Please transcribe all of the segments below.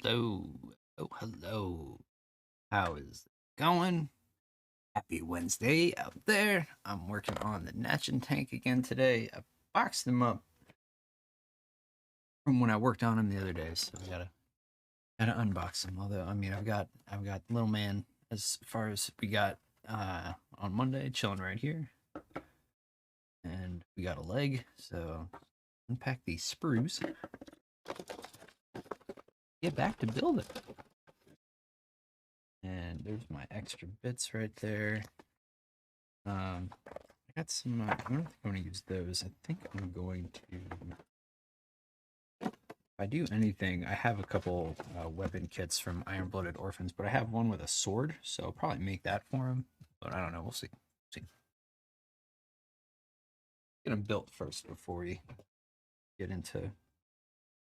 Hello. Oh, hello. How is it going? Happy Wednesday out there. I'm working on the Nacchin tank again today. I boxed him up from when I worked on him the other day, so I gotta unbox him. Although I mean I've got little man as far as we got on Monday chilling right here. And we got a leg, so unpack these sprues. Get back to building. And there's my extra bits right there. I got some. I don't think I'm going to use those. I think I'm going to. If I do anything, I have a couple weapon kits from Iron Blooded Orphans, but I have one with a sword, so I'll probably make that for him. But I don't know. We'll see. Get him built first before we get into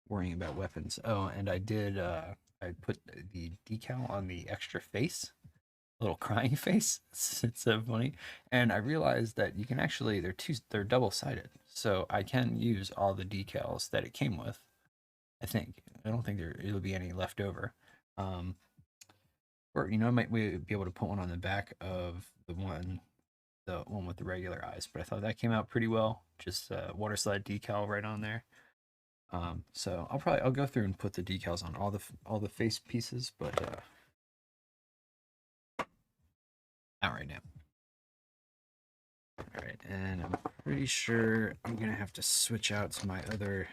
worrying about weapons. Oh, and I did. I put the decal on the extra face, little crying face. It's so funny. And I realized that you can actually they're double sided, so I can use all the decals that it came with. I think I don't think it'll be any left over. Um, or I might we be able to put one on the back of the one with the regular eyes. But I thought that came out pretty well. Just water slide decal right on there. So I'll go through and put the decals on all the face pieces, but not right now. All right, and I'm pretty sure I'm gonna have to switch out to my other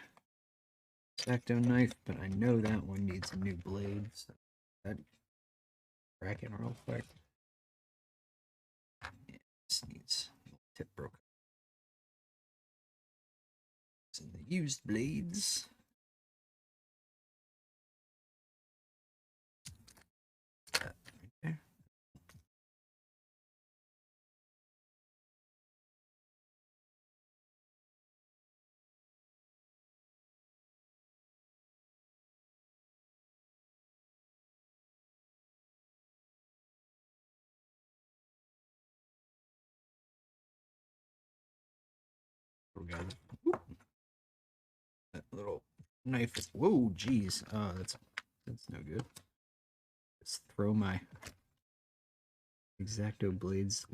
X-Acto knife, but I know that one needs a new blade. So that crack it real quick. Yeah, this needs a tip broken. So the used blades. That right there. We got that little knife. Whoa, geez. That's no good. Just throw my X-Acto blades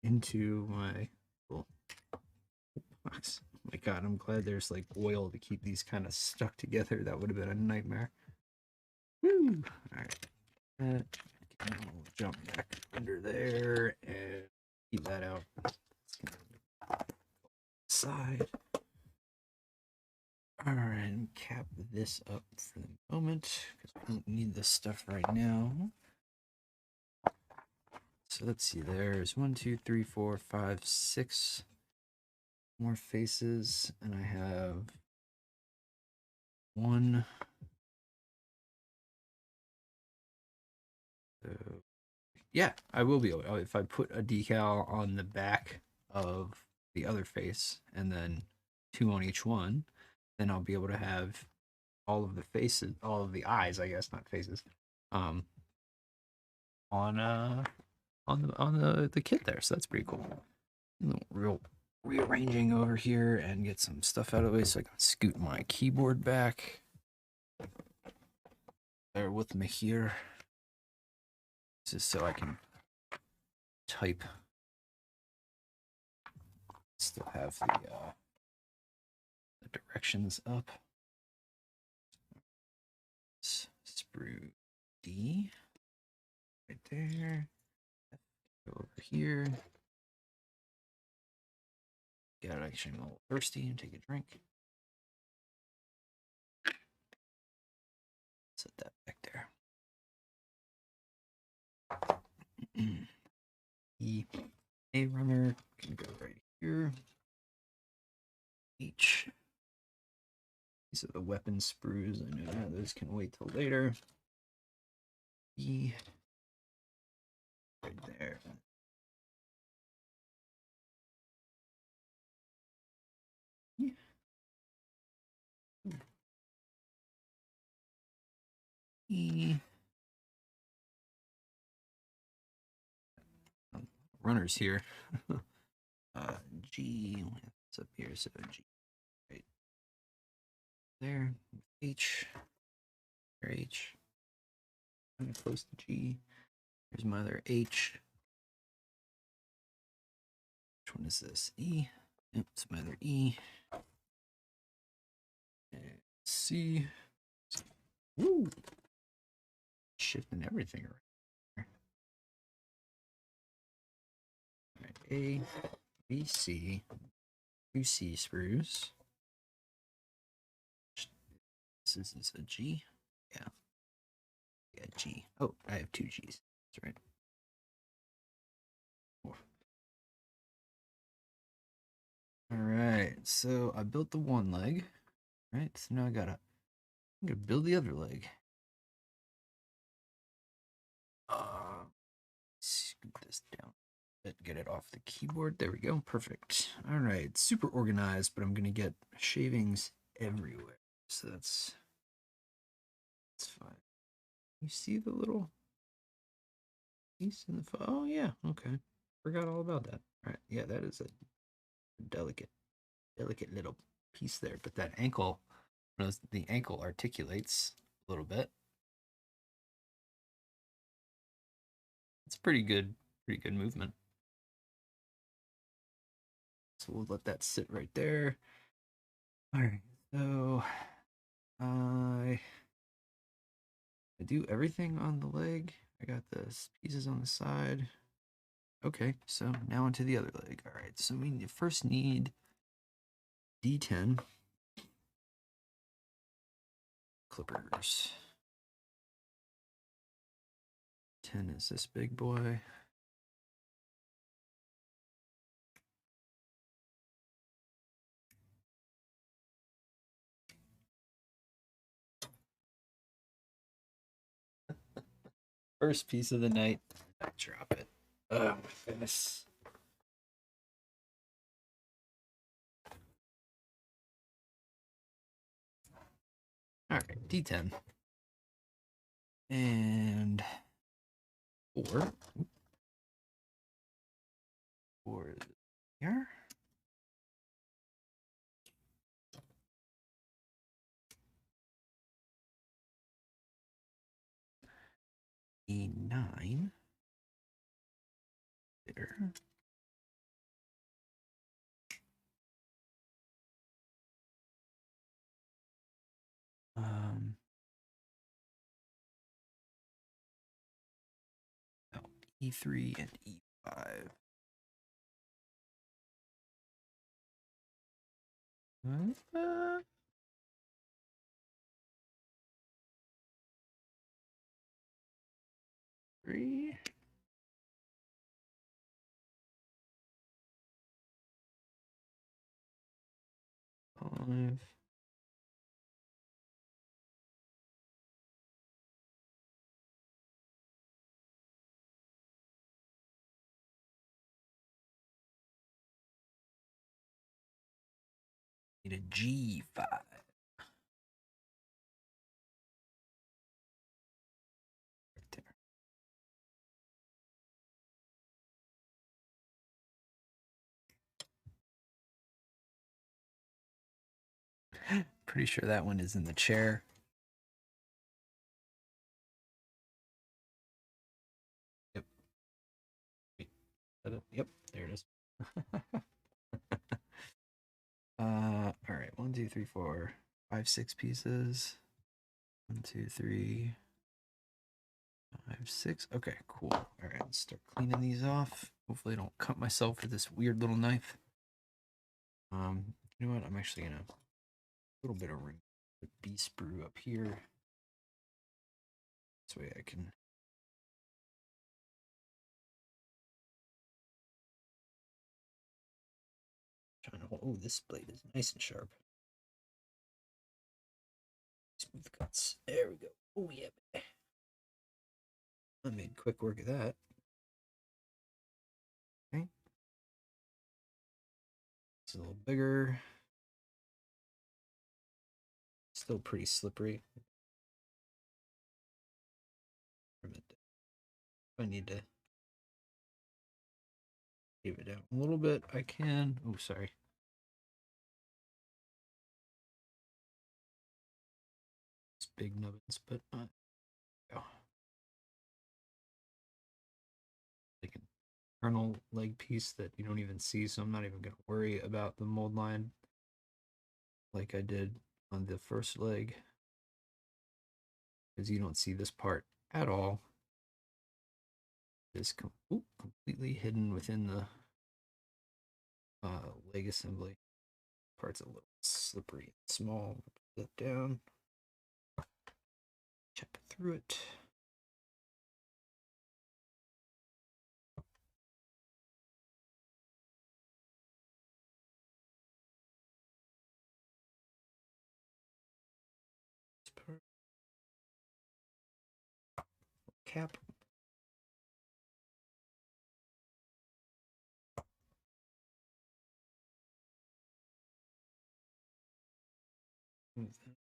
into my little box. Oh my god, I'm glad there's like oil to keep these kind of stuck together. That would have been a nightmare. Woo! Alright. We'll jump back under there and keep that out. Side. Alright, cap this up for the moment because we don't need this stuff right now. So let's see, there's 1, 2, 3, 4, 5, 6 more faces, and I have one. So yeah, I will be able. If I put a decal on the back of the other face and then two on each one, then I'll be able to have all of the faces, all of the eyes, I guess, not faces, um, on the kit there. So that's pretty cool. Real rearranging over here and get some stuff out of the way so I can scoot my keyboard back. Bear with me here, just so I can type. Still have the directions up. Sprue D right there. Go over here. Got actually I'm a little thirsty and take a drink. Set that back there. The A runner can go right here. H. These are the weapon sprues. I know that those can wait till later. E. Right there. E. Runners here. G. What's up here? So G. Right there. H. H. I'm gonna close the G. Here's my other H. Which one is this? E. Yep, it's my other E. And C. Woo! Shifting everything around. All right, A, B, C. 2 C screws. This is a G. Yeah. Yeah, G. Oh, I have 2 G's. That's right. All right, so I built the one leg. Right, so now I'm gonna build the other leg. Scoot this down. Get it off the keyboard. There we go. Perfect. All right, super organized, but I'm gonna get shavings everywhere, so that's fine. You see the little piece in the oh yeah, okay. Forgot all about that. All right, yeah, that is a delicate little piece there, but that ankle, the ankle articulates a little bit. It's pretty good movement. So we'll let that sit right there. All right, so I do everything on the leg. I got the pieces on the side. Okay, so now onto the other leg. All right, so we first need D10 clippers. 10 is this big boy. First piece of the night. I drop it. Oh my goodness. All right, D10. And 4. 4 is here. E9. There. Um, oh, E3 and E5. Uh, 3. 5. Need a G5. Right there. Pretty sure that one is in the chair. Yep. Wait, yep, there it is. All right. 1, 2, 3, 4, 5, 6 pieces. 1, 2, 3, 5, 6. Okay, cool. All right, let's start cleaning these off. Hopefully, I don't cut myself with this weird little knife. You know what? I'm actually gonna a little bit of room. The B sprue up here. This way I can. Trying to hold. Oh, this blade is nice and sharp. Smooth cuts. There we go. Oh yeah. I made quick work of that. Okay. It's a little bigger. Still pretty slippery. If I need to shave it down a little bit, I can. Oh, sorry. big nubbins, but yeah. Like an internal leg piece that you don't even see, so I'm not even gonna worry about the mold line like I did on the first leg, because you don't see this part at all. It's completely hidden within the leg assembly. Part's a little slippery and small. Put that down. Check through it. Cap. Move that.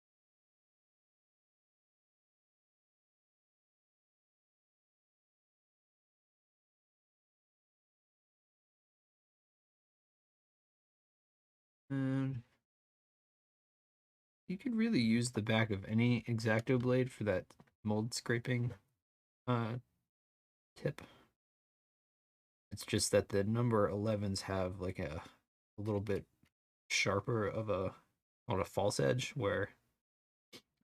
And you could really use the back of any X-Acto blade for that mold scraping uh, tip. It's just that the number 11s have like a little bit sharper of a false edge, where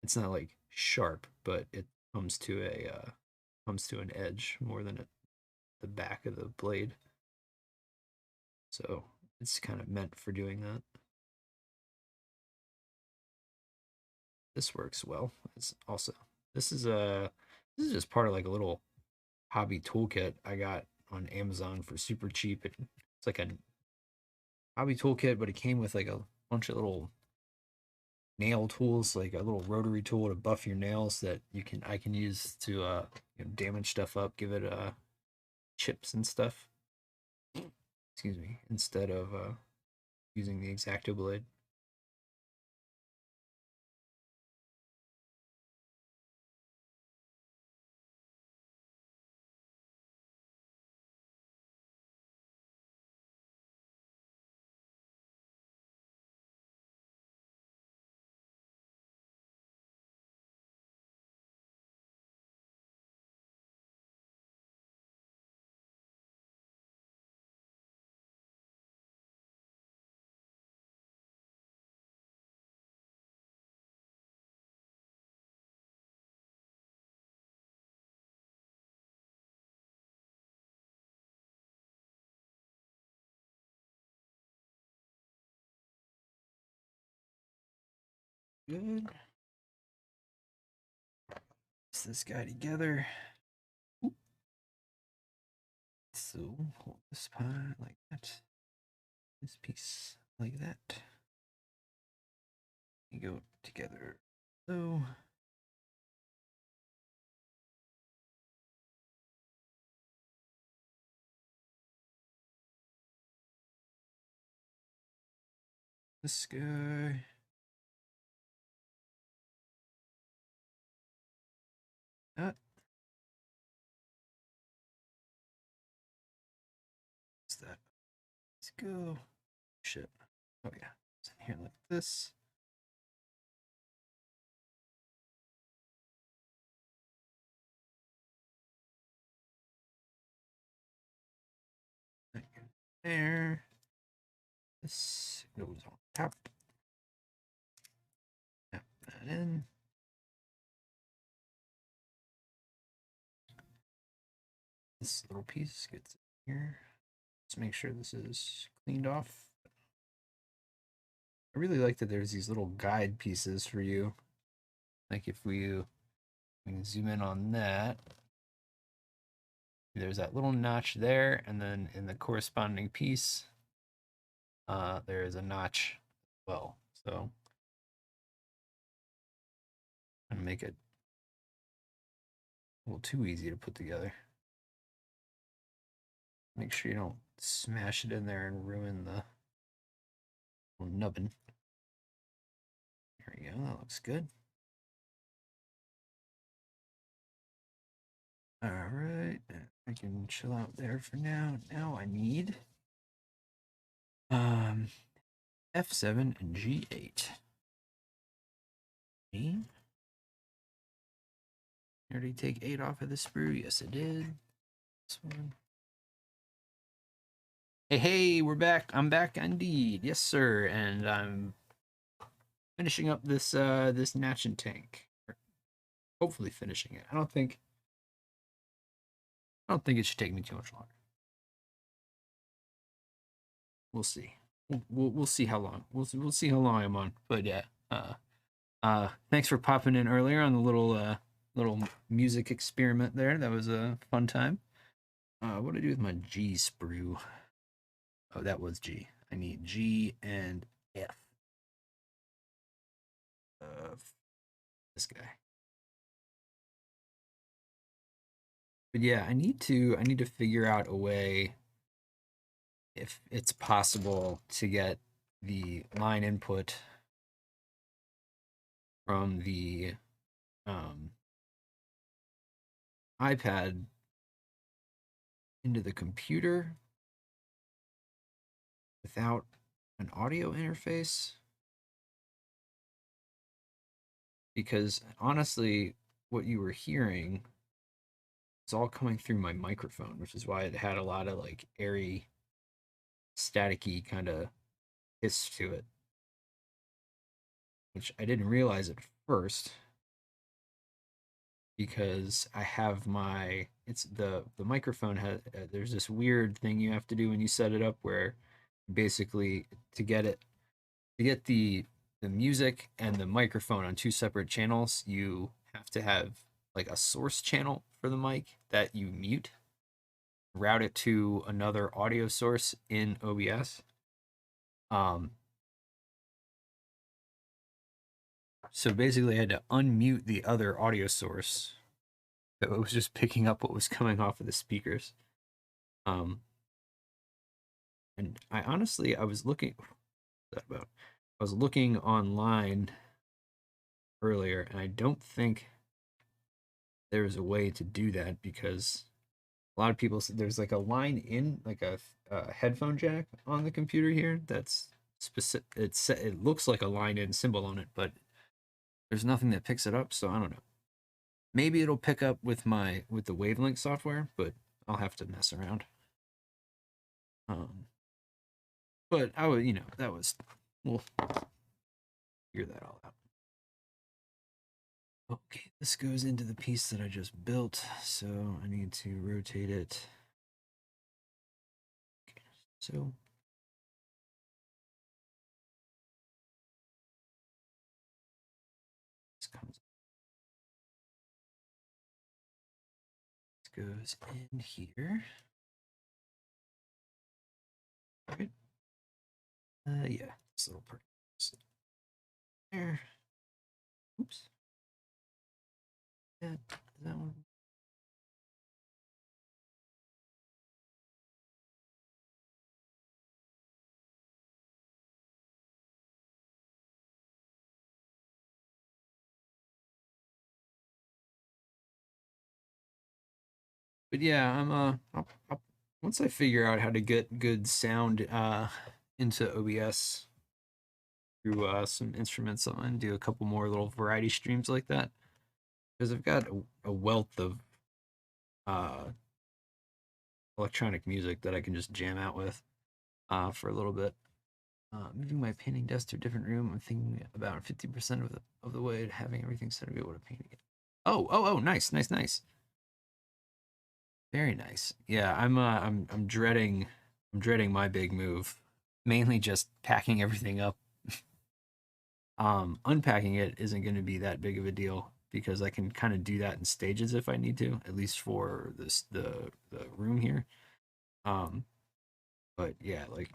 it's not like sharp, but it comes to an edge more than the back of the blade. So it's kind of meant for doing that. This works well. It's also this is just part of like a little hobby toolkit I got on Amazon for super cheap. It's like a hobby toolkit, but it came with like a bunch of little nail tools, like a little rotary tool to buff your nails that I can use to damage stuff up, give it chips and stuff. Excuse me, instead of using the X-Acto blade. Good. Put this guy together. Oop. So hold this part like that. This piece like that. You go together. So this guy. That. What's that? Let's go. Shit. Oh yeah. It's in here like this. There. This goes on top. Tap that in. This little piece gets in here. Let's make sure this is cleaned off. I really like that there's these little guide pieces for you. Like if we can zoom in on that, there's that little notch there, and then in the corresponding piece, there is a notch as well. So I'm gonna make it a little too easy to put together. Make sure you don't smash it in there and ruin the little nubbin. There we go. That looks good. All right, I can chill out there for now. Now I need F7 and G8. G Already take 8 off of the sprue? Yes, it did. This one. Hey, we're back. I'm back indeed. Yes, sir. And I'm finishing up this this Nacchin tank. Hopefully finishing it. I don't think it should take me too much longer. We'll see. We'll see how long. We'll see how long I'm on. But yeah. Thanks for popping in earlier on the little music experiment there. That was a fun time. What do I do with my G sprue? Oh, that was G. I need G and F. This guy. But yeah, I need to figure out a way if it's possible to get the line input from the iPad into the computer without an audio interface. Because honestly, what you were hearing is all coming through my microphone, which is why it had a lot of like airy, staticky kind of hiss to it, which I didn't realize at first because I have my it's the microphone has there's this weird thing you have to do when you set it up where basically to get it to get the music and the microphone on two separate channels, you have to have like a source channel for the mic that you mute, route it to another audio source in OBS. So basically I had to unmute the other audio source. So it was just picking up what was coming off of the speakers. And I honestly I was looking online earlier and I don't think there's a way to do that because a lot of people said there's like a line in like a headphone jack on the computer here that's specific. It looks like a line in symbol on it, but there's nothing that picks it up. So I don't know. Maybe it'll pick up with the Wavelength software, but I'll have to mess around. But I would, we'll figure that all out. Okay, this goes into the piece that I just built, so I need to rotate it. Okay, so this goes in here. All right. Yeah, this little part there. Oops. Yeah, that one. But yeah, once I figure out how to get good sound into OBS through some instruments, I'm gonna do a couple more little variety streams like that because I've got a wealth of uh, electronic music that I can just jam out with for a little bit. Moving my painting desk to a different room. I'm thinking about 50% of the way to having everything set to be able to paint again. Oh, nice. Very nice. Yeah, I'm dreading my big move. Mainly just packing everything up. Unpacking it isn't going to be that big of a deal because I can kind of do that in stages if I need to, at least for the room here. But yeah, like,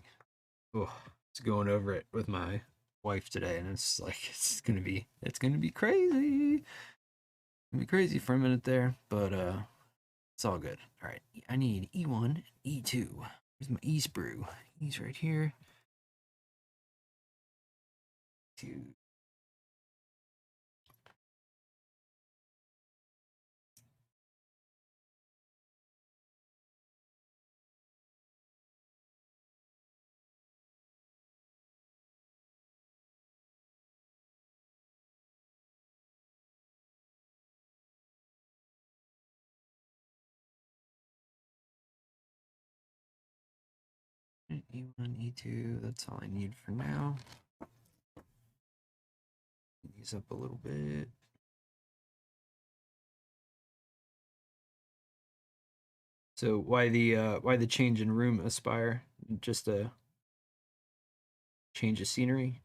oh, it's going over it with my wife today, and it's like it's gonna be crazy. It's gonna be crazy for a minute there, but it's all good. All right, I need E1, E2. Where's my E sprue? E's right here. Two. E1, E2, that's all I need for now. These up a little bit. So why the change in room Aspire? Just a change of scenery,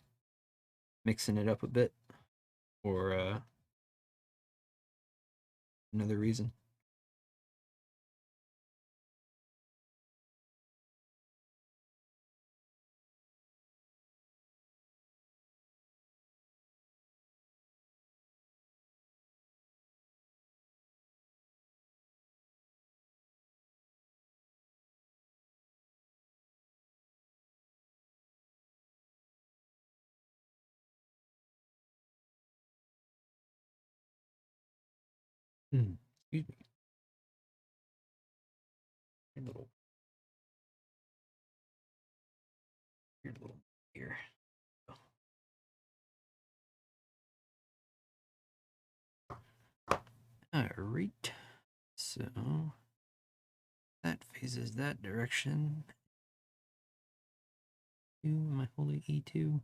mixing it up a bit, or another reason? Excuse me. A little weird little here. All right. So that faces that direction. Am I holding E2?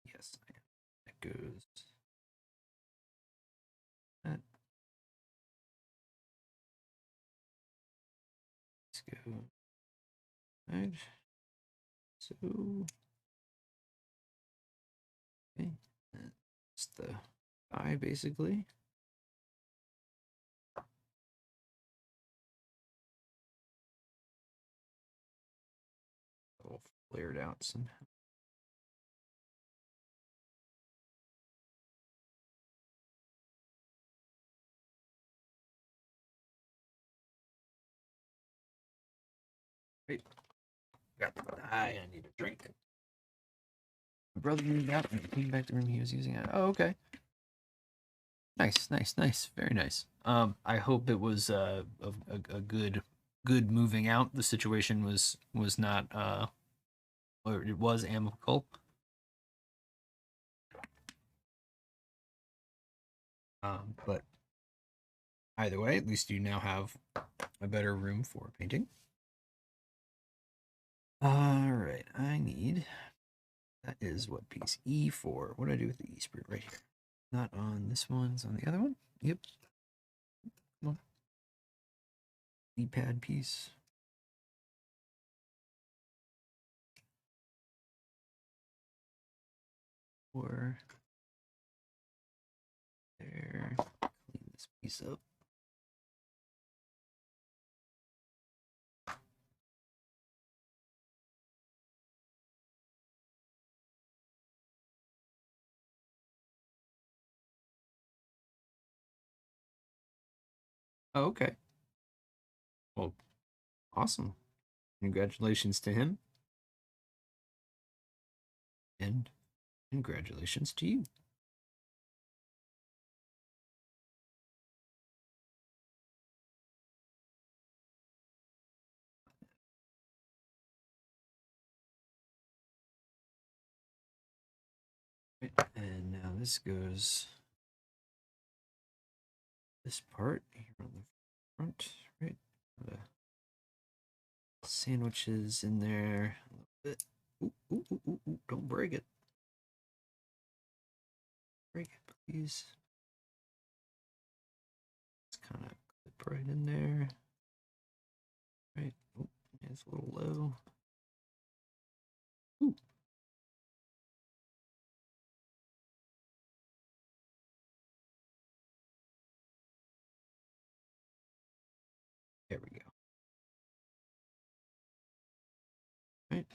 Yes, I am. That goes. That. Let's go. Right. So. Okay. That's the eye, basically. All flared out somehow. Right. Got the eye. I need a drink. My brother moved out and came back to the room he was using it. Oh, okay. Nice, nice, nice. Very nice. I hope it was a good moving out. The situation was not or it was amicable. But either way, at least you now have a better room for painting. All right, I need. That is what piece E4. What do I do with the E sprue right here? Not on this one. It's on the other one. Yep. Come on. D-pad piece. Or there. Clean this piece up. Oh, okay. Well, awesome. Congratulations to him. And congratulations to you. Right. And now this goes this part here on the front, right? The sandwiches in there a little bit. Ooh, ooh, ooh, ooh, ooh. Don't break it. Break it, please. It's kind of clip right in there. Right. Oh, it's a little low. Ooh. There we go. Right.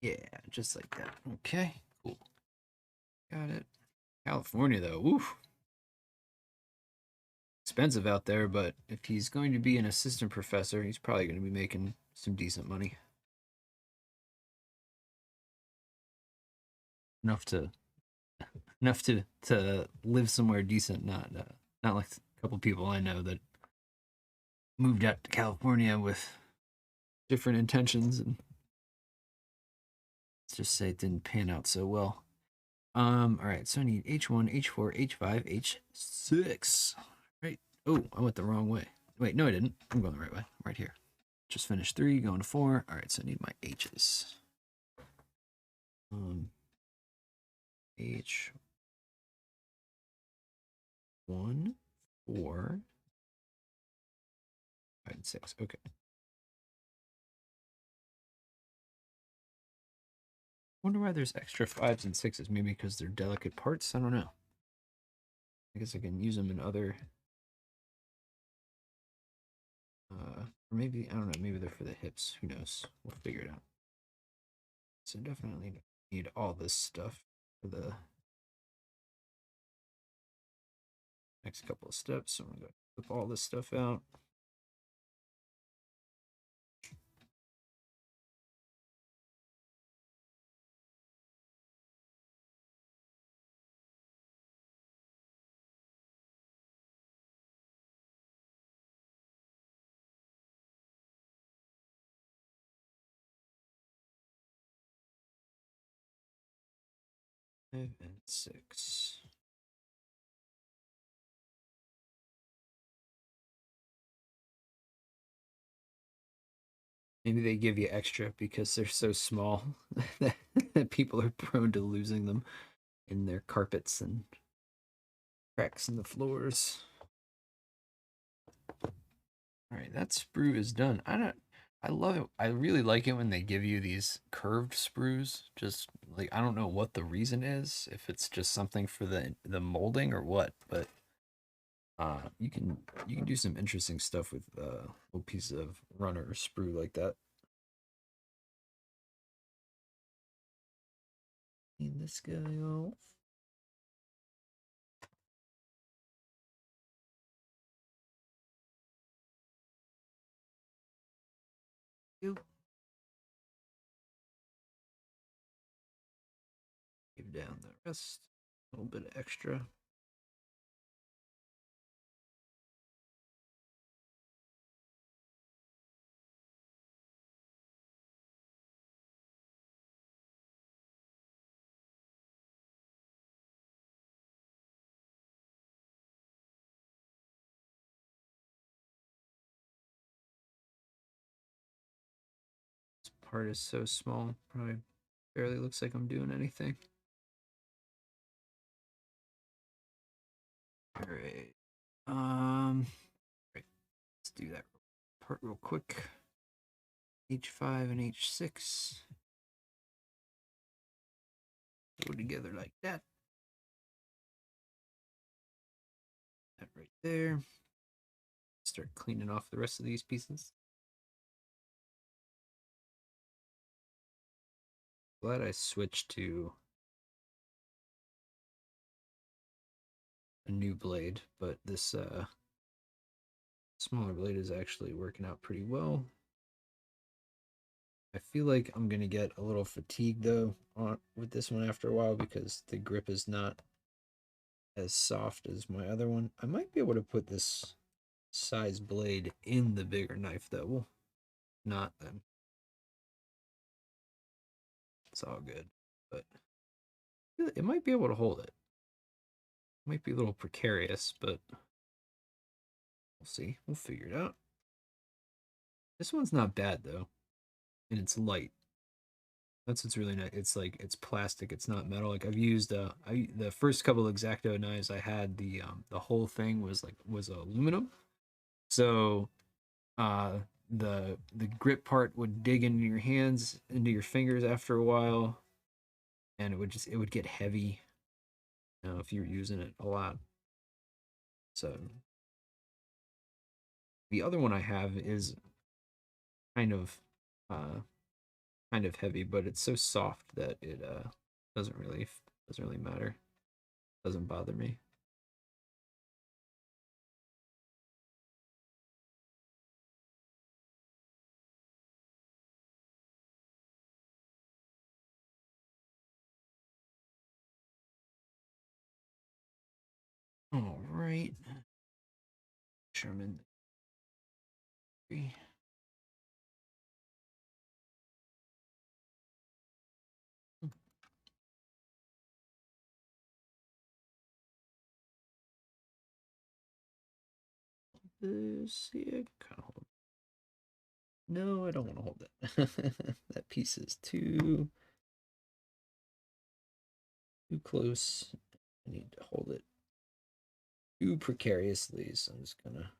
Yeah, just like that. Okay, cool. Got it. California, though. Oof. Expensive out there, but if he's going to be an assistant professor, he's probably going to be making some decent money. Enough to live somewhere decent, not like a couple people I know that moved out to California with different intentions and let's just say it didn't pan out so well. All right, so I need H1, H4, H5, H6. Right. Oh, I went the wrong way. Wait, no, I didn't. I'm going the right way. Right here. Just finished 3, going to 4. All right, so I need my H's. H 1, 4, 5, and 6. Okay. Wonder why there's extra 5s and 6s. Maybe because they're delicate parts. I don't know. I guess I can use them in other. Or maybe I don't know. Maybe they're for the hips. Who knows? We'll figure it out. So definitely need all this stuff for the next couple of steps. So I'm gonna flip all this stuff out. And 6. Maybe they give you extra because they're so small that people are prone to losing them in their carpets and cracks in the floors. All right, that sprue is done. I love it. I really like it when they give you these curved sprues. Just like I don't know what the reason is, if it's just something for the molding or what, but you can do some interesting stuff with little pieces of runner or sprue like that. Clean this guy off. Give down the rest. A little bit extra. This part is so small, probably barely looks like I'm doing anything. All right. Right. Let's do that part real quick. H5 and H6 go together like that. That right there. Start cleaning off the rest of these pieces. Glad I switched to a new blade, but this smaller blade is actually working out pretty well. I feel like I'm gonna get a little fatigued though with this one after a while because the grip is not as soft as my other one. I might be able to put this size blade in the bigger knife though. Well, not then. It's all good, but it might be able to hold it. Might be a little precarious, but we'll see. We'll figure it out. This one's not bad though, and it's light. That's what's really nice. It's like it's plastic. It's not metal. Like I've used the first couple of X-Acto knives I had, the whole thing was aluminum. So uh the grip part would dig into your hands, into your fingers after a while, and it would get heavy, if you're using it a lot. So the other one I have is kind of uh kind of heavy, but it's so soft that it doesn't really matter. Doesn't bother me. All right. Sherman 3. This, yeah, kind of hold. No, I don't want to hold that. That piece is too close. I need to hold it too precariously, so I'm just gonna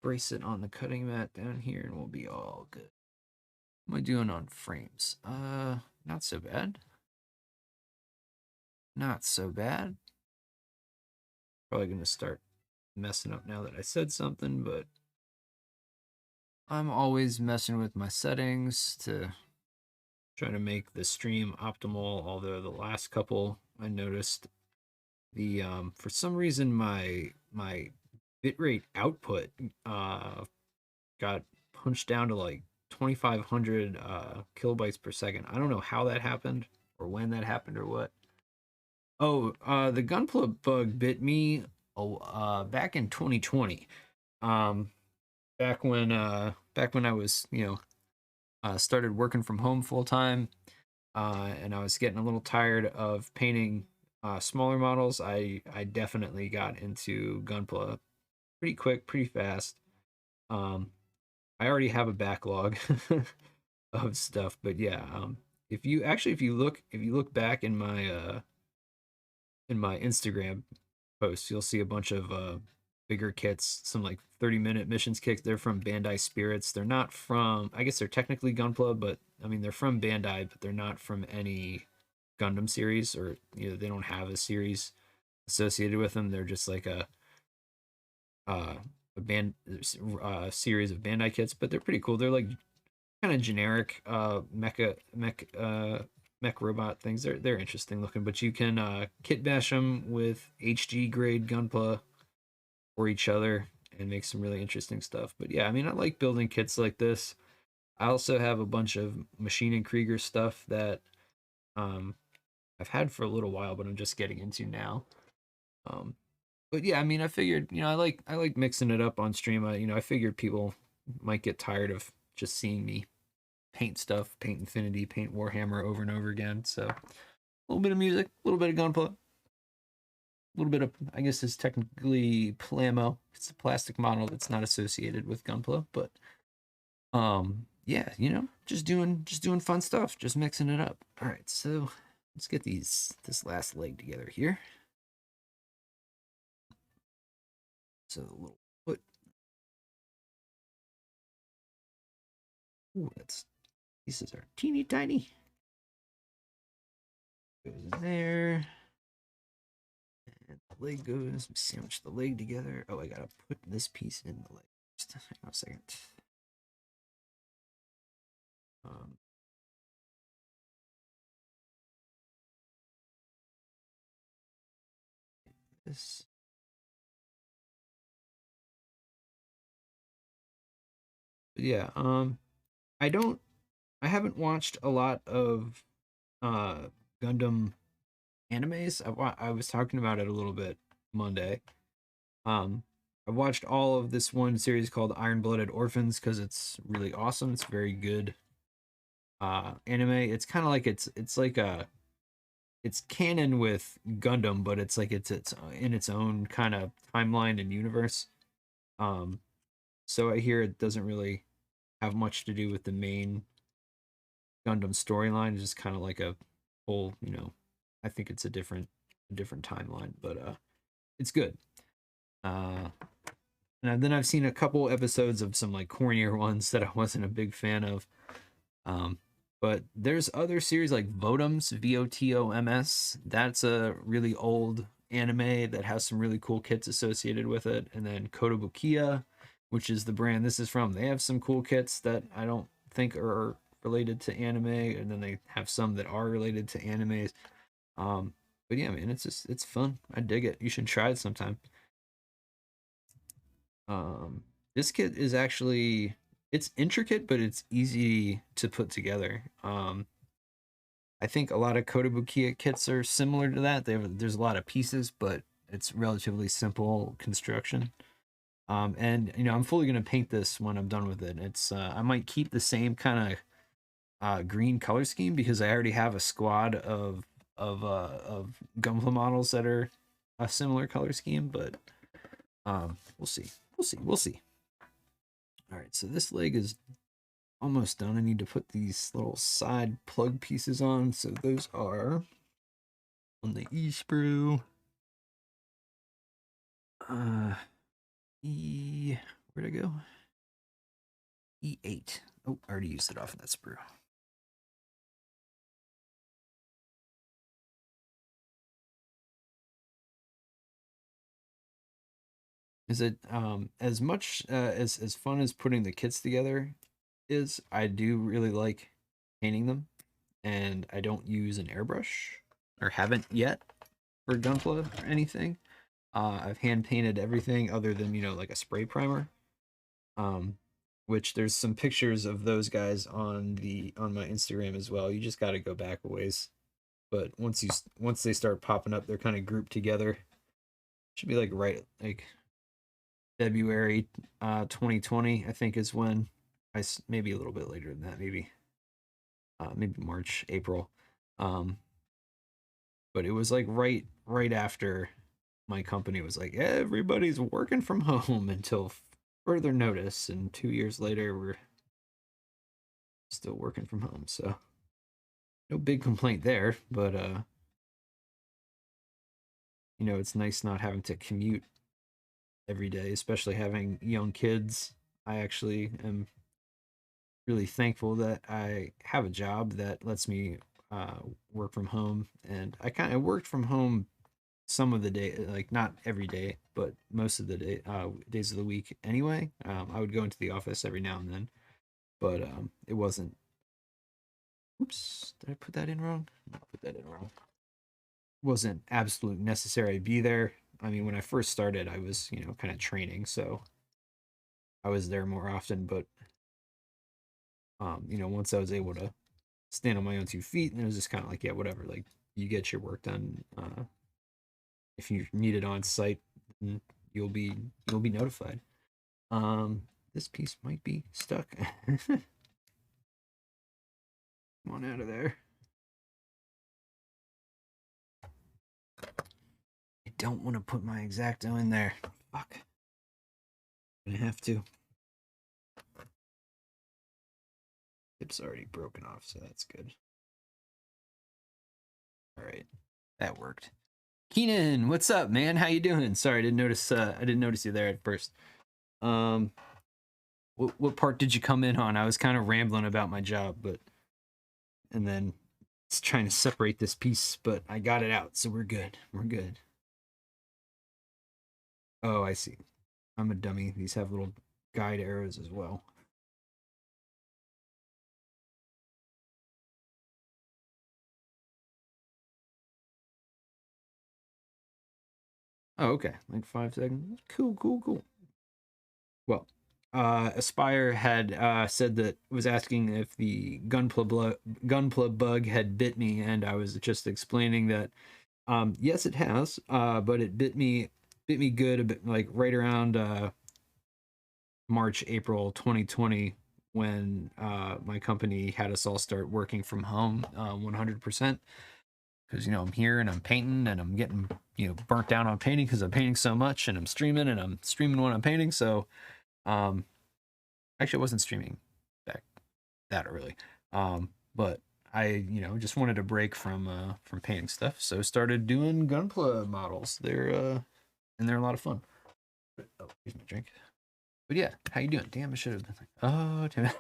brace it on the cutting mat down here and we'll be all good. What am I doing on frames? Not so bad. Not so bad. Probably gonna start messing up now that I said something, but I'm always messing with my settings to try to make the stream optimal, although the last couple I noticed the for some reason my bitrate output got punched down to like 2500 kilobytes per second. I don't know how that happened or when that happened or what. Oh, the Gunpla bug bit me back in 2020. Um back when I was, started working from home full time, and I was getting a little tired of painting smaller models. I definitely got into Gunpla pretty quick, pretty fast. Um, I already have a backlog of stuff, but yeah, if you look back in my Instagram posts, you'll see a bunch of bigger kits, some like 30-minute missions kits. They're from Bandai Spirits. They're not from, I guess they're technically Gunpla, but I mean they're from Bandai, but they're not from any Gundam series, or they don't have a series associated with them. They're just like uh, a band series of Bandai kits, but they're pretty cool. They're like kind of generic mech robot things. They're interesting looking, but you can kit bash them with HG grade Gunpla for each other and make some really interesting stuff. But yeah, I mean, I like building kits like this. I also have a bunch of Machine and Krieger stuff that um, I've had for a little while, but I'm just getting into now. Um, but yeah, I mean, I figured, I like mixing it up on stream. I figured people might get tired of just seeing me paint stuff, paint Infinity, paint Warhammer over and over again. So a little bit of music, a little bit of Gunpla, a little bit of, I guess it's technically Plamo. It's a plastic model that's not associated with Gunpla, but yeah, just doing fun stuff, just mixing it up. All right, so let's get this last leg together here. So a little foot. Ooh, that's pieces are teeny tiny. Goes in there. And the leg goes. Sandwich the leg together. Oh, I gotta put this piece in the leg. Just hang on a second. Um, this. But yeah. I don't. I haven't watched a lot of uh Gundam animes. I was talking about it a little bit Monday. Um, I watched all of this one series called Iron Blooded Orphans because it's really awesome. It's very good anime. It's kind of like it's like a it's canon with Gundam, but it's like it's in its own kind of timeline and universe. Um, so I hear it doesn't really have much to do with the main Gundam storyline. It's just kind of like a whole, I think it's a different timeline, but it's good. Uh, and then I've seen a couple episodes of some like cornier ones that I wasn't a big fan of. Um, but there's other series like Votoms, Votoms. That's a really old anime that has some really cool kits associated with it. And then Kotobukiya, which is the brand this is from. They have some cool kits that I don't think are related to anime, and then they have some that are related to animes. But yeah, man, it's fun. I dig it. You should try it sometime. Um, this kit is actually it's intricate, but it's easy to put together. I think a lot of Kotobukiya kits are similar to that. There's a lot of pieces, but it's relatively simple construction. And I'm fully gonna paint this when I'm done with it. It's I might keep the same kind of green color scheme because I already have a squad of Gunpla models that are a similar color scheme, but we'll see. We'll see. We'll see. All right, so this leg is almost done. I need to put these little side plug pieces on. So those are on the E sprue. Where'd I go? E8. Oh, I already used it off of that sprue. Is it as much as fun as putting the kits together is? I do really like painting them, and I don't use an airbrush or haven't yet for Gunpla or anything. I've hand painted everything other than like a spray primer. Which there's some pictures of those guys on my Instagram as well. You just got to go back a ways. But once they start popping up, they're kind of grouped together. Should be like February 2020, I think is when maybe a little bit later than that, maybe March, April. But it was like right after my company was like, everybody's working from home until further notice, and 2 years later we're still working from home. So no big complaint there, but it's nice not having to commute every day, especially having young kids. I actually am really thankful that I have a job that lets me work from home, and I kind of worked from home some of the day, like not every day, but most of the days of the week anyway. I would go into the office every now and then, but it wasn't. Oops, did I put that in wrong? No, I put that in wrong. Wasn't absolute necessary to be there. I mean, when I first started, I was kind of training, so I was there more often. But once I was able to stand on my own 2 feet, and it was just kind of like, yeah, whatever. Like, you get your work done. If you need it on site, you'll be notified. This piece might be stuck. Come on out of there. I don't want to put my X-Acto in there. Fuck. I'm gonna have to. Tip's already broken off, so that's good. All right, that worked. Keenan, what's up, man? How you doing? Sorry, I didn't notice you there at first. What part did you come in on? I was kind of rambling about my job, and then it's trying to separate this piece, but I got it out, so we're good. We're good. Oh, I see. I'm a dummy. These have little guide arrows as well. Oh, okay. Like 5 seconds. Cool. Well, Aspire had said that was asking if the gunpla bug had bit me, and I was just explaining that yes, it has, but it bit me good a bit, like right around March, April 2020, when my company had us all start working from home 100%. Because I'm here and I'm painting and I'm getting burnt down on painting because I'm painting so much, and I'm streaming when I'm painting. So actually I wasn't streaming back that early, but I just wanted a break from painting stuff, so started doing gunpla models. They're a lot of fun. Oh, here's my drink. But yeah, how you doing? Damn, I should have been like, oh damn.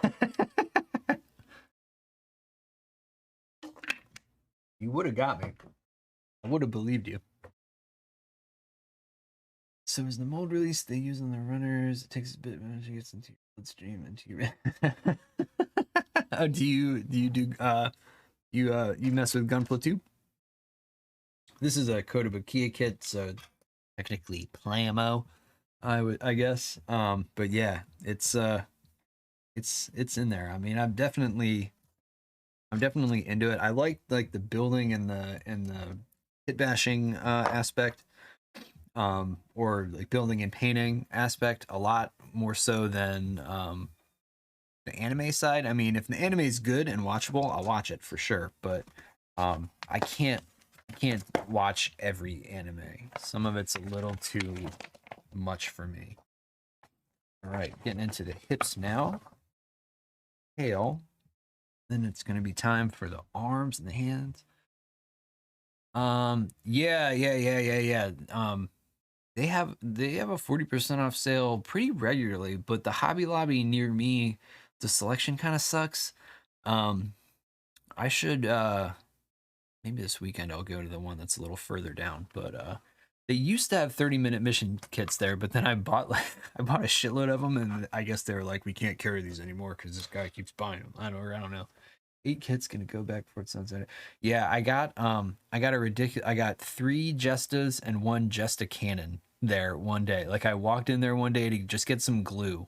You would have got me. I would have believed you. So is the mold release they use on the runners? It takes a bit when it gets into your bloodstream, into your oh, do you mess with gunpla too? This is a Kotobukiya kit, so technically Plamo, I guess. But yeah, it's in there. I mean, I'm definitely into it. I like the building and the hit bashing aspect, or like building and painting aspect a lot more so than the anime side. I mean, if the anime is good and watchable, I'll watch it for sure. But I can't watch every anime. Some of it's a little too much for me. All right, getting into the hips now. Tail. Then it's going to be time for the arms and the hands. Yeah. They have a 40% off sale pretty regularly, but the Hobby Lobby near me, the selection kind of sucks. Um, I should maybe this weekend I'll go to the one that's a little further down, but they used to have 30-minute mission kits there, but then I bought I bought a shitload of them, and I guess they were like, we can't carry these anymore because this guy keeps buying them. I don't know. 8 kits gonna go back before it sunset. Yeah, I got a ridiculous. I got 3 Jestas and 1 Jesta cannon there one day. Like I walked in there one day to just get some glue,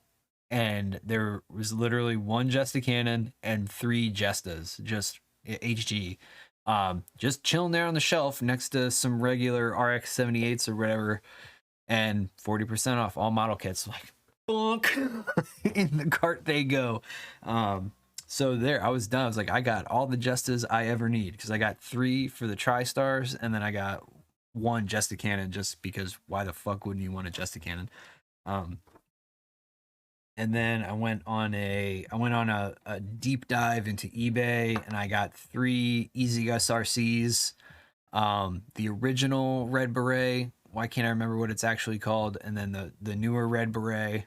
and there was literally 1 Jesta cannon and 3 Jestas, just HG, just chilling there on the shelf next to some regular RX 78s or whatever, and 40% off all model kits. Like, bonk, in the cart they go. So there, I was done. I was like, I got all the Jestas I ever need because I got 3 for the Tri-Stars, and then I got 1 Jesta cannon just because why the fuck wouldn't you want a Jesta cannon? And then I went on a deep dive into eBay, and I got 3 Easy SRCs, the original Red Beret. Why can't I remember what it's actually called? And then the newer Red Beret.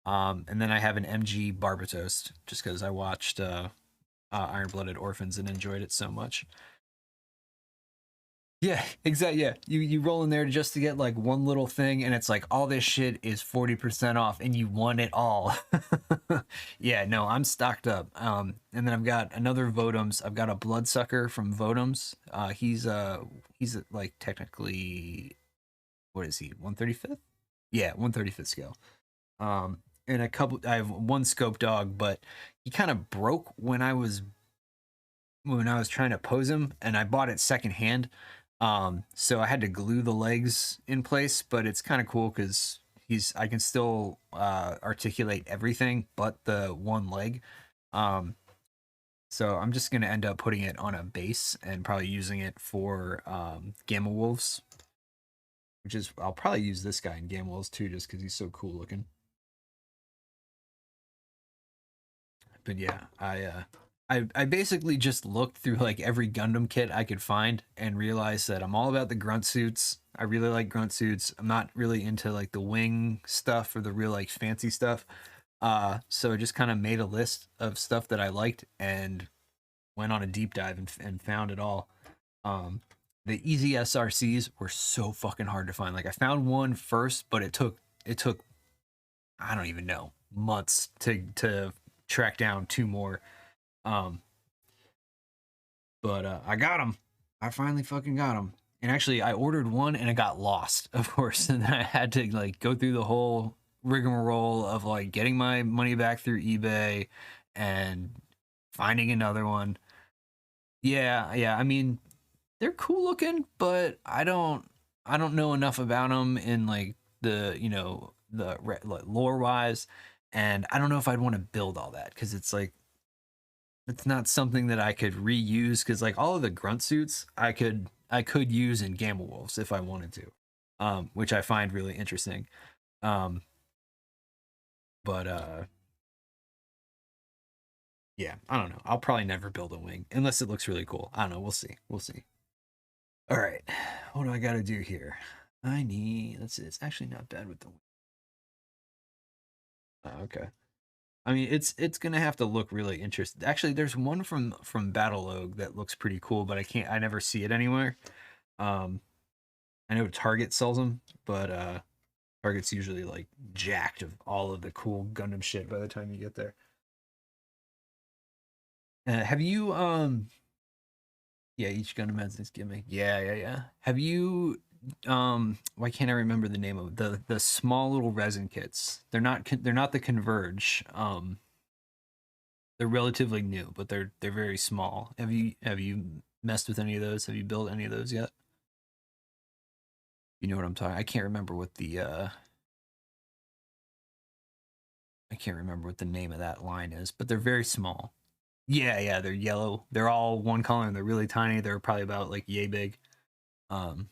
And then I have an MG Barbatos just because I watched Iron Blooded Orphans and enjoyed it so much. Yeah, exactly. Yeah, you roll in there just to get like one little thing, and it's like all this shit is 40% off, and you want it all. Yeah, no, I'm stocked up. And then I've got another Vodums. I've got a Bloodsucker from Vodums. He's like technically, what is he? 135th? Yeah, 135th scale. And a couple. I have 1 Scope Dog, but he kind of broke when I was trying to pose him, and I bought it secondhand. So I had to glue the legs in place, but it's kind of cool because I can still articulate everything but the one leg. So I'm just gonna end up putting it on a base and probably using it for Gamma Wolves, which is I'll probably use this guy in Gamma Wolves too, just because he's so cool looking. But yeah, I basically just looked through like every Gundam kit I could find and realized that I'm all about the grunt suits. I really like grunt suits. I'm not really into like the wing stuff or the real like fancy stuff. So I just kind of made a list of stuff that I liked and went on a deep dive and found it all. The easy SRCs were so fucking hard to find. Like I found one first, but it took I don't even know months to track down 2 more. Um, but I got them. I finally fucking got them. And actually, I ordered one and it got lost, of course. And then I had to like go through the whole rigmarole of like getting my money back through eBay and finding another one. Yeah. I mean, they're cool looking, but I don't know enough about them in like the like, lore wise, and I don't know if I'd want to build all that because it's like it's not something that I could reuse because like all of the grunt suits I could use in Gamma Wolves if I wanted to, which I find really interesting. Um, but yeah, I don't know. I'll probably never build a wing unless it looks really cool. I don't know. We'll see. We'll see. All right, what do I got to do here? I need. Let's see. It's actually not bad with the wing. Okay. I mean, it's gonna have to look really interesting. Actually, there's one from Battle that looks pretty cool, but I never see it anywhere. Um, I know Target sells them, but Target's usually like jacked of all of the cool Gundam shit by the time you get there. Have you yeah, each Gundam has this gimmick. Yeah. Have you why can't I remember the name of the small little resin kits? They're not the Converge. They're relatively new, but they're very small. Have you messed with any of those? Have you built any of those yet? You know what I'm talking. I can't remember what the name of that line is, but they're very small. Yeah, they're yellow. They're all one color and they're really tiny. They're probably about like yay big. Um,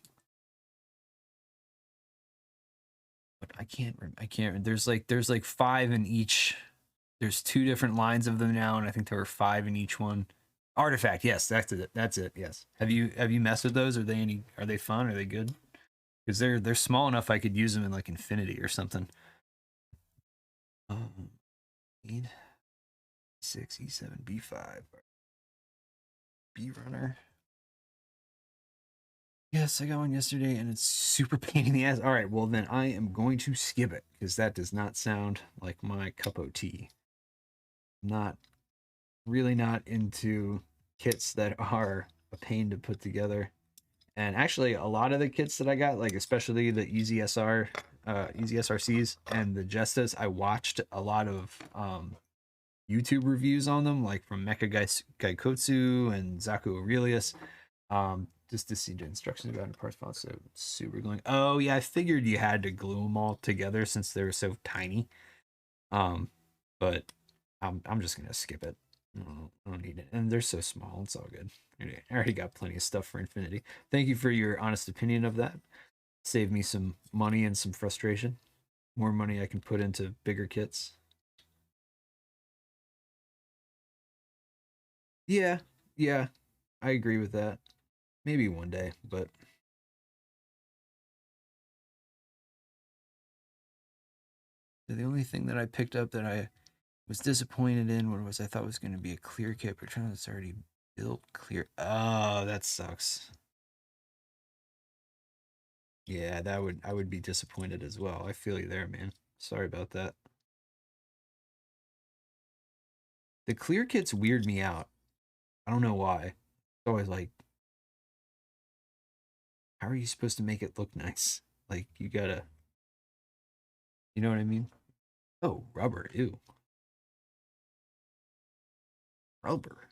I can't. There's like 5 in each. There's 2 different lines of them now, and I think there were 5 in each one. Artifact, yes, that's it. That's it. Yes. Have you messed with those? Are they fun? Are they good? Because they're small enough I could use them in like Infinity or something. Need E6, E7, B5, B runner. Yes, I got one yesterday and it's super pain in the ass. All right, well then I am going to skip it because that does not sound like my cup of tea. Not really not into kits that are a pain to put together. And actually, a lot of the kits that I got, like especially the Easy SRCs and the Jestas, I watched a lot of YouTube reviews on them, like from Mecha Gaikotsu and Zaku Aurelius, just to see the instructions about the parts file. So super gluing. Oh yeah, I figured you had to glue them all together since they're so tiny. But I'm just gonna skip it. I don't need it, and they're so small. It's all good. I already got plenty of stuff for Infinity. Thank you for your honest opinion of that. Save me some money and some frustration. More money I can put into bigger kits. Yeah, yeah, I agree with that. Maybe one day, but the only thing that I picked up that I was disappointed in was I thought was going to be a clear kit, but it's already built clear. Oh, that sucks. Yeah, I would be disappointed as well. I feel you there, man. Sorry about that. The clear kits weird me out. I don't know why. It's always like, how are you supposed to make it look nice? Like you gotta, you know what I mean? Oh, rubber. Ew, rubber.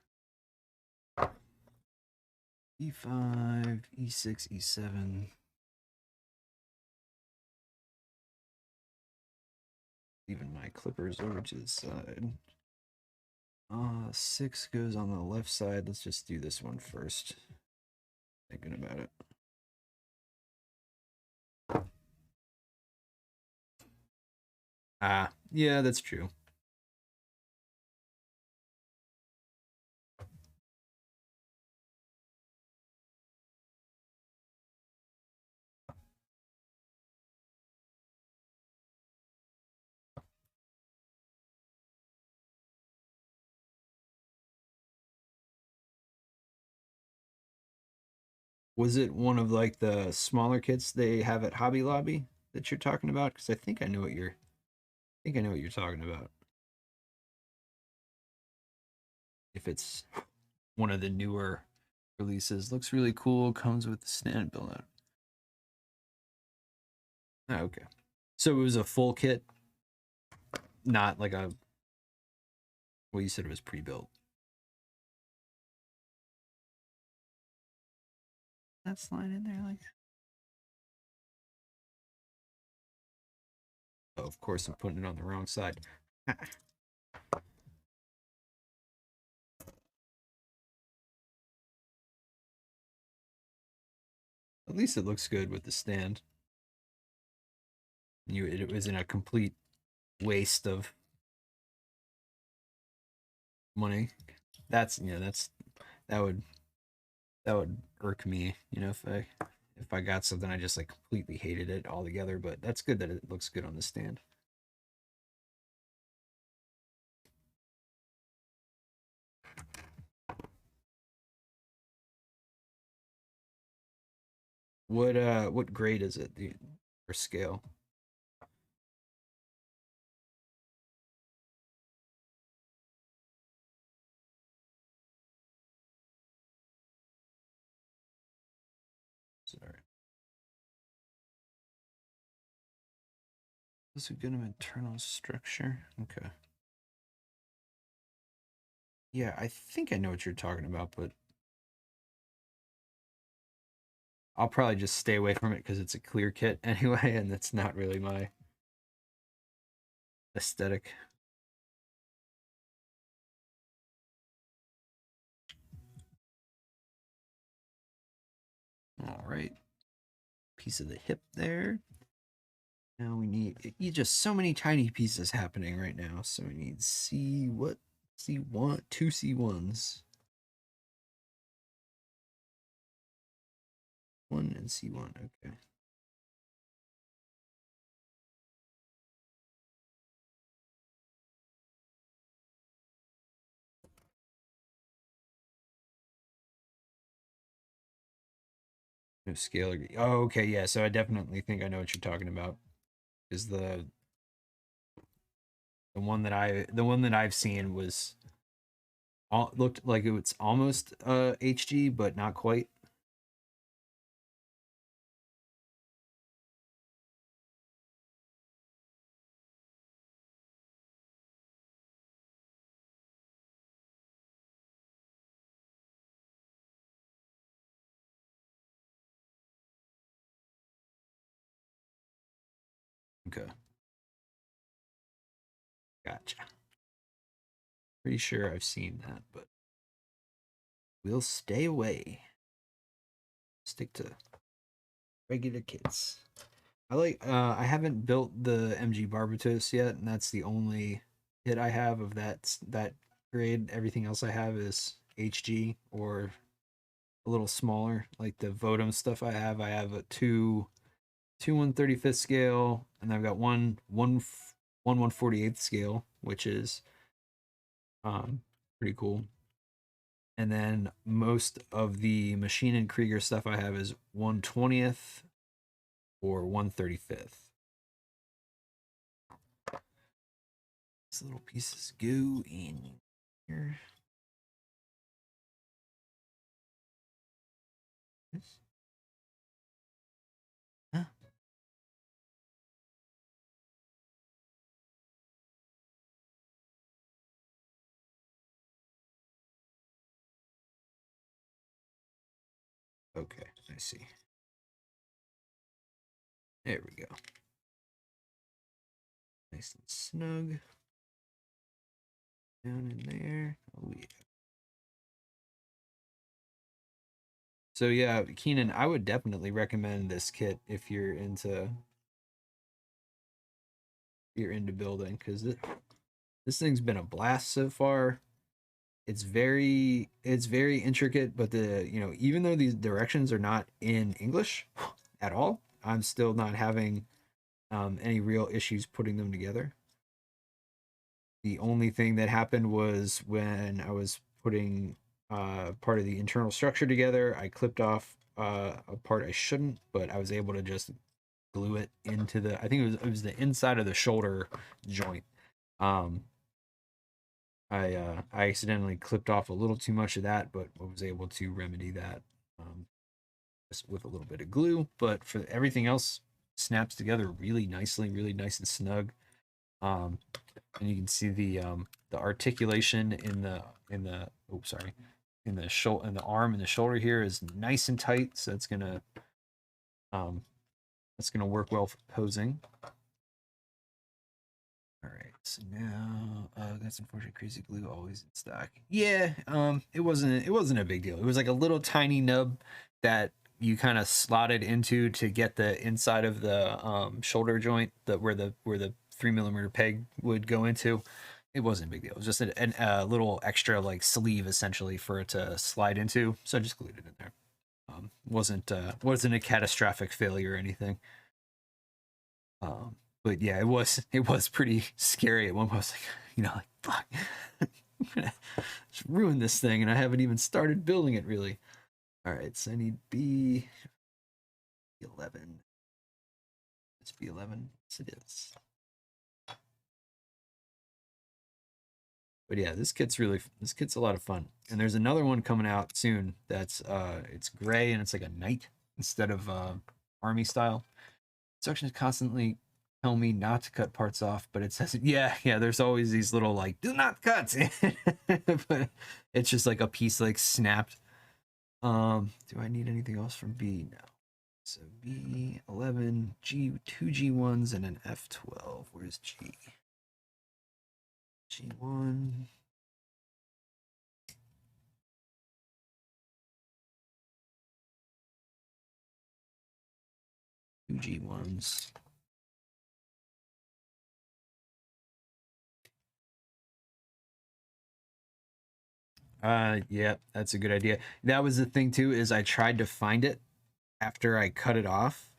E5, E6, E7. Even my clippers over to the side. 6 goes on the left side. Let's just do this one first. Thinking about it. Ah, yeah, that's true. Was it one of like the smaller kits they have at Hobby Lobby that you're talking about? Because I think I know what you're. I think I know what you're talking about. If it's one of the newer releases, looks really cool. Comes with the stand build out. Oh, okay. So it was a full kit, not like a. Well, you said it was pre-built. That line in there, like. Oh, of course, I'm putting it on the wrong side. At least it looks good with the stand. It was in a complete waste of money. That would that would irk me, if I got something I just like completely hated it altogether. But that's good that it looks good on the stand. What grade is it? Or scale? Sorry. This is a good internal structure. Okay. Yeah, I think I know what you're talking about, but I'll probably just stay away from it because it's a clear kit anyway, and that's not really my aesthetic. All right. Piece of the hip there. Now we need just so many tiny pieces happening right now. So we need C1, two C1s. 1 and C1, okay. No scalar. Oh, okay, yeah. So I definitely think I know what you're talking about. Is the one that I've seen was looked like it was almost HG, but not quite. Okay, gotcha. Pretty sure I've seen that, but we'll stay away. Stick to regular kits. I haven't built the MG Barbatos yet, and that's the only kit I have of that grade. Everything else I have is HG or a little smaller, like the Vodum stuff I have a two 1/35th scale, and I've got one 1/48th scale, which is pretty cool. And then most of the Machine and Krieger stuff I have is 1/20th or 1/35th. These little pieces go in here. Huh? Okay, I see. There we go. Nice and snug. Down in there. Oh yeah. So yeah, Keenan, I would definitely recommend this kit if you're into building, because this thing's been a blast so far. It's very intricate, but even though these directions are not in English at all, I'm still not having any real issues putting them together. The only thing that happened was when I was putting part of the internal structure together, I clipped off a part I shouldn't, but I was able to just glue it into I think it was the inside of the shoulder joint. Um, I accidentally clipped off a little too much of that, but I was able to remedy that just with a little bit of glue. But for everything else, snaps together really nicely, really nice and snug. Um, and you can see the articulation in the oh sorry in the shoulder and the arm and the shoulder here is nice and tight, so um that's gonna work well for posing. All right, so now that's unfortunate. Crazy glue always in stock. Yeah, it wasn't a big deal. It was like a little tiny nub that you kind of slotted into to get the inside of the shoulder joint, where the 3 millimeter peg would go into. It wasn't a big deal. It was just a little extra like sleeve essentially for it to slide into. So I just glued it in there. Wasn't a catastrophic failure or anything. Um, but yeah, it was pretty scary at one point. I was like, like fuck, I'm gonna just ruin this thing, and I haven't even started building it really. All right, so I need B11. It's B11. Yes, it is. But yeah, this kit's a lot of fun. And there's another one coming out soon that's it's gray and it's like a knight instead of army style. Instructions constantly tell me not to cut parts off, but it says yeah, there's always these little like do not cut. But it's just like a piece like snapped. Do I need anything else from B? No. So B11, two G1s and an F12. Where's G? G1. Two G1s. Yeah, that's a good idea. That was the thing too, is I tried to find it after I cut it off.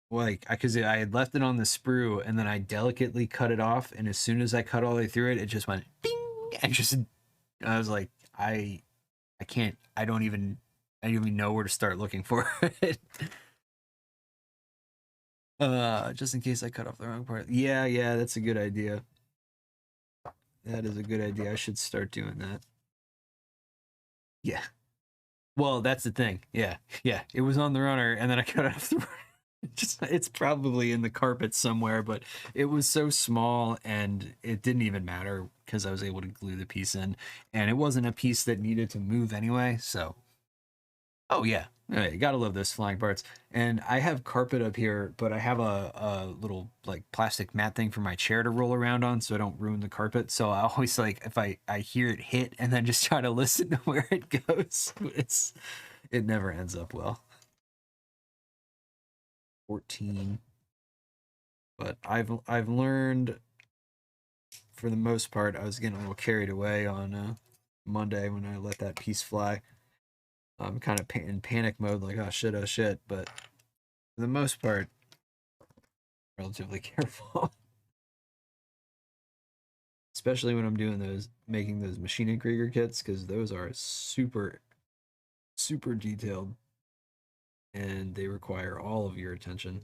Like, because I had left it on the sprue and then I delicately cut it off. And as soon as I cut all the way through it, it just went ding. And just, I was like, I can't, I don't even know where to start looking for it. Just in case I cut off the wrong part. Yeah, that's a good idea. That is a good idea. I should start doing that. Yeah. Well, that's the thing. Yeah. It was on the runner, and then I cut it off the runner. Just it's probably in the carpet somewhere, but it was so small, and it didn't even matter because I was able to glue the piece in, and it wasn't a piece that needed to move anyway. So, oh yeah, you gotta love those flying parts. And I have carpet up here, but I have a little like plastic mat thing for my chair to roll around on, so I don't ruin the carpet. So I always like if I hear it hit and then just try to listen to where it goes. It never ends up well. 14. But I've learned for the most part. I was getting a little carried away on Monday when I let that piece fly. I'm kind of in panic mode, like oh shit. But for the most part, relatively careful. Especially when I'm doing making those machine and Krieger kits, because those are super detailed, and they require all of your attention.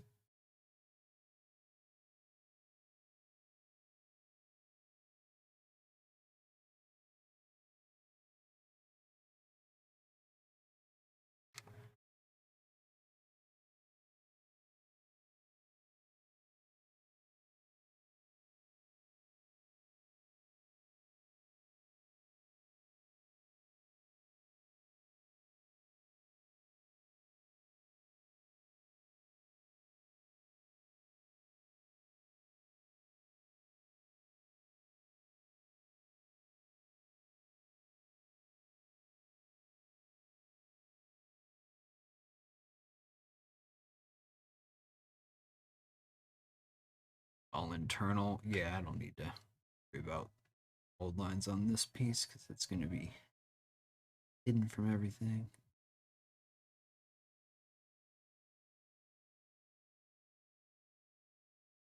All internal. Yeah, I don't need to worry about old lines on this piece because it's going to be hidden from everything.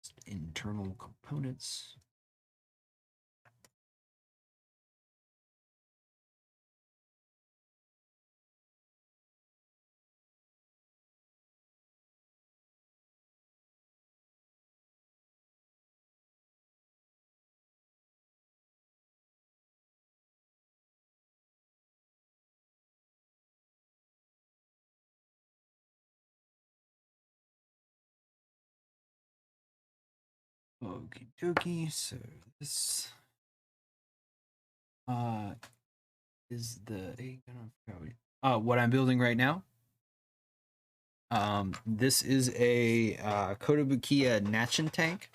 Just internal components. Okie dokie. So this uh is the what I'm building right now. This is a Kotobukiya Nacchin tank.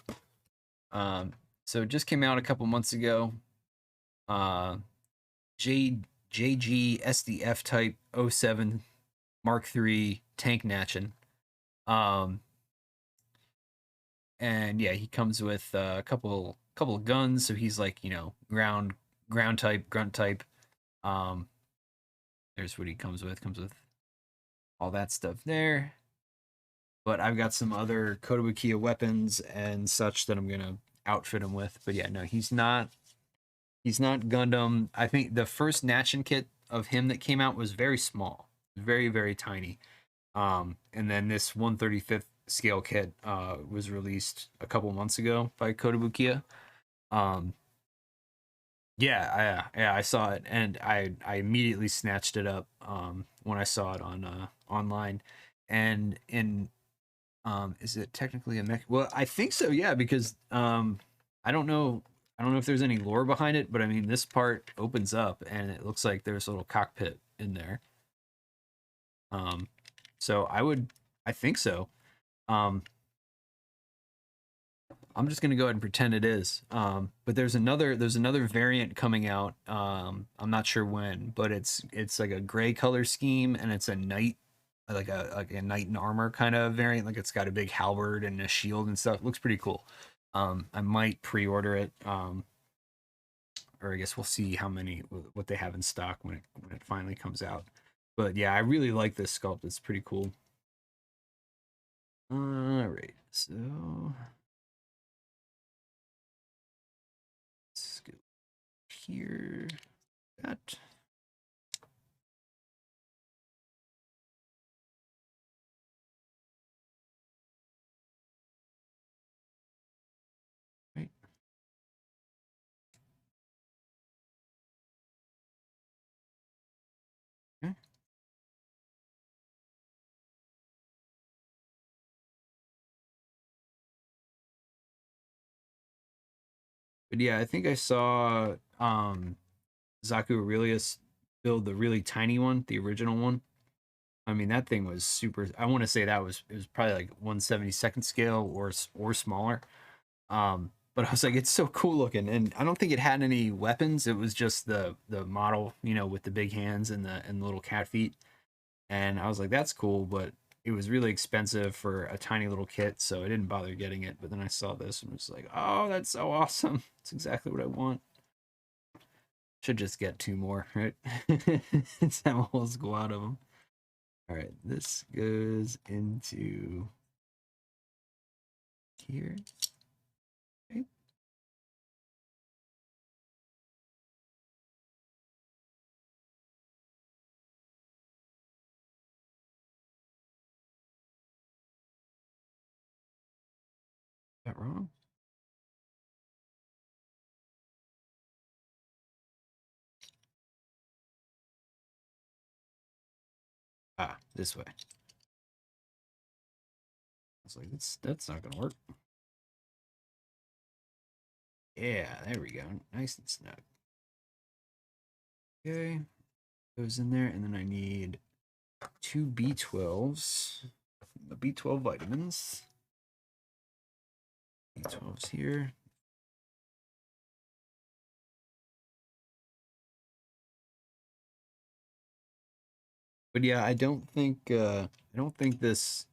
So it just came out a couple months ago. Uh, JG SDF type 07 Mark III tank Nacchin. And yeah, he comes with a couple of guns. So he's like ground type, grunt type. Um, there's what he comes with. Comes with all that stuff there. But I've got some other Kotobukiya weapons and such that I'm gonna outfit him with. But yeah, no, he's not Gundam. I think the first Nacchin kit of him that came out was very small, very tiny. And then this 135th scale kit was released a couple months ago by Kotobukiya. Um, yeah, I saw it and I immediately snatched it up when I saw it on online. And in is it technically a mech? Well, I think so, yeah, because I don't know if there's any lore behind it, but I mean this part opens up and it looks like there's a little cockpit in there. So I think so. I'm just gonna go ahead and pretend it is. But there's another variant coming out. I'm not sure when, but it's like a gray color scheme and it's a knight, like a knight in armor kind of variant. Like it's got a big halberd and a shield and stuff. It looks pretty cool. I might pre-order it. or I guess we'll see how many what they have in stock when it finally comes out. But yeah, I really like this sculpt. It's pretty cool. All right, so let's go here. That. Right. Okay. But yeah, I think I saw Zaku Aurelius build the really tiny one, the original one. I mean, that thing was super. I want to say that was it was probably like 1/72nd scale or smaller. But I was like, it's so cool looking, and I don't think it had any weapons. It was just the model, with the big hands and the little cat feet. And I was like, that's cool, but it was really expensive for a tiny little kit, so I didn't bother getting it. But then I saw this and was like, oh, that's so awesome! It's exactly what I want. Should just get two more, right? Let's have a whole squad of them. All right, this goes into here. Okay. Is that wrong? Ah, this way. I was like, that's not gonna work. Yeah, there we go. Nice and snug. Okay, goes in there, and then I need two B12s. The B12 vitamins. B12s here. But yeah, I don't think this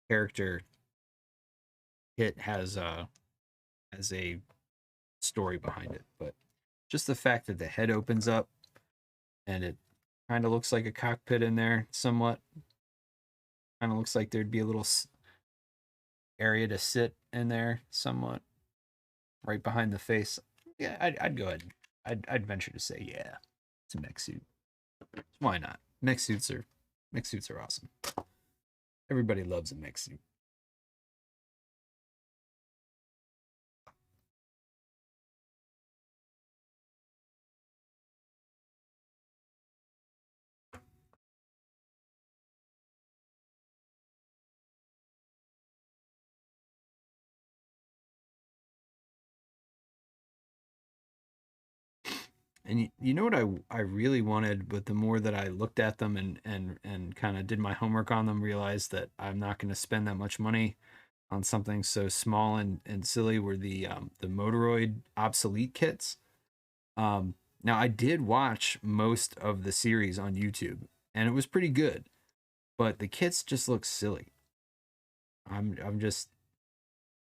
character kit has a story behind it, but just the fact that the head opens up and it kind of looks like a cockpit in there somewhat. Kind of looks like there'd be a little area to sit in there somewhat right behind the face. Yeah, I'd go ahead. I'd venture to say yeah, it's a mech suit. Why not? Mech suits are awesome. Everybody loves a mech suit. And you know what I really wanted, but the more that I looked at them and kind of did my homework on them, realized that I'm not going to spend that much money on something so small and silly. Were the Motoroid obsolete kits. Now I did watch most of the series on YouTube, and it was pretty good, but the kits just look silly. I'm just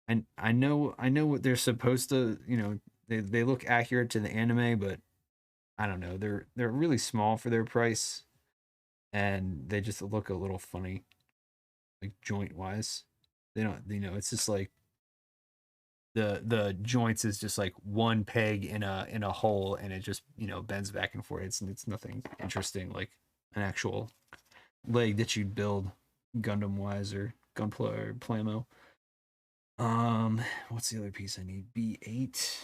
I know what they're supposed to, they look accurate to the anime, but I don't know. They're really small for their price, and they just look a little funny, like joint wise. They don't, it's just like the joints is just like one peg in a hole, and it just bends back and forth. It's nothing interesting like an actual leg that you'd build Gundam wise or Gunpla or Plamo. What's the other piece I need? B8.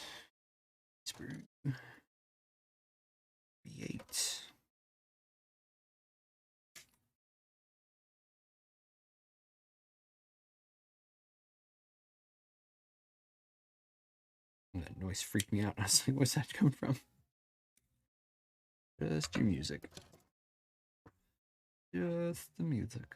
B8. That noise freaked me out. I was like, where's that coming from? Just your music. Just the music.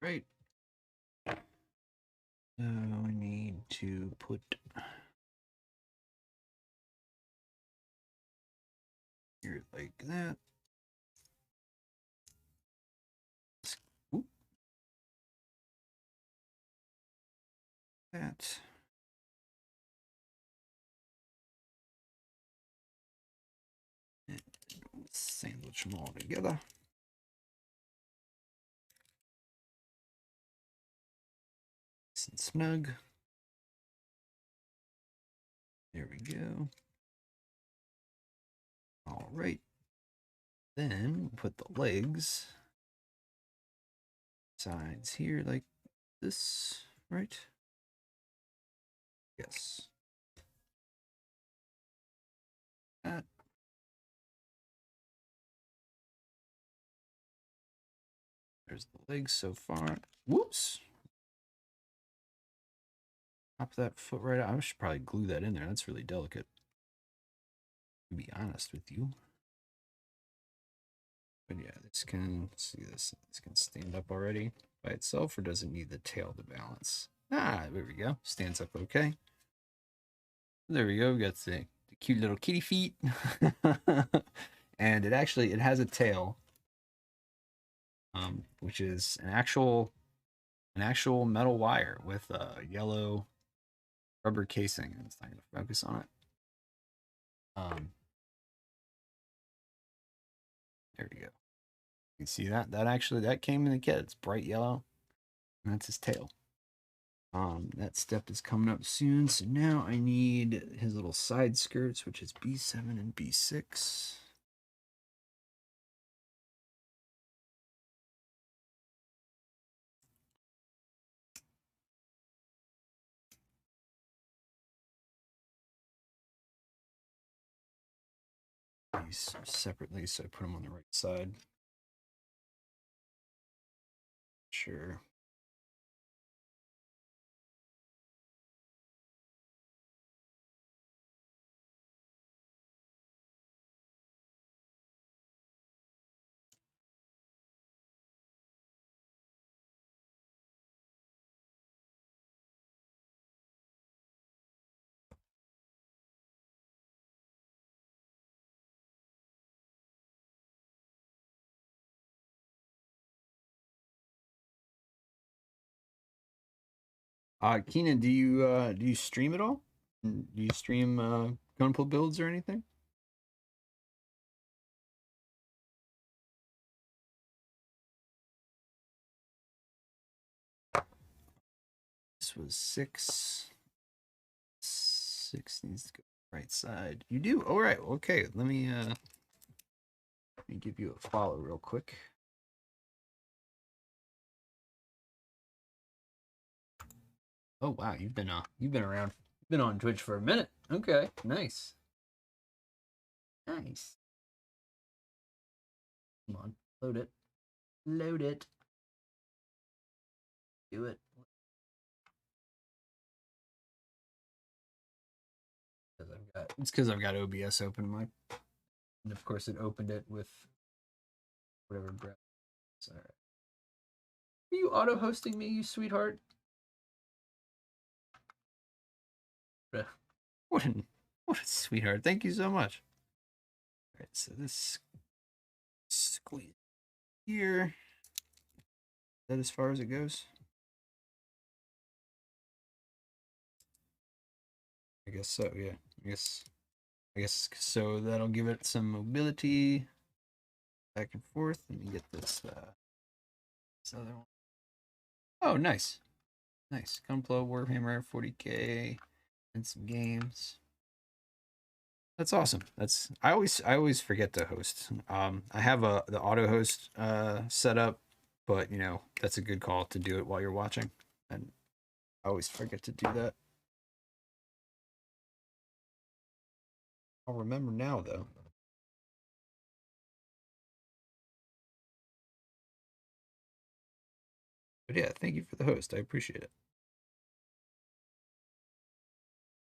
Right. So I need to put here like that. Oop, that. And sandwich them all together. Nice and snug. There we go. All right. Then put the legs sides here like this, right? Yes. That. There's the legs so far. Whoops. Pop that foot right out. I should probably glue that in there. That's really delicate, to be honest with you. But yeah, this can, see this, this can stand up already by itself, or does it need the tail to balance? Ah, there we go. Stands up okay. There we go. We got the cute little kitty feet. And it has a tail, which is an actual metal wire with a yellow rubber casing. It's not going to focus on it. There we go. You can see that that came in the kit. It's bright yellow, and that's his tail. That step is coming up soon. So now I need his little side skirts, which is B7 and B6. These separately, so I put them on the right side. Sure. Keenan, do you stream at all? Do you stream gunpla builds or anything? This was six. Six needs to go right side. You do? All right. Okay. Let me give you a follow real quick. Oh wow, you've been around, you've been on Twitch for a minute. Okay, nice, nice. Come on, load it, load it, do it. It's because I've got OBS open, my, and of course it opened it with whatever. Sorry. Are you auto hosting me, you sweetheart? What a sweetheart. Thank you so much. All right, so this squeeze here. Is that as far as it goes? I guess so, yeah. I guess so that'll give it some mobility back and forth. Let me get this other one. Oh, nice. Nice. Gunpla, Warhammer, 40K, and some games. That's awesome. That's I always forget to host. I have the auto host set up, but you know, that's a good call to do it while you're watching. And I always forget to do that. I'll remember now though. But yeah, thank you for the host. I appreciate it.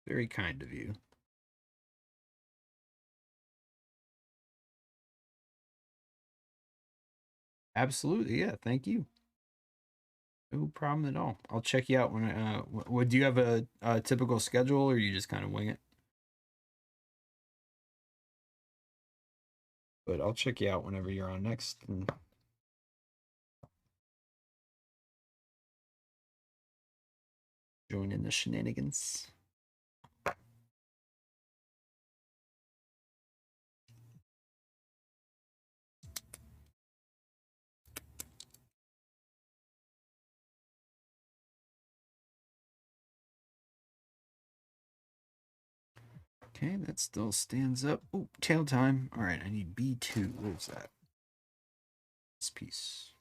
Very kind of you. Absolutely, yeah. Thank you. No problem at all. I'll check you out when I. What do you have a typical schedule, or you just kind of wing it? But I'll check you out whenever you're on next. And join in the shenanigans. Okay, that still stands up. Oh, tail time. All right, I need B2. Where's that? This piece.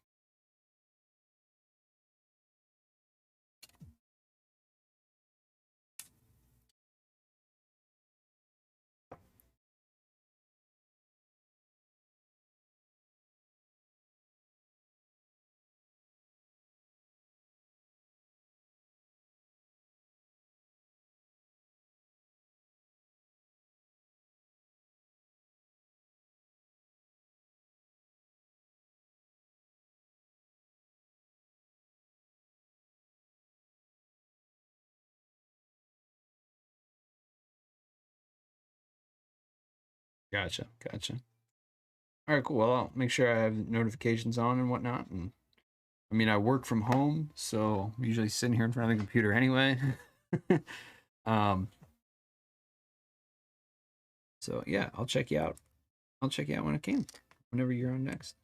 Gotcha, gotcha. All right, cool. Well, I'll make sure I have notifications on and whatnot. And I mean, I work from home, so I'm usually sitting here in front of the computer anyway. um, so yeah, I'll check you out. I'll check you out when I can. Whenever you're on next.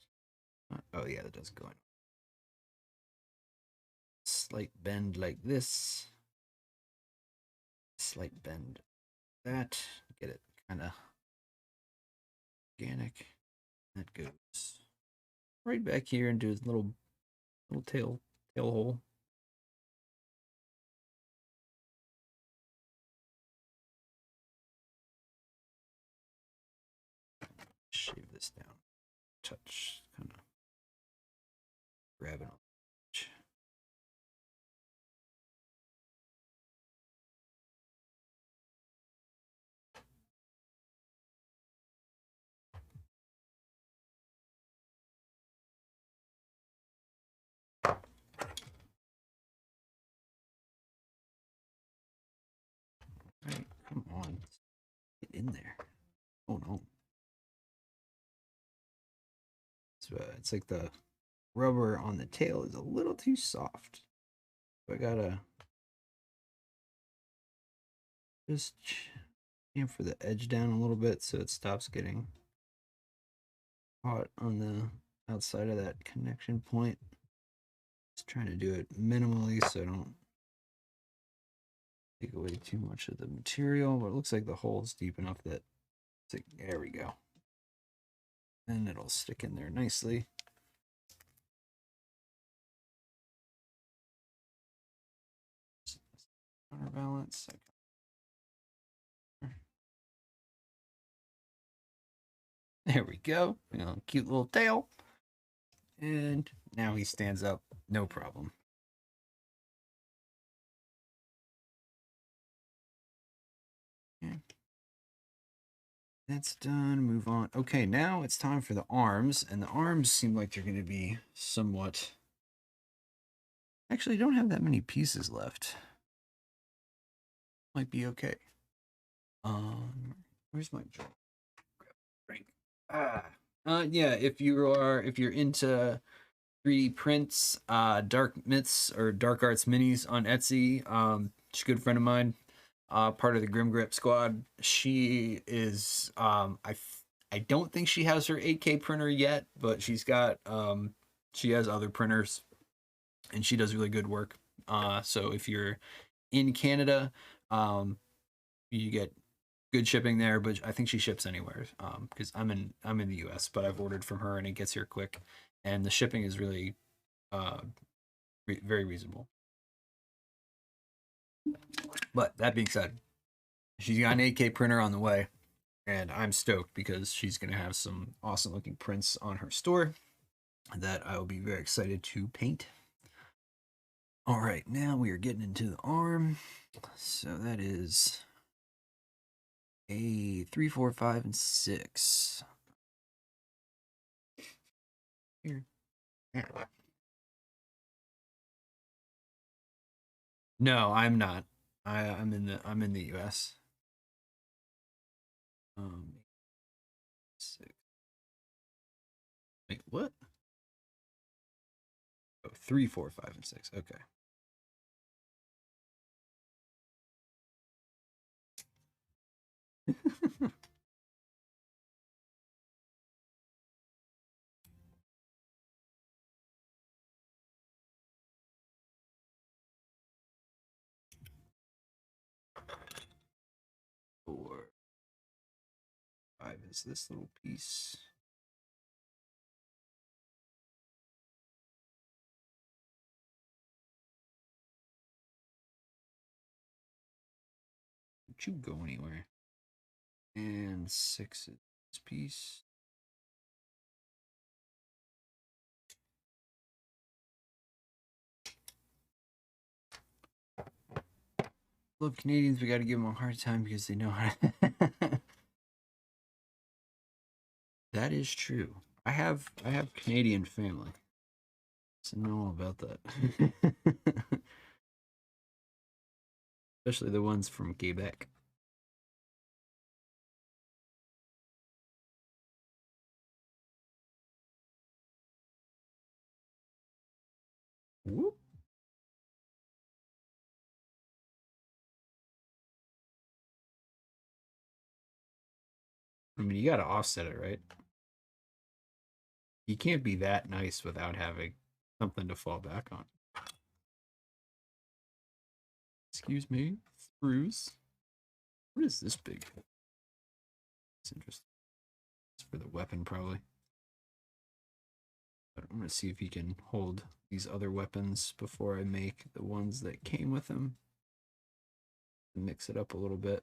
Oh yeah, that doesn't go in. Slight bend like this. Slight bend that. Get it kind of organic. That goes right back here into his little tail hole. Shave this down. Touch, kind of grab it on. Right, come on, get in there. Oh no, it's like the rubber on the tail is a little too soft. So I gotta just chamfer the edge down a little bit so it stops getting caught on the outside of that connection point. Just trying to do it minimally so I don't take away too much of the material, but it looks like the hole's deep enough that it's like, there we go. And it'll stick in there nicely. Counterbalance. There we go. You know, cute little tail. And now he stands up, no problem. Okay. That's done. Move on. Okay, now it's time for the arms, and the arms seem like they're going to be somewhat. Actually, don't have that many pieces left. Might be okay. Where's my drink? Yeah. If you're into 3D prints, Dark Myths or Dark Arts Minis on Etsy. She's a good friend of mine, part of the Grim Grip squad. She is, I don't think she has her 8K printer yet, but she has other printers, and she does really good work. So if you're in Canada, you get good shipping there, but I think she ships anywhere. Because I'm in the US, but I've ordered from her and it gets here quick, and the shipping is really uh very reasonable. But that being said, she's got an 8K printer on the way, and I'm stoked because she's gonna have some awesome looking prints on her store that I will be very excited to paint. All right, now we are getting into the arm. So that is a 3, 4, 5, and 6. Here. No, I'm not. I'm in the US. Um, six. Wait, what? Oh, 3, 4, 5, and 6. Okay. Four, five is this little piece. Don't you go anywhere. And 6 is this piece. Love Canadians. We got to give them a hard time because they know how to. That is true. I have Canadian family, so I know all about that. Especially the ones from Quebec. Whoop. I mean, you got to offset it, right? You can't be that nice without having something to fall back on. Excuse me, Bruce. What is this big? It's interesting. It's for the weapon, probably. But I'm gonna see if he can hold these other weapons before I make the ones that came with him. Mix it up a little bit,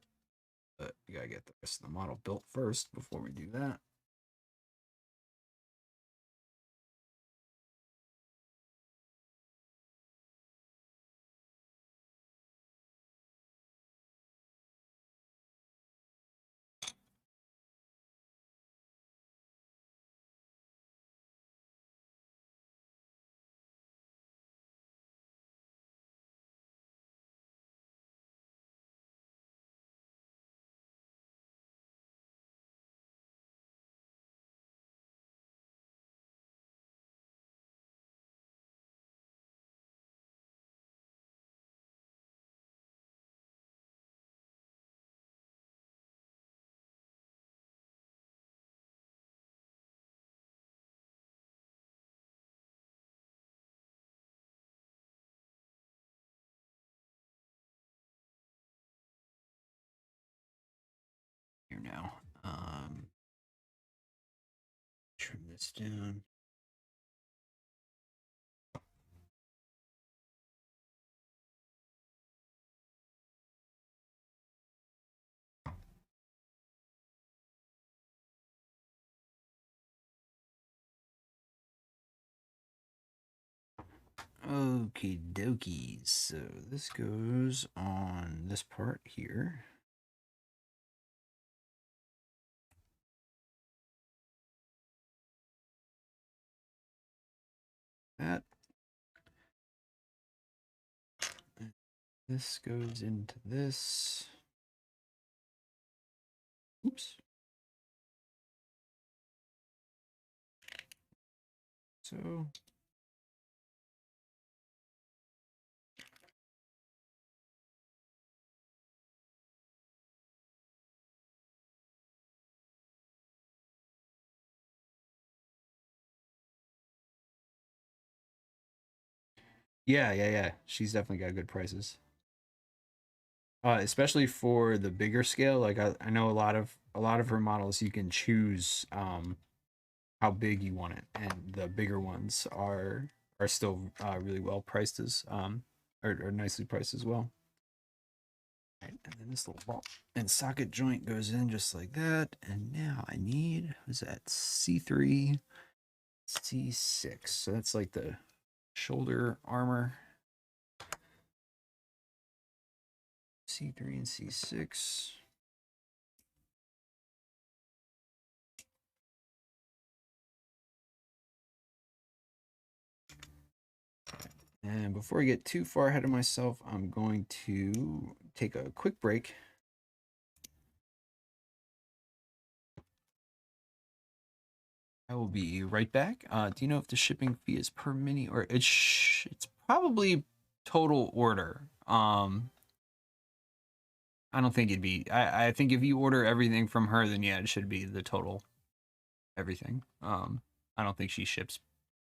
but we gotta get the rest of the model built first before we do that. Here now. Trim this down. Okie dokies. So this goes on this part here. That. This goes into this. Oops. So yeah. She's definitely got good prices. Especially for the bigger scale. Like I know a lot of her models you can choose how big you want it, and the bigger ones are still really well priced as or nicely priced as well. Right, and then this little ball and socket joint goes in just like that. And now I need, was that C3, C6? So that's like the shoulder armor. C3 and C6. And before I get too far ahead of myself, I'm going to take a quick break. I will be right back. Do you know if the shipping fee is per mini or it's probably total order? I don't think it'd be. I think if you order everything from her, then yeah, it should be the total everything. I don't think she ships.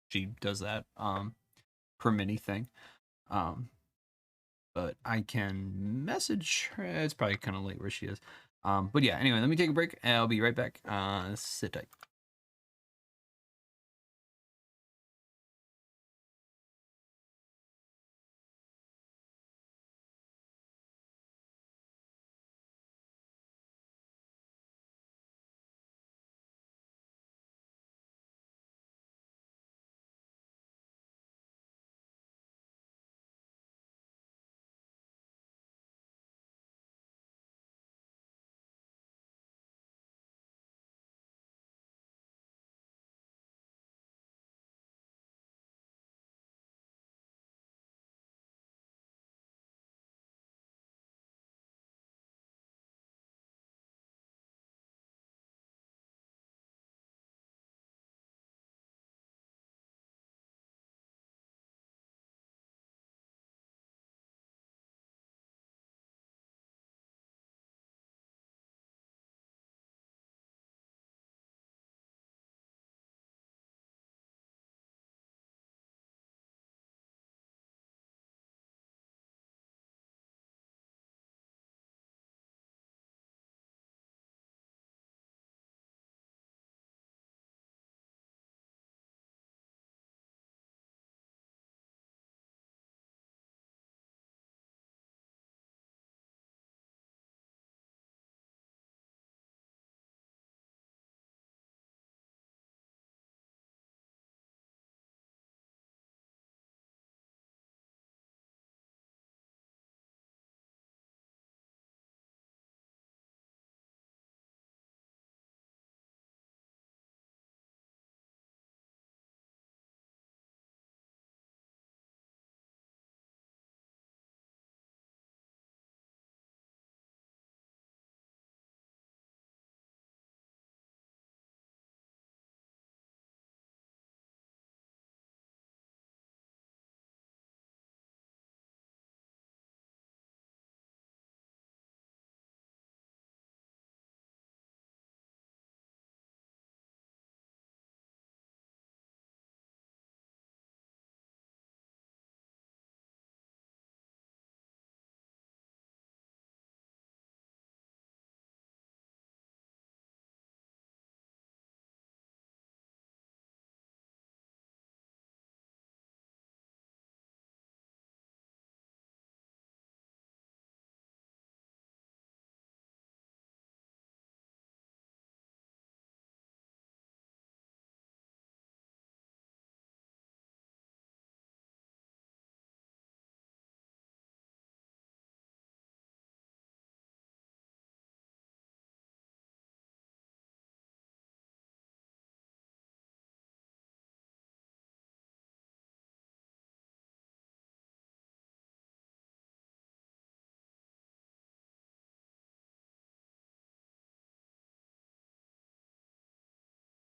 She does that per mini thing. Um, but I can message her. It's probably kind of late where she is. But yeah. Anyway, let me take a break, and I'll be right back. Sit tight.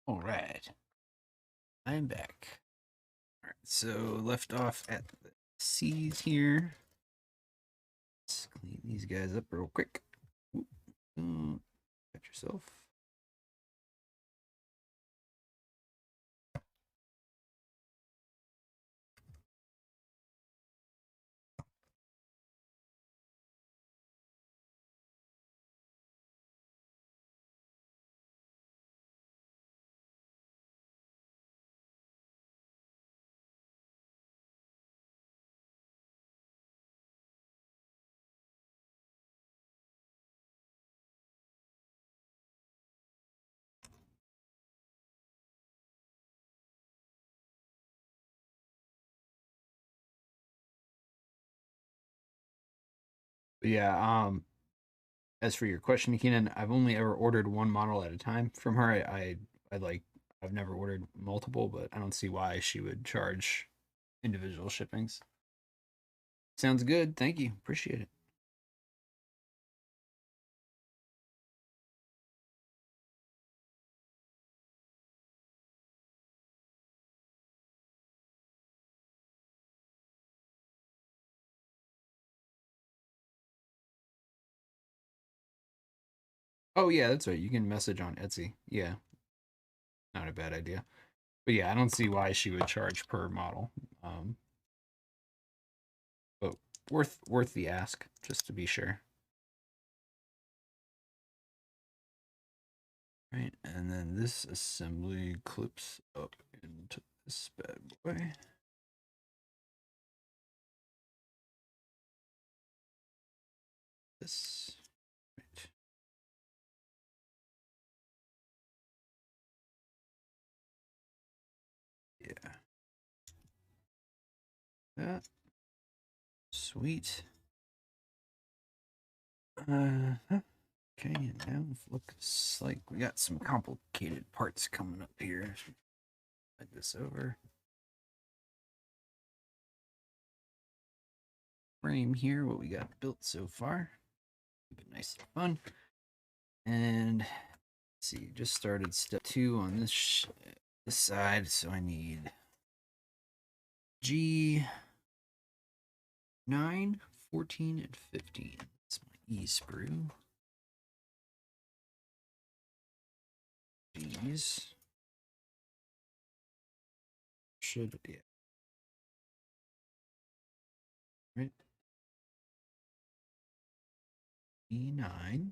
All right, I'm back. All right, so left off at the C's here. Let's clean these guys up real quick. Got yourself. But yeah, as for your question, Keenan, I've only ever ordered one model at a time from her. I like I've never ordered multiple, but I don't see why she would charge individual shippings. Sounds good. Thank you. Appreciate it. Oh yeah, that's right. You can message on Etsy. Yeah, not a bad idea. But yeah, I don't see why she would charge per model. Um, but worth the ask, just to be sure. Right, and then this assembly clips up into this bad boy. This. Right. Yeah. That. Sweet. Okay, and now it looks like we got some complicated parts coming up here. Slide this over. Frame here what we got built so far. Keep it nice and fun. And let's see, just started step 2 on this side, so I need G 9, 14, and 15. That's my E sprue. These should be right. E9.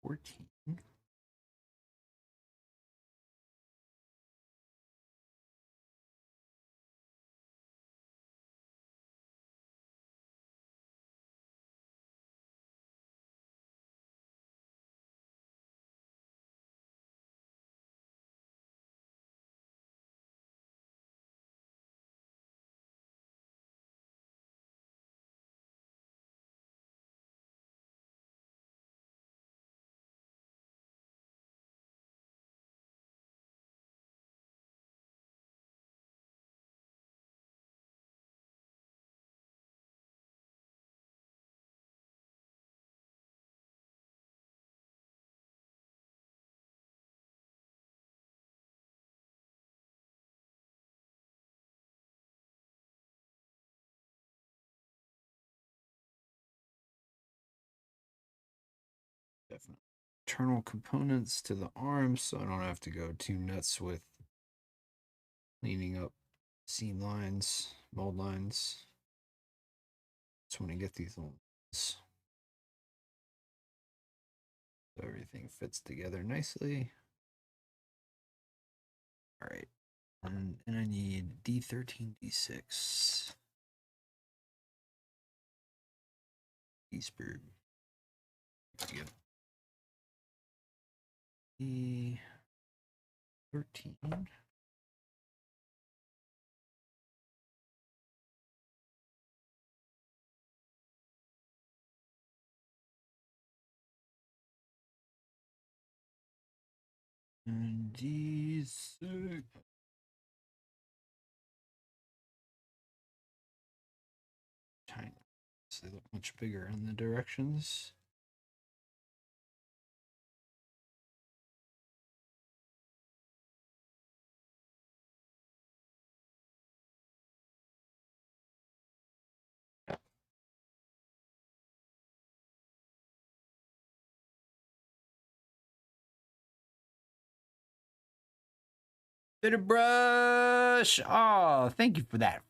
$14. Definitely. Internal components to the arms, so I don't have to go too nuts with cleaning up seam lines, mold lines. Just want to get these ones so everything fits together nicely. All right, and I need D13, D6. D-sprue. D13. And D6. Tiny. So they look much bigger in the directions. Bit of brush. Oh, thank you for that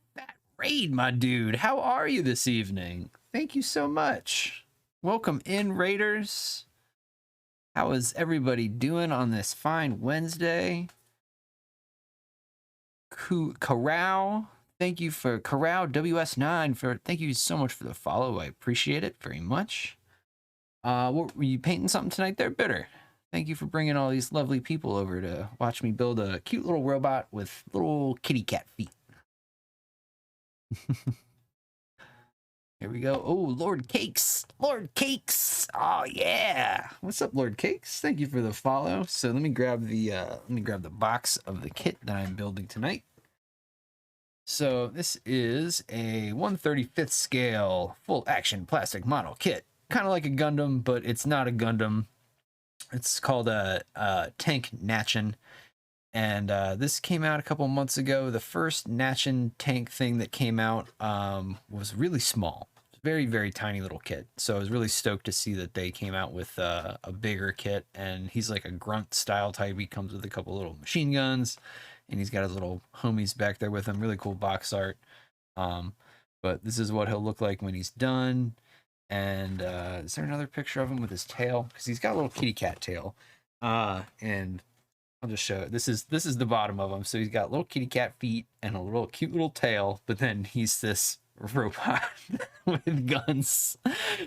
raid, my dude. How are you this evening? Thank you so much. Welcome in, Raiders. How is everybody doing on this fine Wednesday? Corral, thank you for Corral WS9 for thank you so much for the follow. I appreciate it very much. What were you painting something tonight there, Bitter? Thank you for bringing all these lovely people over to watch me build a cute little robot with little kitty cat feet. Here we go. Oh, Lord Cakes. Lord Cakes. Oh yeah. What's up, Lord Cakes? Thank you for the follow. So let me grab the box of the kit that I'm building tonight. So this is a 1/35th scale full action plastic model kit. Kind of like a Gundam, but it's not a Gundam. It's called a Tank Nacchin. And this came out a couple months ago. The first Nacchin tank thing that came out was really small. Very, very tiny little kit. So I was really stoked to see that they came out with a bigger kit. And he's like a grunt style type. He comes with a couple little machine guns. And he's got his little homies back there with him. Really cool box art. But this is what he'll look like when he's done. And is there another picture of him with his tail? Because he's got a little kitty cat tail. And I'll just show it. This is the bottom of him. So he's got little kitty cat feet and a little cute little tail, but then he's this robot with guns.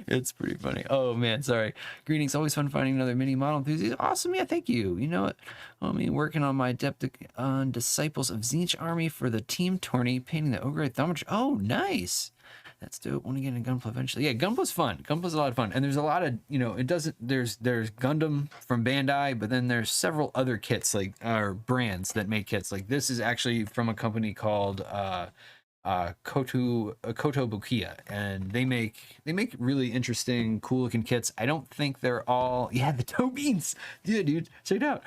It's pretty funny. Oh man, sorry. Greetings. Always fun finding another mini model enthusiast. Awesome. Yeah, thank you. You know what? I mean, working on my Disciples of Zinch Army for the team tourney, painting the ogre thaumaturge. Oh, nice. That's dope. Want to get into Gunpla eventually? Yeah, Gunpla's fun. Gunpla's a lot of fun, and there's a lot of it doesn't. There's Gundam from Bandai, but then there's several other kits like or brands that make kits. Like this is actually from a company called Kotobukiya, and they make really interesting, cool looking kits. I don't think they're all. Yeah, the toe beans. Yeah, dude, check it out.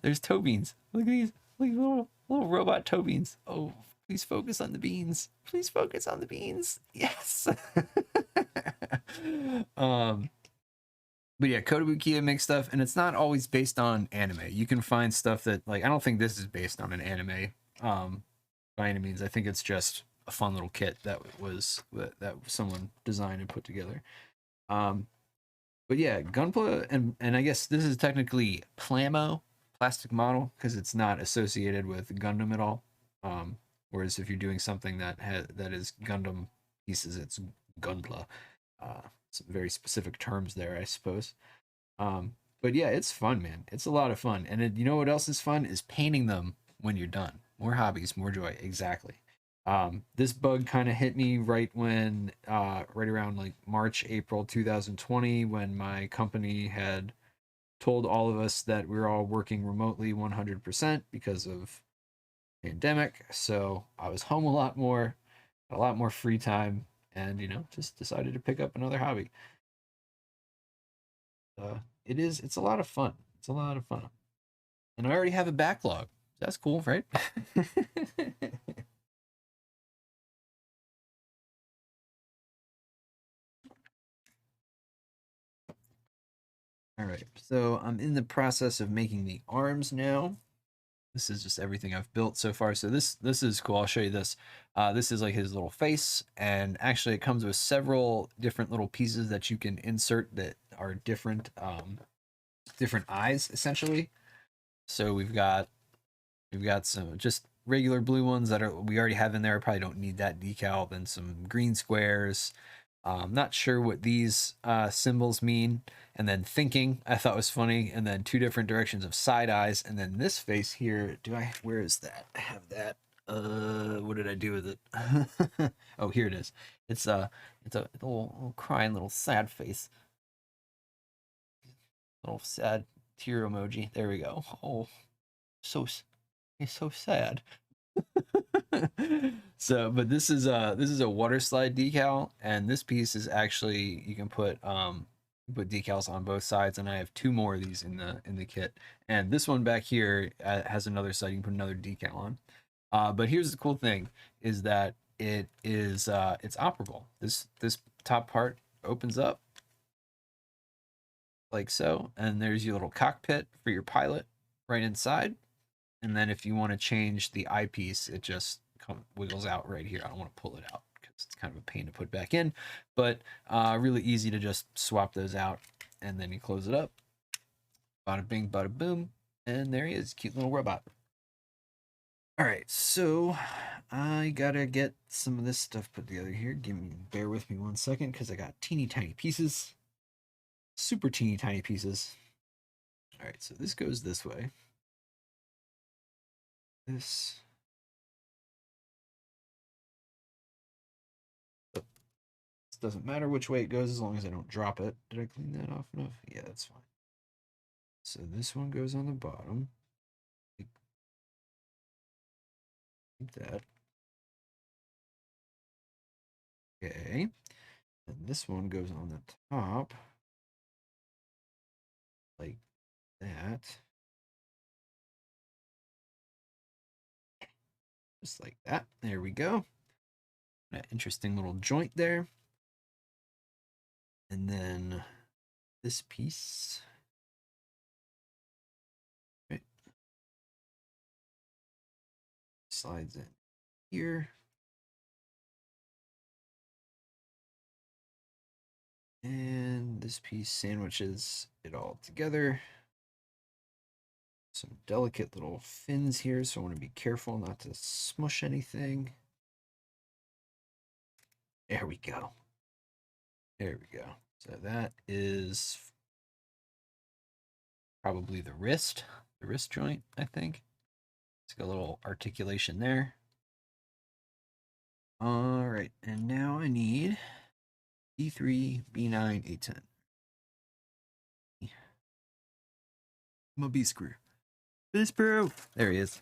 There's toe beans. Look at these. Look at little robot toe beans. Oh. Please focus on the beans. Please focus on the beans. Yes. But yeah, Kotobukiya makes stuff, and it's not always based on anime. You can find stuff that I don't think this is based on an anime by any means. I think it's just a fun little kit that someone designed and put together. But yeah, Gunpla, and I guess this is technically Plamo, plastic model, because it's not associated with Gundam at all. Whereas if you're doing something that is Gundam pieces, it's Gunpla. Some very specific terms there, I suppose. But yeah, it's fun, man. It's a lot of fun. And you know what else is fun is painting them when you're done. More hobbies, more joy. Exactly. This bug kind of hit me right around like March, April 2020, when my company had told all of us that we were all working remotely 100% because of pandemic. So I was home a lot more free time, and just decided to pick up another hobby. It's a lot of fun. It's a lot of fun. And I already have a backlog. That's cool, right? All right. So I'm in the process of making the arms now. This is just everything I've built so far. So this is cool. I'll show you this. This is like his little face, and actually it comes with several different little pieces that you can insert that are different eyes essentially. So we've got some just regular blue ones that we already have in there. I probably don't need that decal. Then some green squares. Not sure what these symbols mean. And then thinking, I thought was funny. And then two different directions of side eyes. And then this face here, where is that? I have that. What did I do with it? Oh, here it is. It's a little crying, little sad face. Little sad tear emoji. There we go. Oh, it's so sad. So, but this is a water slide decal, and this piece is actually you can put decals on both sides, and I have two more of these in the kit. And this one back here has another side you can put another decal on. But here's the cool thing is that it's operable. This top part opens up like so, and there's your little cockpit for your pilot right inside. And then if you want to change the eyepiece, it just wiggles out right here. I don't want to pull it out because it's kind of a pain to put back in, but really easy to just swap those out, and then you close it up. Bada bing, bada boom, and there he is, cute little robot. All right, so I gotta get some of this stuff put together here. Bear with me 1 second because I got teeny tiny pieces, super teeny tiny pieces. All right, so this goes this way. This. Doesn't matter which way it goes as long as I don't drop it. Did I clean that off enough? Yeah, that's fine. So this one goes on the bottom. Like that. Okay. And this one goes on the top. Like that. Just like that. There we go. That interesting little joint there. And then this piece. Right. Slides in here. And this piece sandwiches it all together. Some delicate little fins here, so I want to be careful not to smush anything. There we go. There we go. So that is probably the wrist joint, I think. It's got a little articulation there. All right, and now I need B3, B9, A10. My B screw. B screw. There he is.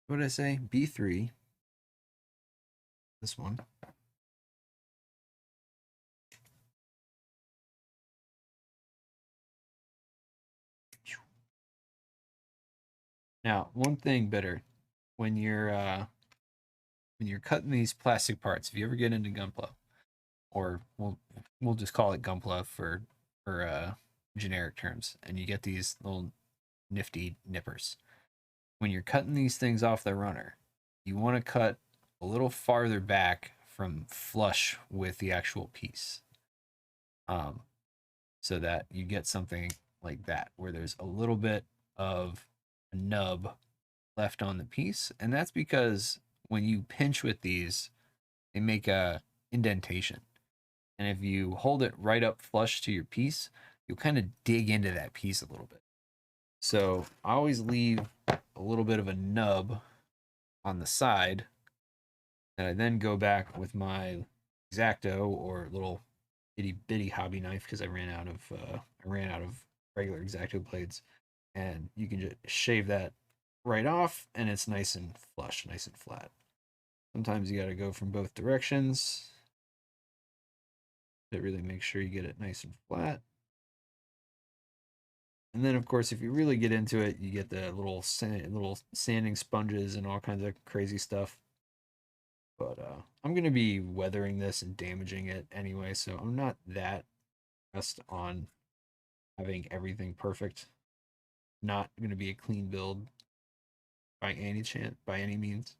What did I say? B3. This one. Now, one thing better when you're cutting these plastic parts, if you ever get into gunpla, or we'll just call it gunpla for generic terms, and you get these little nifty nippers. When you're cutting these things off the runner, you want to cut a little farther back from flush with the actual piece, so that you get something like that where there's a little bit of a nub left on the piece, and that's because when you pinch with these, they make a indentation. And if you hold it right up flush to your piece, you'll kind of dig into that piece a little bit. So I always leave a little bit of a nub on the side, and I then go back with my X-Acto or little itty bitty hobby knife because I ran out of regular X-Acto blades, and you can just shave that right off, and it's nice and flush, nice and flat. Sometimes you got to go from both directions to really make sure you get it nice and flat. And then, of course, if you really get into it, you get the little sanding sponges and all kinds of crazy stuff. But I'm going to be weathering this and damaging it anyway, so I'm not that pressed on having everything perfect. Not going to be a clean build by any means.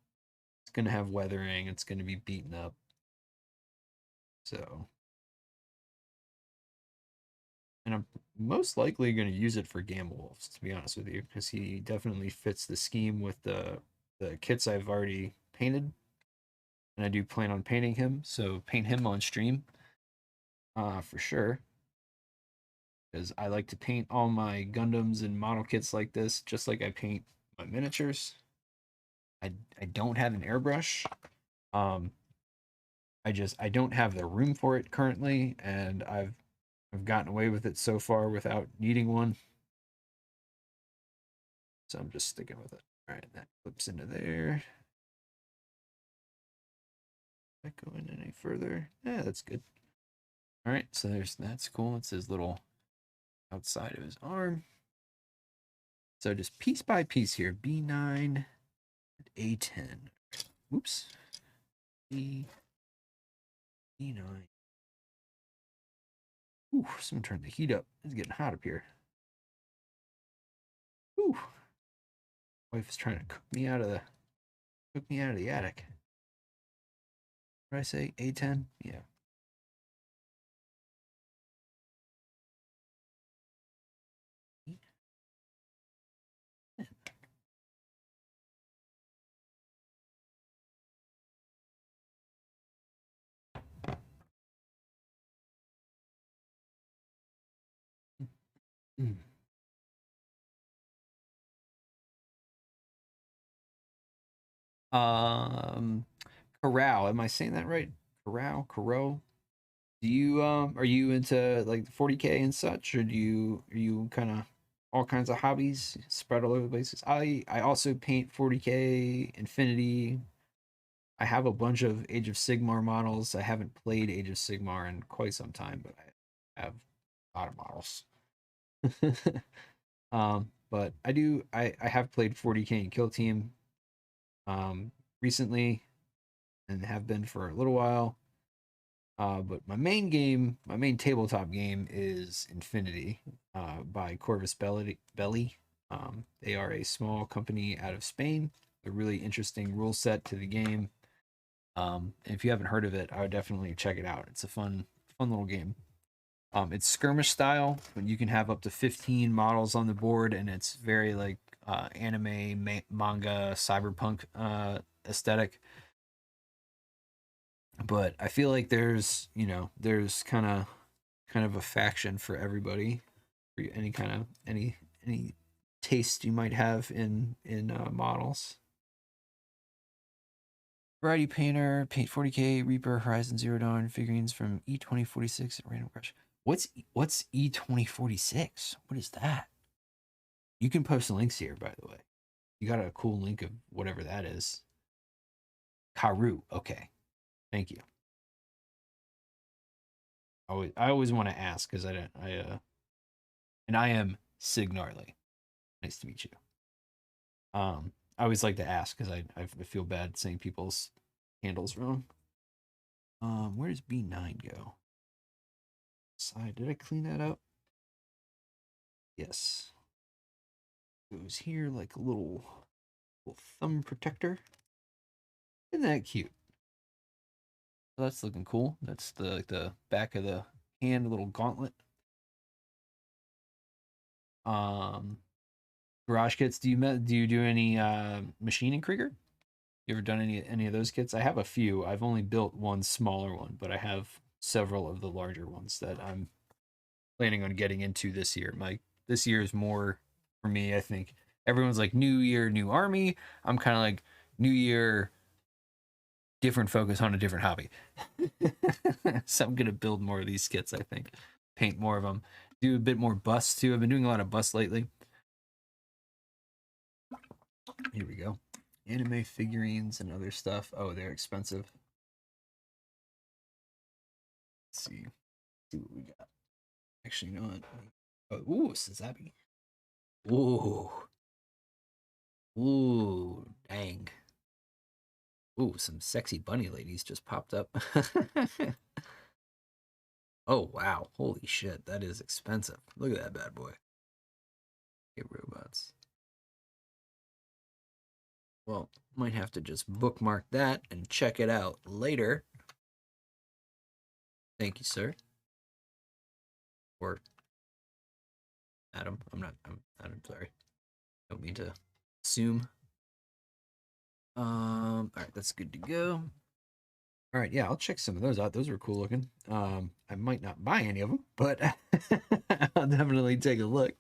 It's going to have weathering. It's going to be beaten up. So, and I'm most likely going to use it for Gamble Wolves, to be honest with you, because he definitely fits the scheme with the kits I've already painted, and I do plan on painting him. So paint him on stream, for sure, because I like to paint all my Gundams and model kits like this, just like I paint my miniatures. I don't have an airbrush. Um, I don't have the room for it currently, and I've gotten away with it so far without needing one. So I'm just sticking with it. All right, that clips into there. Not going any further. Yeah, that's good. All right, so that's cool. It's his little outside of his arm. So just piece by piece here. B9, A10. Whoops. B9. Ooh, someone turned the heat up. It's getting hot up here. Ooh. Wife is trying to cook me out of the attic. What did I say? A10? Yeah. Mm. Um, Corral. Am I saying that right? Corral. Do you are you into like 40K and such, or are you kind of all kinds of hobbies spread all over the places? I also paint 40K Infinity. I have a bunch of Age of Sigmar models. I haven't played Age of Sigmar in quite some time, but I have a lot of models. But I have played 40K and Kill Team recently and have been for a little while. But my main tabletop game is Infinity by Corvus Belly. They are a small company out of Spain. A really interesting rule set to the game. If you haven't heard of it, I would definitely check it out. It's a fun little game. It's skirmish style, but you can have up to 15 models on the board, and it's very like anime, manga, cyberpunk aesthetic. But I feel like there's kind of a faction for everybody, for any kind of any taste you might have in models. Variety Painter, Paint 40K, Reaper, Horizon Zero Dawn, figurines from E2046 at Random Crush. What's E2046? What is that? You can post links here, by the way. You got a cool link of whatever that is. Karu. Okay. Thank you. I always want to ask because I don't and I am Signarly. Nice to meet you. I always like to ask because I feel bad saying people's handles wrong. Where does B9 go? Side. Did I clean that up? Yes. Goes here like a little thumb protector. Isn't that cute? Oh, that's looking cool. That's the back of the hand, little gauntlet. Um, Garage kits. Do you do any machining Krieger? You ever done any of those kits? I have a few. I've only built one smaller one, but I have several of the larger ones that I'm planning on getting into this year. This year is more for me, I think. Everyone's like new year, new army. I'm kind of like new year, different focus on a different hobby. So I'm gonna build more of these skits, I think. Paint more of them. Do a bit more busts too. I've been doing a lot of busts lately. Here we go. Anime figurines and other stuff. Oh, they're expensive. Let's see what we got. Actually, you know what? Oh, ooh, Sazabi. Ooh. Ooh, dang. Ooh, some sexy bunny ladies just popped up. Oh, wow. Holy shit. That is expensive. Look at that bad boy. Okay, robots. Well, might have to just bookmark that and check it out later. Thank you, sir. Or Adam. I'm Adam, sorry. Don't mean to assume. All right, that's good to go. All right, yeah, I'll check some of those out. Those were cool looking. I might not buy any of them, but I'll definitely take a look.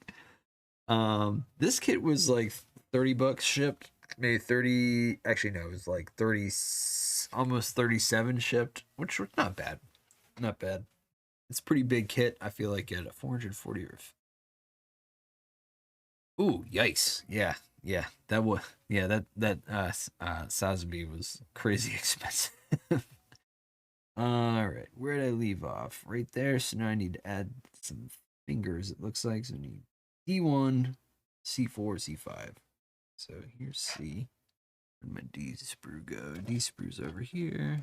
This kit was like 30 bucks shipped. Maybe 30, actually no, it was like 30, almost 37 shipped, which was not bad. Not bad. It's a pretty big kit. I feel like at a 440 or ooh, yikes. Yeah. Yeah. That was yeah, that Sazabi was crazy expensive. All right, where did I leave off? Right there. So now I need to add some fingers. It looks like so I need D1, C4, C5. So here's C. Where'd my D sprue go? D sprue's over here.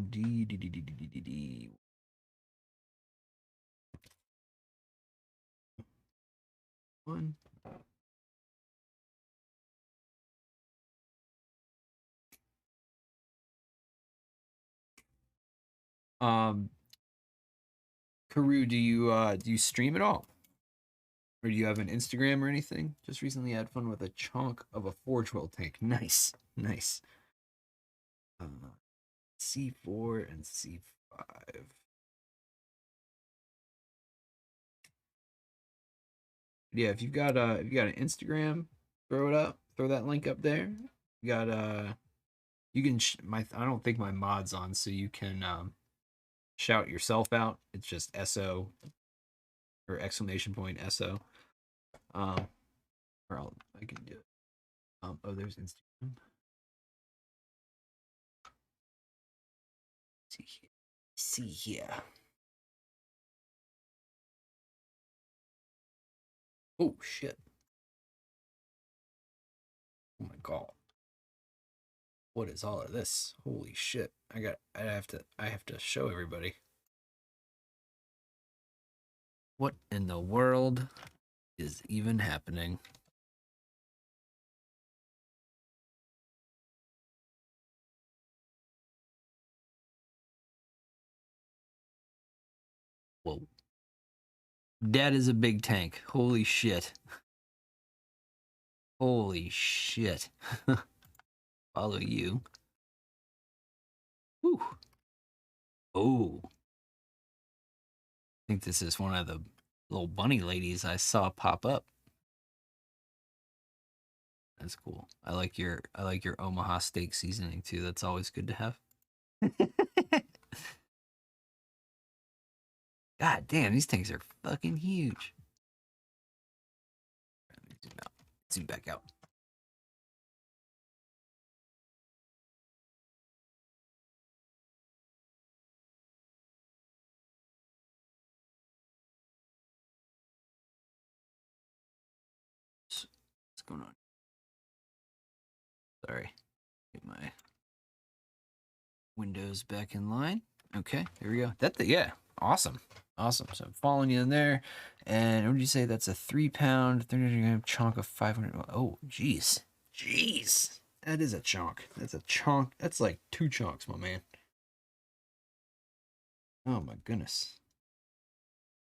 D. One. Um, Karu, do you stream at all? Or do you have an Instagram or anything? Just recently had fun with a chunk of a Forge World tank. Nice, nice. C4 and C5. Yeah, if you've got an Instagram, throw it up, throw that link up there. You got you can I don't think my mod's on, so you can shout yourself out. It's just SO or exclamation point SO. Um, or I can do it. Oh, there's Instagram. See here. See here. Oh shit. Oh my god. What is all of this? Holy shit. I have to show everybody. What in the world is even happening? Whoa. That is a big tank. Holy shit. Holy shit. Follow you. Whew. Oh. I think this is one of the little bunny ladies I saw pop up. That's cool. I like your Omaha steak seasoning too. That's always good to have. God damn, these tanks are fucking huge. Let me zoom out. Zoom back out. What's going on? Sorry. Get my windows back in line. Okay, here we go. Yeah, awesome. Awesome. So I'm following you in there. And what did you say? That's a 3-pound, 300-gram chunk of 500. Oh, jeez. Jeez. That is a chunk. That's a chunk. That's like 2 chunks, my man. Oh my goodness.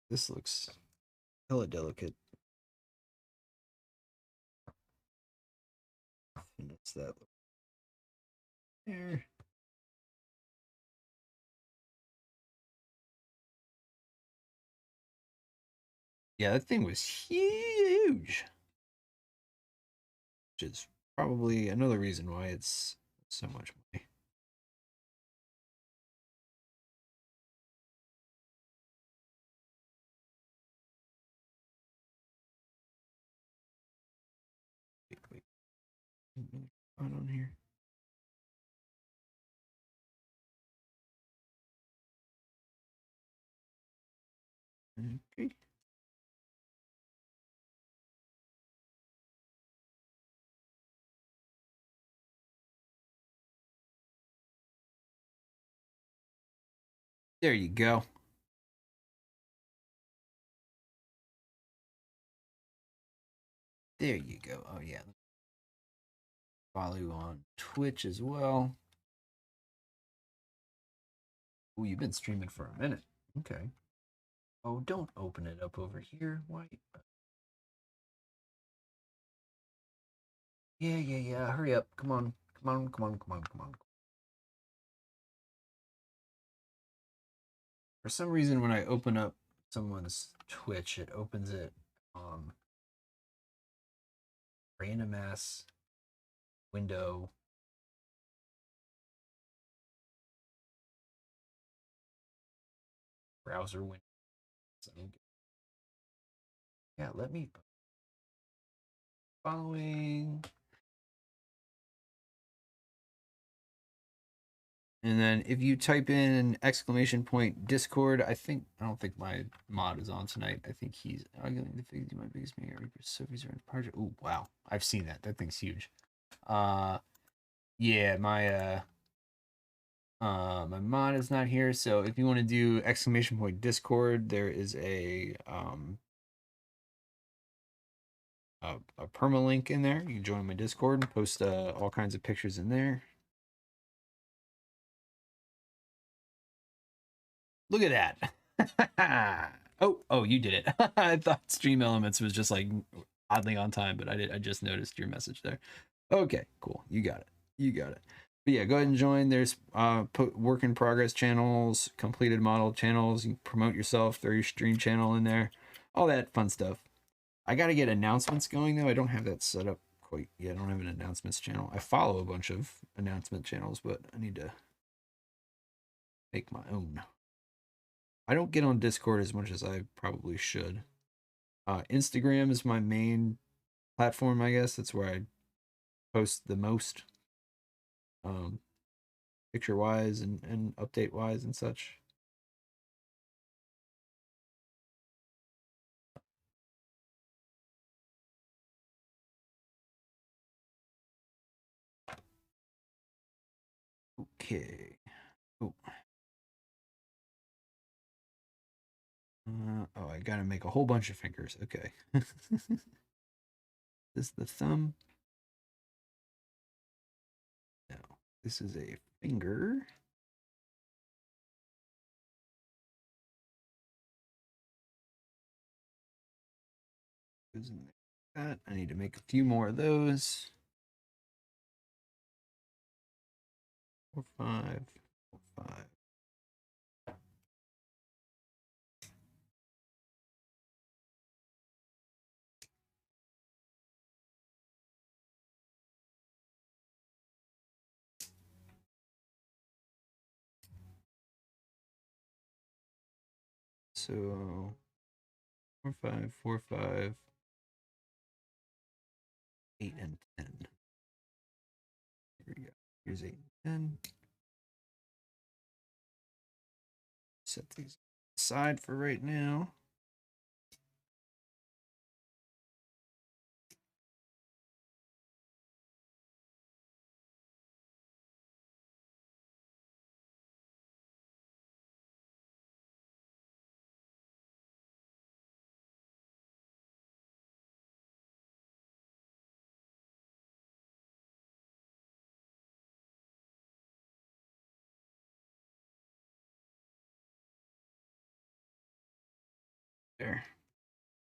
This looks hella delicate. And it's that there. Yeah, that thing was huge. Which is probably another reason why it's so much money. Wait. On here. Okay. There you go. There you go. Oh yeah. Follow you on Twitch as well. Oh, you've been streaming for a minute. Okay. Oh, don't open it up over here. Why? Yeah. Hurry up. Come on. Come on. For some reason, when I open up someone's Twitch, it opens it random ass window. Browser window. Yeah, let me following. And then if you type in exclamation point Discord, I don't think my mod is on tonight. I think he's arguing the figures my biggest maker Sophie's project. Oh wow. I've seen that. That thing's huge. Yeah, my mod is not here, so if you want to do exclamation point Discord, there is a permalink in there. You can join my Discord and post all kinds of pictures in there. Look at that. oh, you did it. I thought Stream Elements was just like oddly on time, but I just noticed your message there. Okay, cool. You got it. But yeah, go ahead and join. There's work in progress channels, completed model channels. You can promote yourself, throw your stream channel in there, all that fun stuff. I got to get announcements going though. I don't have that set up quite. Yeah, I don't have an announcements channel. I follow a bunch of announcement channels, but I need to make my own. I don't get on Discord as much as I probably should. Instagram is my main platform, I guess. That's where I post the most, um, picture wise and update wise and such. Okay. Oh, oh, I gotta make a whole bunch of fingers. Okay. This is the thumb. No, this is a finger. Goes in there. That I need to make a few more of those. 4, 5, 4, 5. So 4, 5, 4, 5, 8, and 10. Here we go. Here's 8 and 10. Set these aside for right now. There.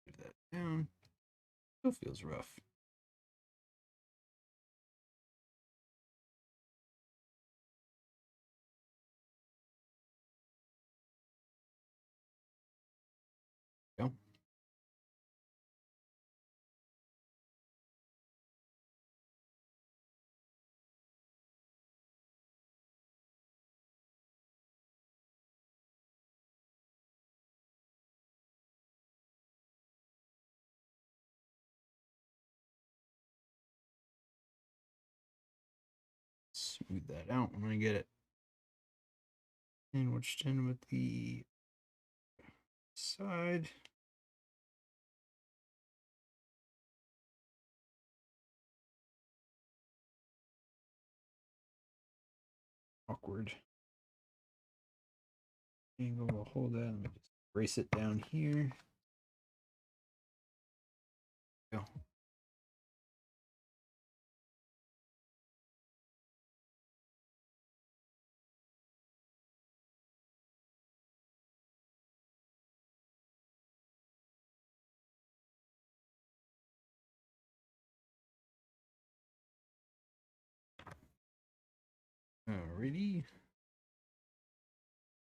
Put that down. Still feels rough. Go. Smooth that out when I get it sandwiched in with the side. Awkward angle will hold that. Let me just brace it down here. Go. Alrighty.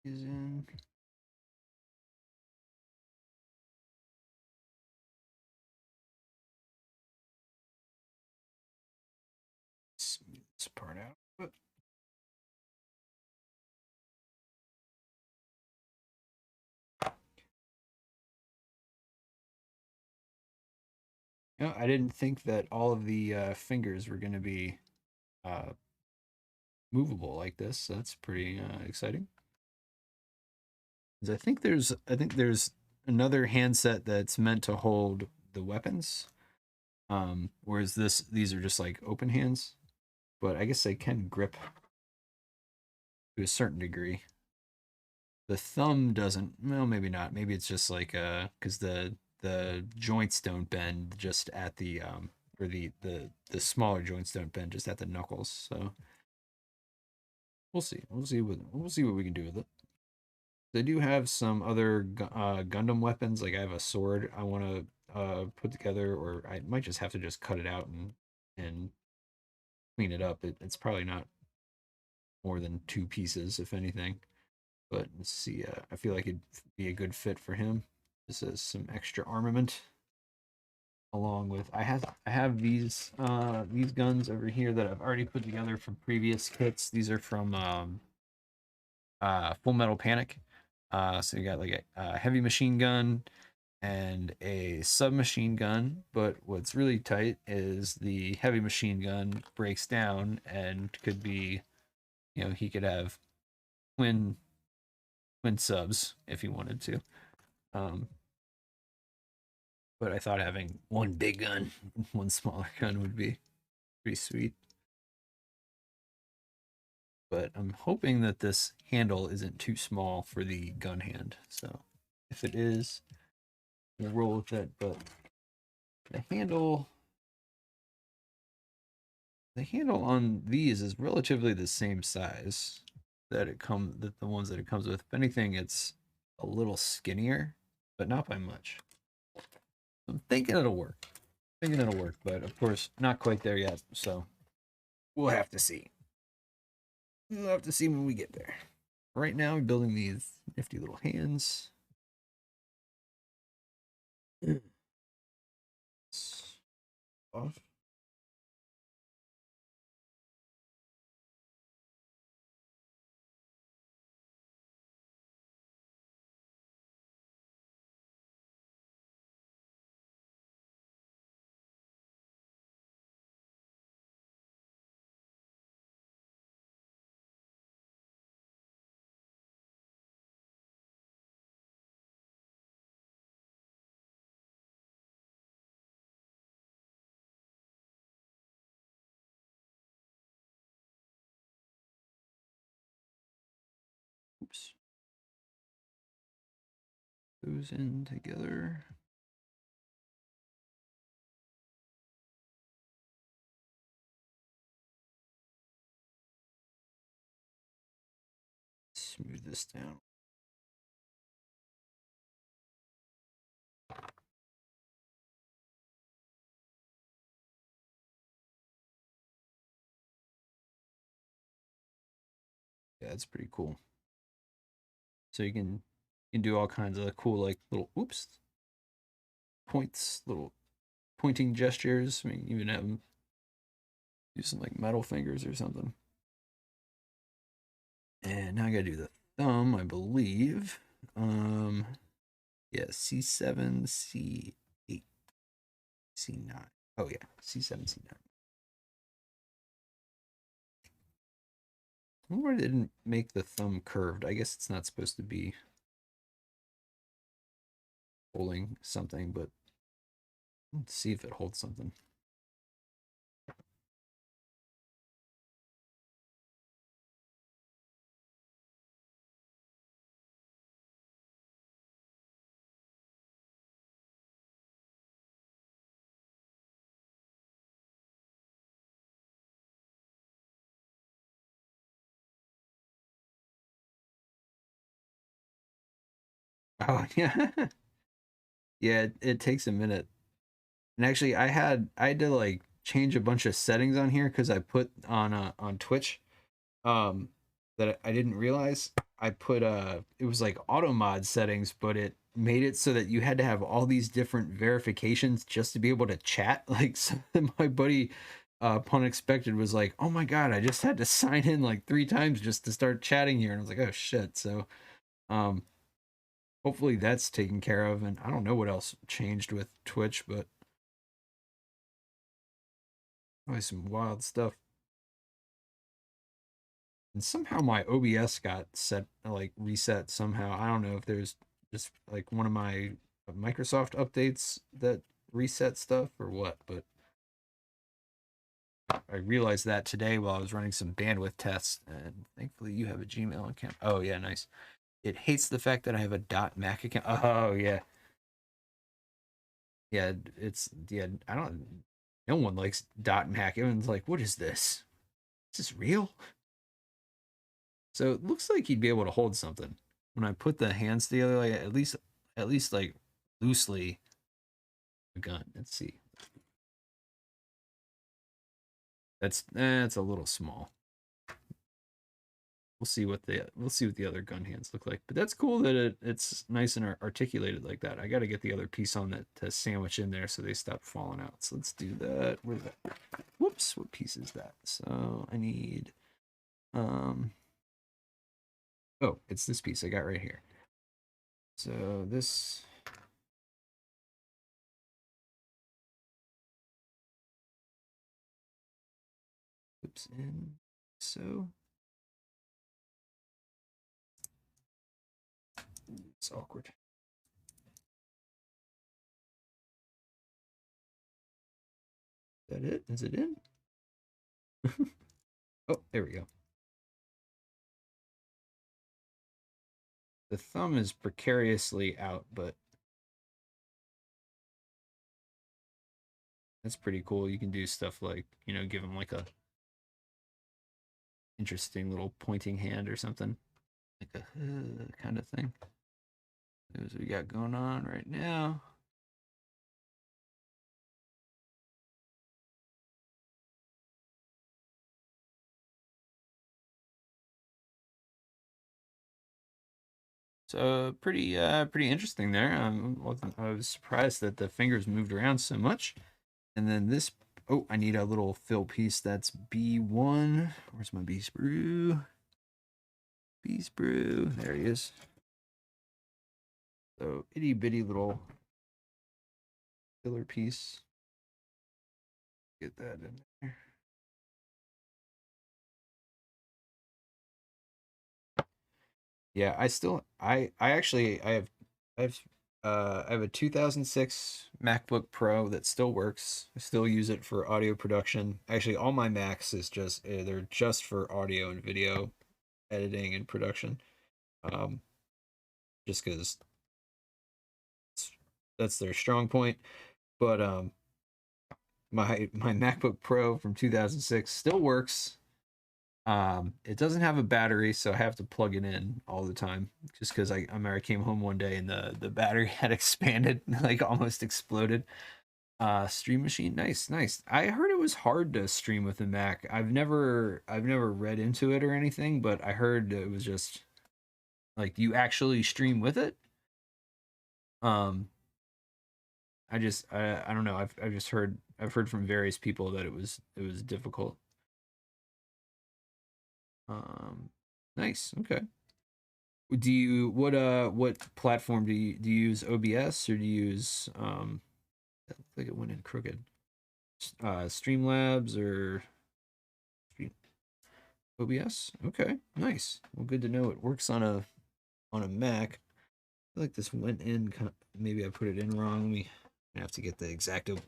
Is in. Smooth this part out. But you know, I didn't think that all of the fingers were going to be uh, movable like this. So that's pretty exciting. 'Cause I think there's another handset that's meant to hold the weapons. Whereas these are just like open hands, but I guess they can grip to a certain degree. The thumb doesn't. Well, maybe not. Maybe it's just like because the joints don't bend just at the or the smaller joints don't bend just at the knuckles. So we'll see. We'll see what we can do with it. They do have some other Gundam weapons. Like I have a sword I want to put together, or I might just have to just cut it out and clean it up. It's probably not more than 2 pieces, if anything. But let's see. I feel like it'd be a good fit for him. This is some extra armament. along with I have these guns over here that I've already put together from previous kits. These are from Full Metal Panic. So you got like a heavy machine gun and a submachine gun, but what's really tight is the heavy machine gun breaks down and could be, he could have twin twin subs if he wanted to. Um, but I thought having one big gun, one smaller gun would be pretty sweet. But I'm hoping that this handle isn't too small for the gun hand. So if it is, we'll roll with it. But the handle the handle on these is relatively the same size that the ones that it comes with. If anything, it's a little skinnier, but not by much. I'm thinking it'll work. But of course, not quite there yet. So we'll have to see. We'll have to see when we get there. Right now, I'm building these nifty little hands. Off. Oops. Those in together. Smooth this down. Yeah, that's pretty cool. So you can do all kinds of cool like little oops points, little pointing gestures. I mean, even have them do some like metal fingers or something. And now I gotta do the thumb, I believe. Um, yeah, C7, C8, C9. Oh yeah, C7, C9. I wonder why they didn't make the thumb curved. I guess it's not supposed to be holding something, but let's see if it holds something. Oh yeah. Yeah, it takes a minute. And actually I had to like change a bunch of settings on here because I put on Twitch um that I didn't realize. I put it was like auto mod settings, but it made it so that you had to have all these different verifications just to be able to chat. Like so my buddy Pun Expected was like, "Oh my god, I just had to sign in like 3 times just to start chatting here." And I was like, "Oh shit." So um hopefully that's taken care of, and I don't know what else changed with Twitch, but probably some wild stuff. And somehow my OBS got set like reset somehow. I don't know if there's just like one of my Microsoft updates that reset stuff or what, but I realized that today while I was running some bandwidth tests, and thankfully you have a Gmail account. Oh yeah, nice. It hates the fact that I have a .Mac account. Oh yeah, yeah. It's yeah. I don't. No one likes .Mac. Everyone's like, "What is this? Is this real?" So it looks like he'd be able to hold something. When I put the hands together, like at least like loosely a gun. Let's see. That's a little small. we'll see what the other gun hands look like. But that's cool that it's nice and articulated like that. I got to get the other piece on that to sandwich in there so they stop falling out. So let's do that. Where's that? Whoops, what piece is that? So I need oh, it's this piece I got right here. So this clips in. So it's awkward. Is that it? Is it in? Oh, there we go. The thumb is precariously out, but that's pretty cool. You can do stuff like, give them like a interesting little pointing hand or something, like a kind of thing. That's what we got going on right now. So pretty interesting there. I was surprised that the fingers moved around so much. And then this, oh, I need a little fill piece. That's B1. Where's my B sprue? B sprue. There he is. So itty bitty little filler piece. Get that in there. Yeah, I have a 2006 MacBook Pro that still works. I still use it for audio production. Actually, all my Macs is just they're just for audio and video editing and production. Um, just because that's their strong point. But my MacBook Pro from 2006 still works. It doesn't have a battery, so I have to plug it in all the time. Just because I remember I came home one day and the battery had expanded, like almost exploded. Stream machine, nice. I heard it was hard to stream with a Mac. I've never read into it or anything, but I heard it was just like you actually stream with it. Um, I don't know. I've heard from various people that it was difficult. Um, nice. Okay. What platform do you use OBS or do you use I think it went in crooked. Streamlabs or Stream OBS? Okay, nice. Well, good to know it works on a Mac. I feel like this went in maybe I put it in wrong. Let me I have to get the X-Acto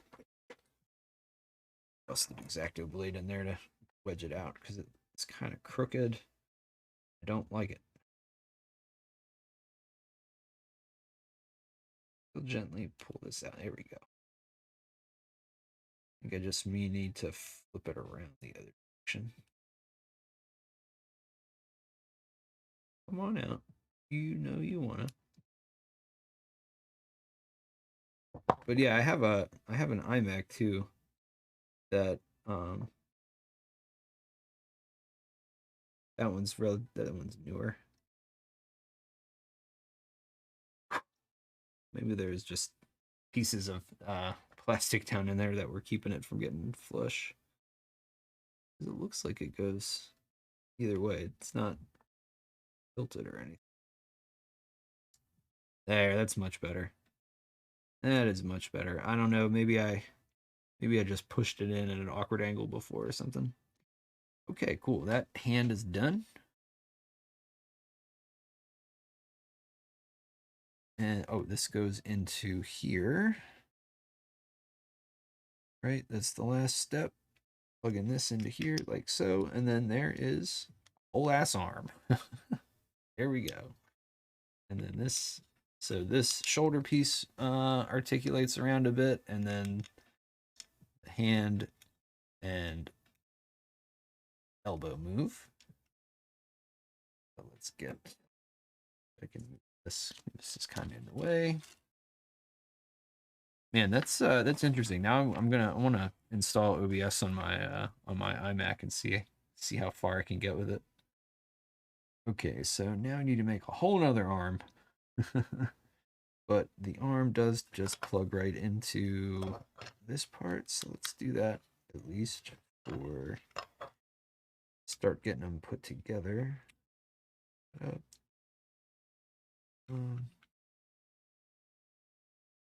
blade in there to wedge it out because it's kind of crooked. I don't like it. I'll gently pull this out. There we go. I think I just need to flip it around the other direction. Come on out. You know you wanna. But yeah, I have an iMac too that that one's newer. Maybe there's just pieces of plastic down in there that were keeping it from getting flush. It looks like it goes either way. It's not tilted or anything. There, that's much better. That is much better. I don't know. Maybe I just pushed it in at an awkward angle before or something. Okay, cool. That hand is done. And oh, this goes into here. Right, that's the last step. Plugging this into here like so, and then there is whole ass arm. There we go. And then this shoulder piece articulates around a bit, and then the hand and elbow move. So let's get, I can move this. This is kind of in the way. Man, that's interesting. Now I want to install OBS on my iMac and see how far I can get with it. Okay, so now I need to make a whole nother arm. But the arm does just plug right into this part, so let's do that at least for start getting them put together.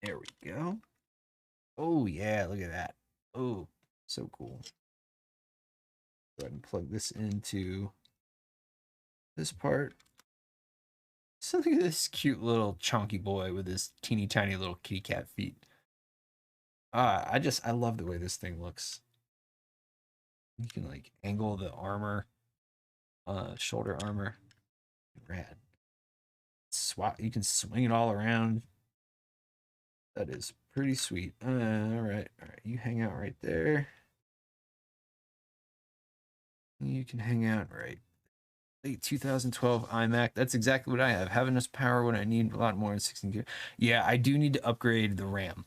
There we go. Oh yeah, look at that. Oh, so cool. Go ahead and plug this into this part. So look at this cute little chunky boy with his teeny tiny little kitty cat feet. I love the way this thing looks. You can like angle the armor, shoulder armor. Rad. Swap. You can swing it all around. That is pretty sweet. All right, all right. You hang out right there. You can hang out right. Late 2012 iMac. That's exactly what I have. Having this power when I need a lot more than 16 gig. Yeah, I do need to upgrade the RAM.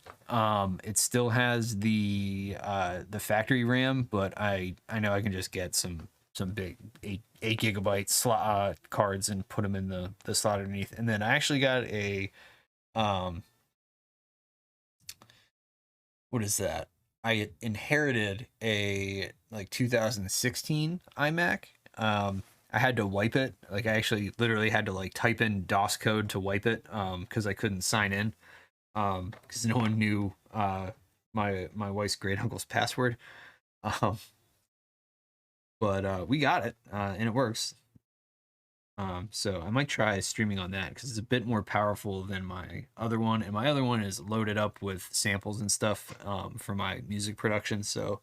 It still has the factory RAM, but I know I can just get some big 8 gigabyte slot cards and put them in the slot underneath. And then I actually got a what is that? I inherited a like 2016 iMac. I had to wipe it. Like I actually literally had to like type in DOS code to wipe it because I couldn't sign in because no one knew my wife's great uncle's password. Um, but we got it and it works. So I might try streaming on that because it's a bit more powerful than my other one, and my other one is loaded up with samples and stuff for my music production. So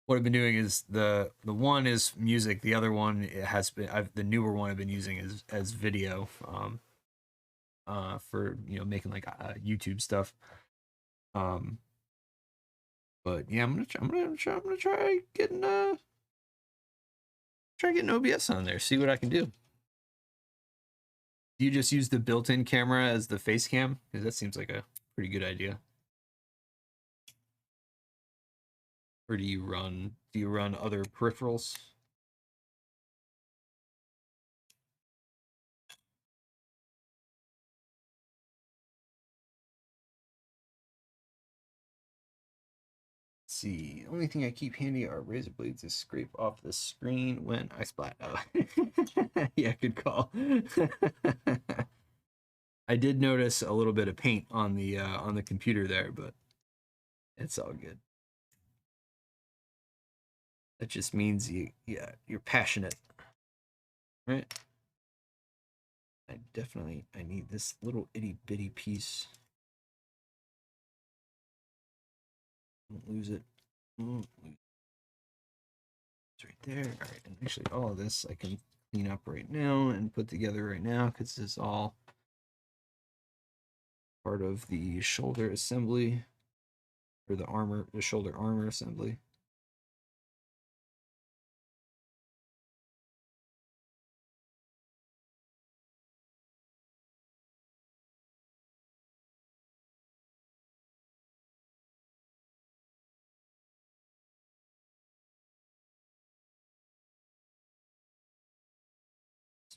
what I've been doing is the one is music, the other one it has been the newer one I've been using as video for making like YouTube stuff. Um, but yeah, I'm gonna try getting OBS on there, see what I can do. Do you just use the built-in camera as the face cam? Because that seems like a pretty good idea. Or do you run other peripherals? Let's see. Only thing I keep handy are razor blades to scrape off the screen when I splat. Oh. Yeah, good call. I did notice a little bit of paint on the computer there, but it's all good. That just means you're passionate, right? I need this little itty bitty piece. Don't lose it. It's right there. All right, and actually all of this I can clean up right now and put together right now because this is all part of the shoulder assembly or the shoulder armor assembly.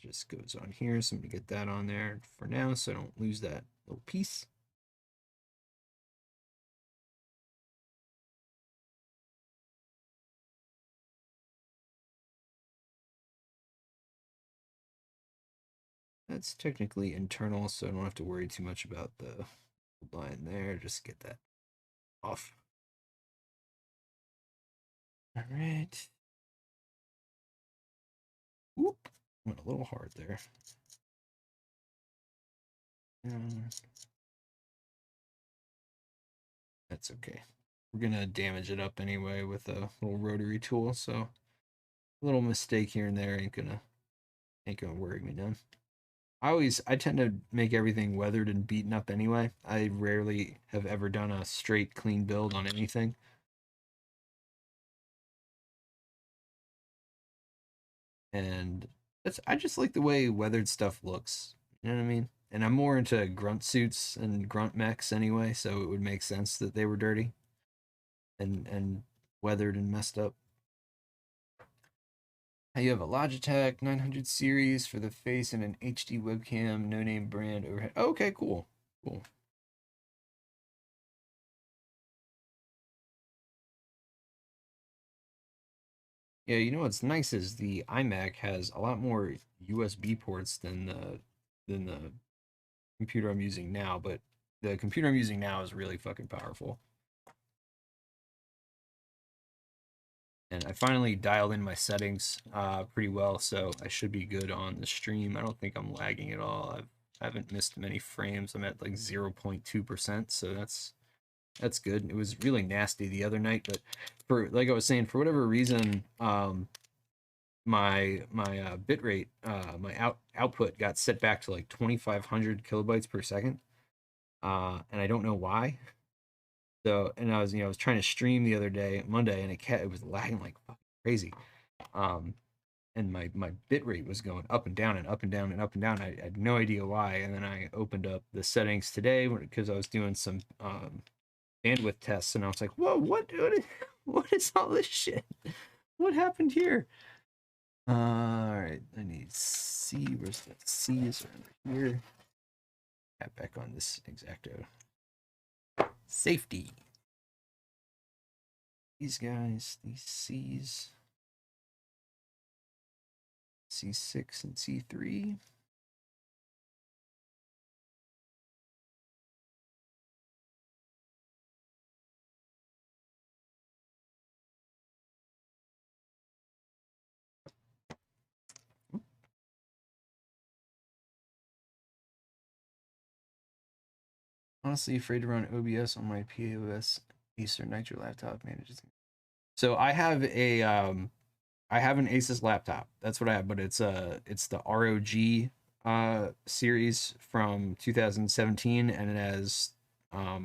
Just goes on here, so I'm gonna get that on there for now so I don't lose that little piece. That's technically internal, so I don't have to worry too much about the line there. Just get that off. All right. Whoop. Went a little hard there. That's okay. We're gonna damage it up anyway with a little rotary tool, so a little mistake here and there ain't gonna worry me none. I tend to make everything weathered and beaten up anyway. I rarely have ever done a straight clean build on anything. And I just like the way weathered stuff looks. You know what I mean? And I'm more into grunt suits and grunt mechs anyway, so it would make sense that they were dirty and weathered and messed up. You have a Logitech 900 series for the face and an HD webcam, no name brand overhead. Oh, okay, cool. Cool. Yeah, you know what's nice is the iMac has a lot more USB ports than the computer I'm using now, but the computer I'm using now is really fucking powerful. And I finally dialed in my settings pretty well, so I should be good on the stream. I don't think I'm lagging at all. I haven't missed many frames. I'm at like 0.2%, so that's good. It was really nasty the other night, but for like I was saying, for whatever reason, my bit rate, my output got set back to like 2,500 kilobytes per second, and I don't know why. So, and I was trying to stream the other day, Monday, and it was lagging like fucking crazy. Um, and my bit rate was going up and down and up and down and up and down. I had no idea why. And then I opened up the settings today because I was doing some bandwidth tests, and I was like, "Whoa, what is all this shit? What happened here?" All right, I need C. Where's that? C is over here. Tap back on this exacto. Safety. These guys, these C's. C6 and C3. Honestly, afraid to run OBS on my POS Acer Nitro laptop manages. So I have an Asus laptop. That's what I have, but it's the ROG series from 2017, and it has I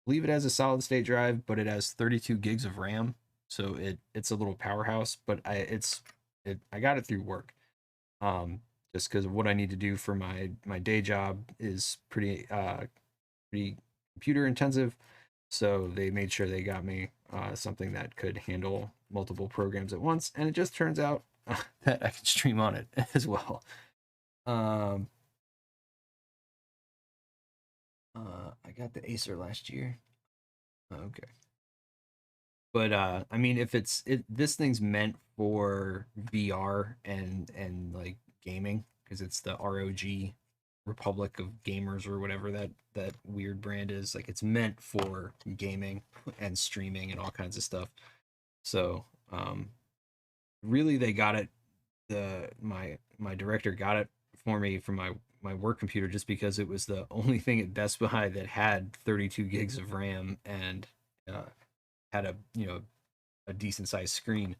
believe it has a solid state drive, but it has 32 gigs of RAM. So it's a little powerhouse, but I got it through work. Um, just because of what I need to do for my day job is pretty computer intensive. So they made sure they got me something that could handle multiple programs at once, and it just turns out that I can stream on it as well. Um, I got the Acer last year. Okay, but I mean, if this thing's meant for VR and like gaming because it's the ROG Republic of Gamers or whatever that weird brand is. Like it's meant for gaming and streaming and all kinds of stuff. So really, they got it. My director got it for me from my work computer just because it was the only thing at Best Buy that had 32 gigs of RAM and had a a decent sized screen.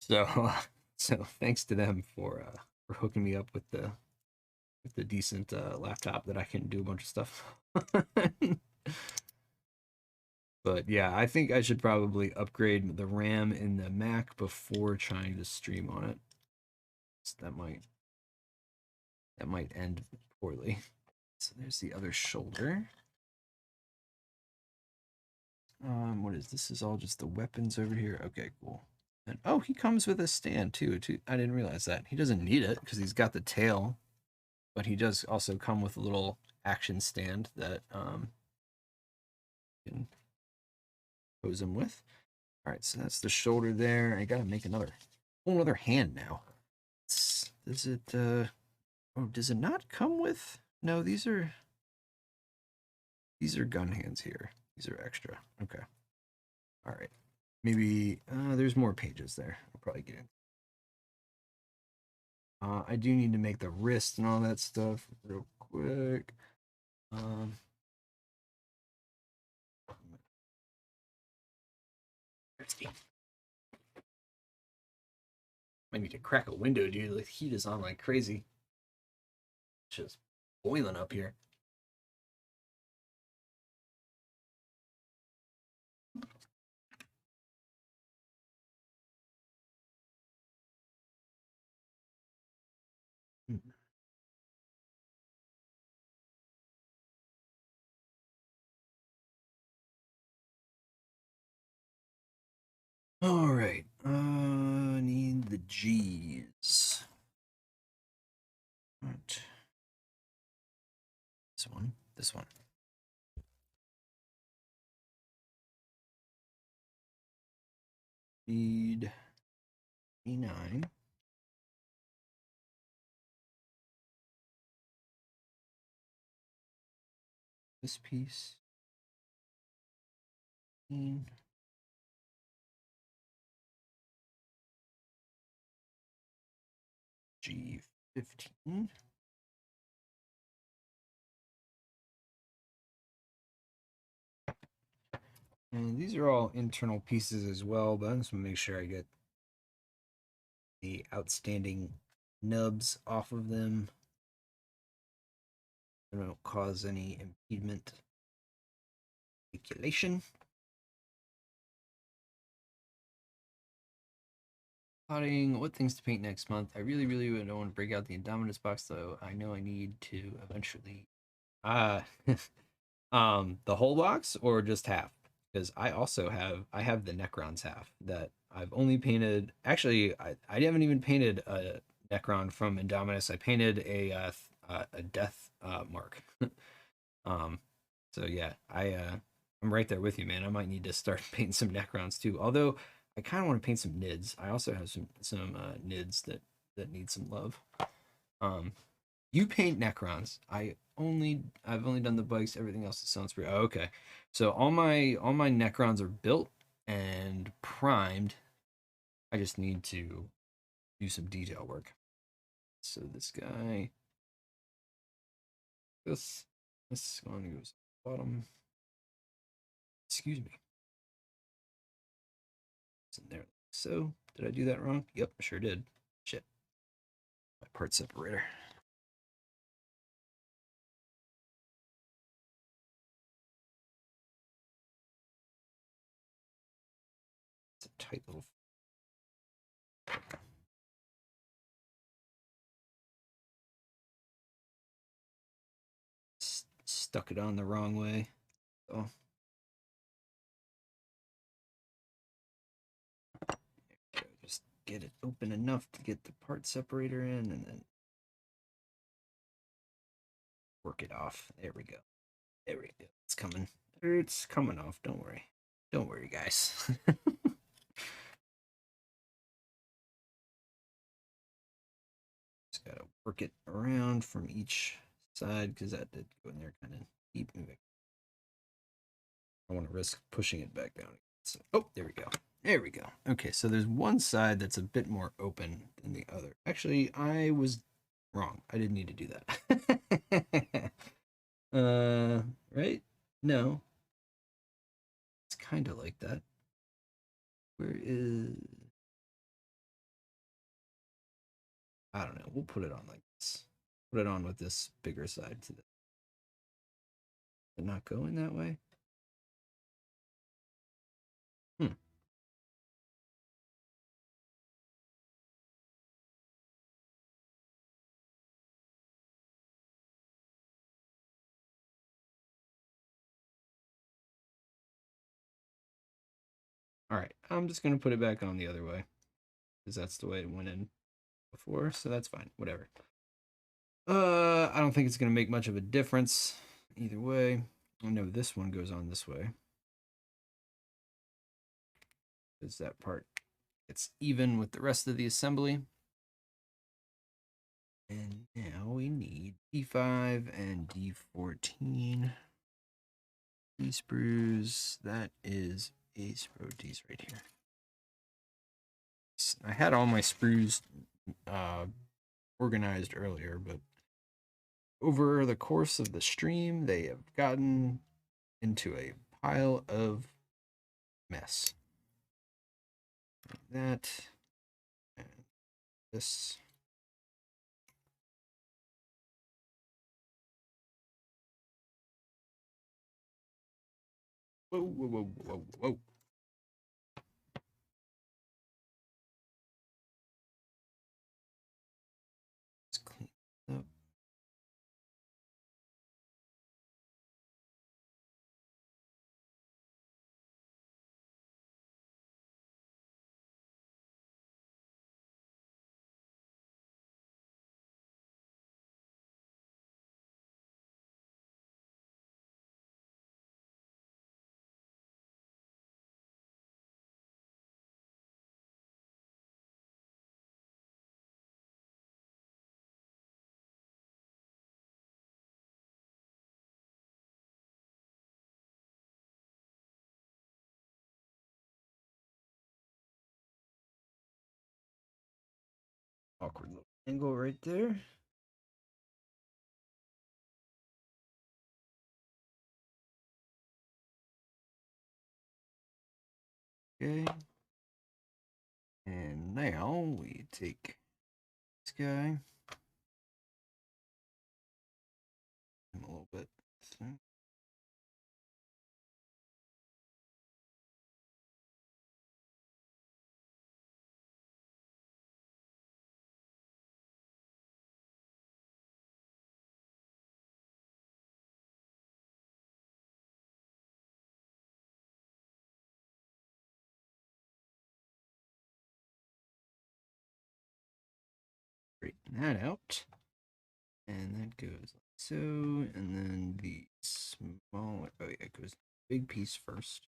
So so thanks to them for hooking me up with the decent laptop that I can do a bunch of stuff. But yeah, I think I should probably upgrade the RAM in the Mac before trying to stream on it. So that might end poorly. So there's the other shoulder. What is this? Is all just the weapons over here? Okay, cool. And oh, he comes with a stand too. I didn't realize that. He doesn't need it because he's got the tail, but he does also come with a little action stand that you can pose him with. All right, so that's the shoulder there. I gotta make another whole other hand now. Does it oh, does it not come with? No, these are gun hands here. These are extra. Okay. All right. Maybe there's more pages there. I'll probably get in. I do need to make the wrist and all that stuff real quick. Um, I need to crack a window, dude. The heat is on like crazy. It's just boiling up here. All right. G's. Right. This one. This one. Need E9. This piece. G15. And these are all internal pieces as well, but I'm just gonna make sure I get the outstanding nubs off of them. They don't cause any impediment. Articulation. Plotting what things to paint next month. I really don't want to break out the Indominus box, though. I know I need to eventually. The whole box or just half? Because I have the Necron's half that I've only painted. Actually, I haven't even painted a Necron from Indominus. I painted a death mark. um, so yeah, I'm right there with you, man. I might need to start painting some Necrons too. Although I kind of want to paint some Nids. I also have some Nids that need some love. You paint Necrons. I've only done the bikes. Everything else is sounds pretty. Oh, okay, so all my Necrons are built and primed. I just need to do some detail work. So this guy, this one goes bottom. Excuse me. It's in there. So did I do that wrong? Yep, sure did. Shit. My part separator. It's a tight little. Stuck it on the wrong way. Oh. Just get it open enough to get the part separator in and then work it off. There we go. There we go. It's coming. It's coming off. Don't worry. Don't worry, guys. Just gotta work it around from each side because that did go in there kind of deep. Moving. I want to risk pushing it back down. So, oh, there we go. There we go. Okay, so there's one side that's a bit more open than the other. Actually, I was wrong. I didn't need to do that. Right? No. It's kind of like that. Where is... I don't know. We'll put it on like this. Put it on with this bigger side to the... But not going that way? Hmm. All right. I'm just going to put it back on the other way. Because that's the way it went in before. So that's fine. Whatever. I don't think it's going to make much of a difference either way. I know this one goes on this way. Because that part gets even with the rest of the assembly. And now we need D5 and D14. D sprues. That is a sprue. D's right here. I had all my sprues organized earlier, but over the course of the stream, they have gotten into a pile of mess. Like that and this. Whoa, whoa, whoa, whoa, whoa. Let's clean it up. awkward little angle right there. Okay. And now we take this guy. A little bit. Straighten that out. And that goes like so. And then the small, oh yeah, it goes big piece first.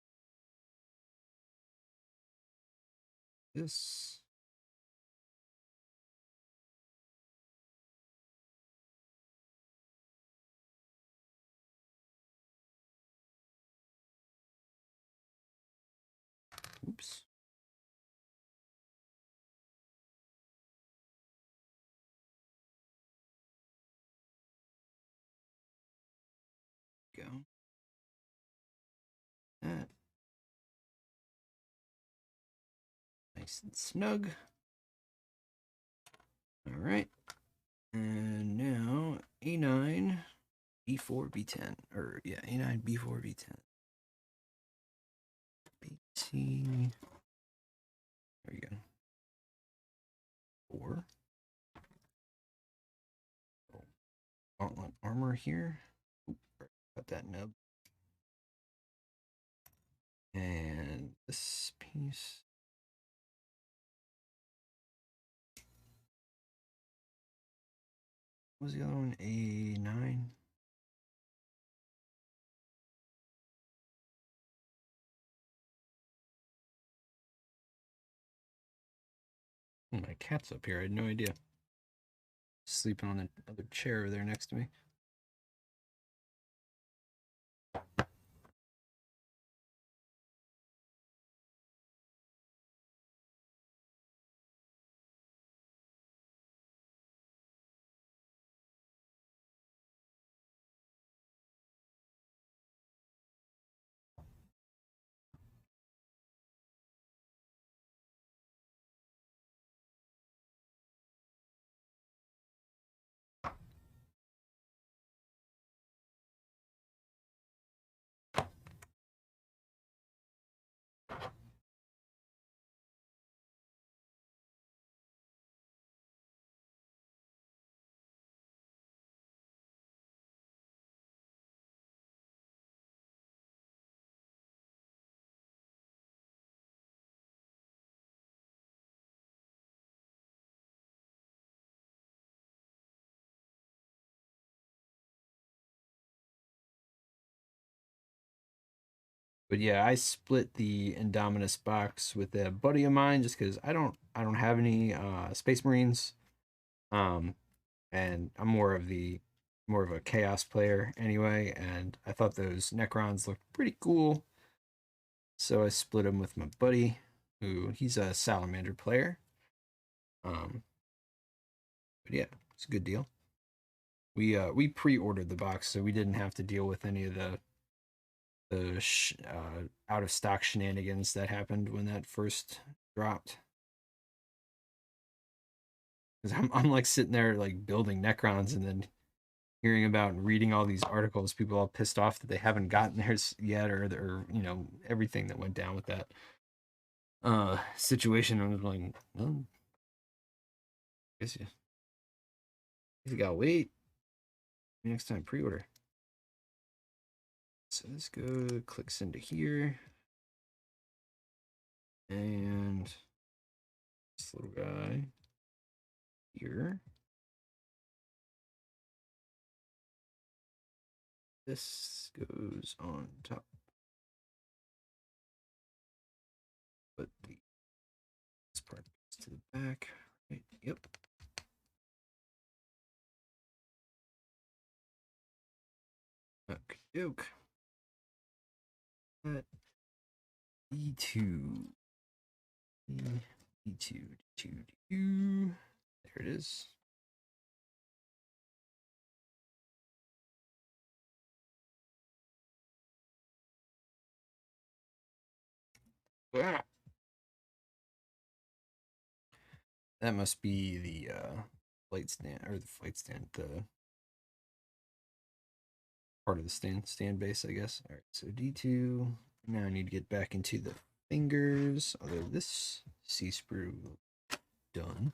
This. Oops. Go. That. Nice and snug. All right. And now A9, B4, B10. Or, yeah, A9, B4, B10. BT. There you go. 4. Gauntlet armor here. Oop, got that nub. And this piece. What was the other one? A9. My cat's up here. I had no idea. Sleeping on the other chair there next to me. But yeah, I split the Indominus box with a buddy of mine just because I don't have any Space Marines. Um, and I'm more of a chaos player anyway, and I thought those Necrons looked pretty cool. So I split them with my buddy, who he's a Salamander player. But yeah, it's a good deal. We pre-ordered the box, so we didn't have to deal with any of the out of stock shenanigans that happened when that first dropped. Because I'm like sitting there like building Necrons and then hearing about and reading all these articles, people all pissed off that they haven't gotten theirs yet, or everything that went down with that situation. I was like, well, guess you gotta wait. Next time pre-order. So this clicks into here. And this little guy here. This goes on top. But this part goes to the back. Right? Yep. Okay, doke. That E2. E2, D2, D2. There it is. Ah, that must be the flight stand, or the flight stand, the part of the stand base, I guess. All right, so D2. Now I need to get back into the fingers. Although this C sprue done.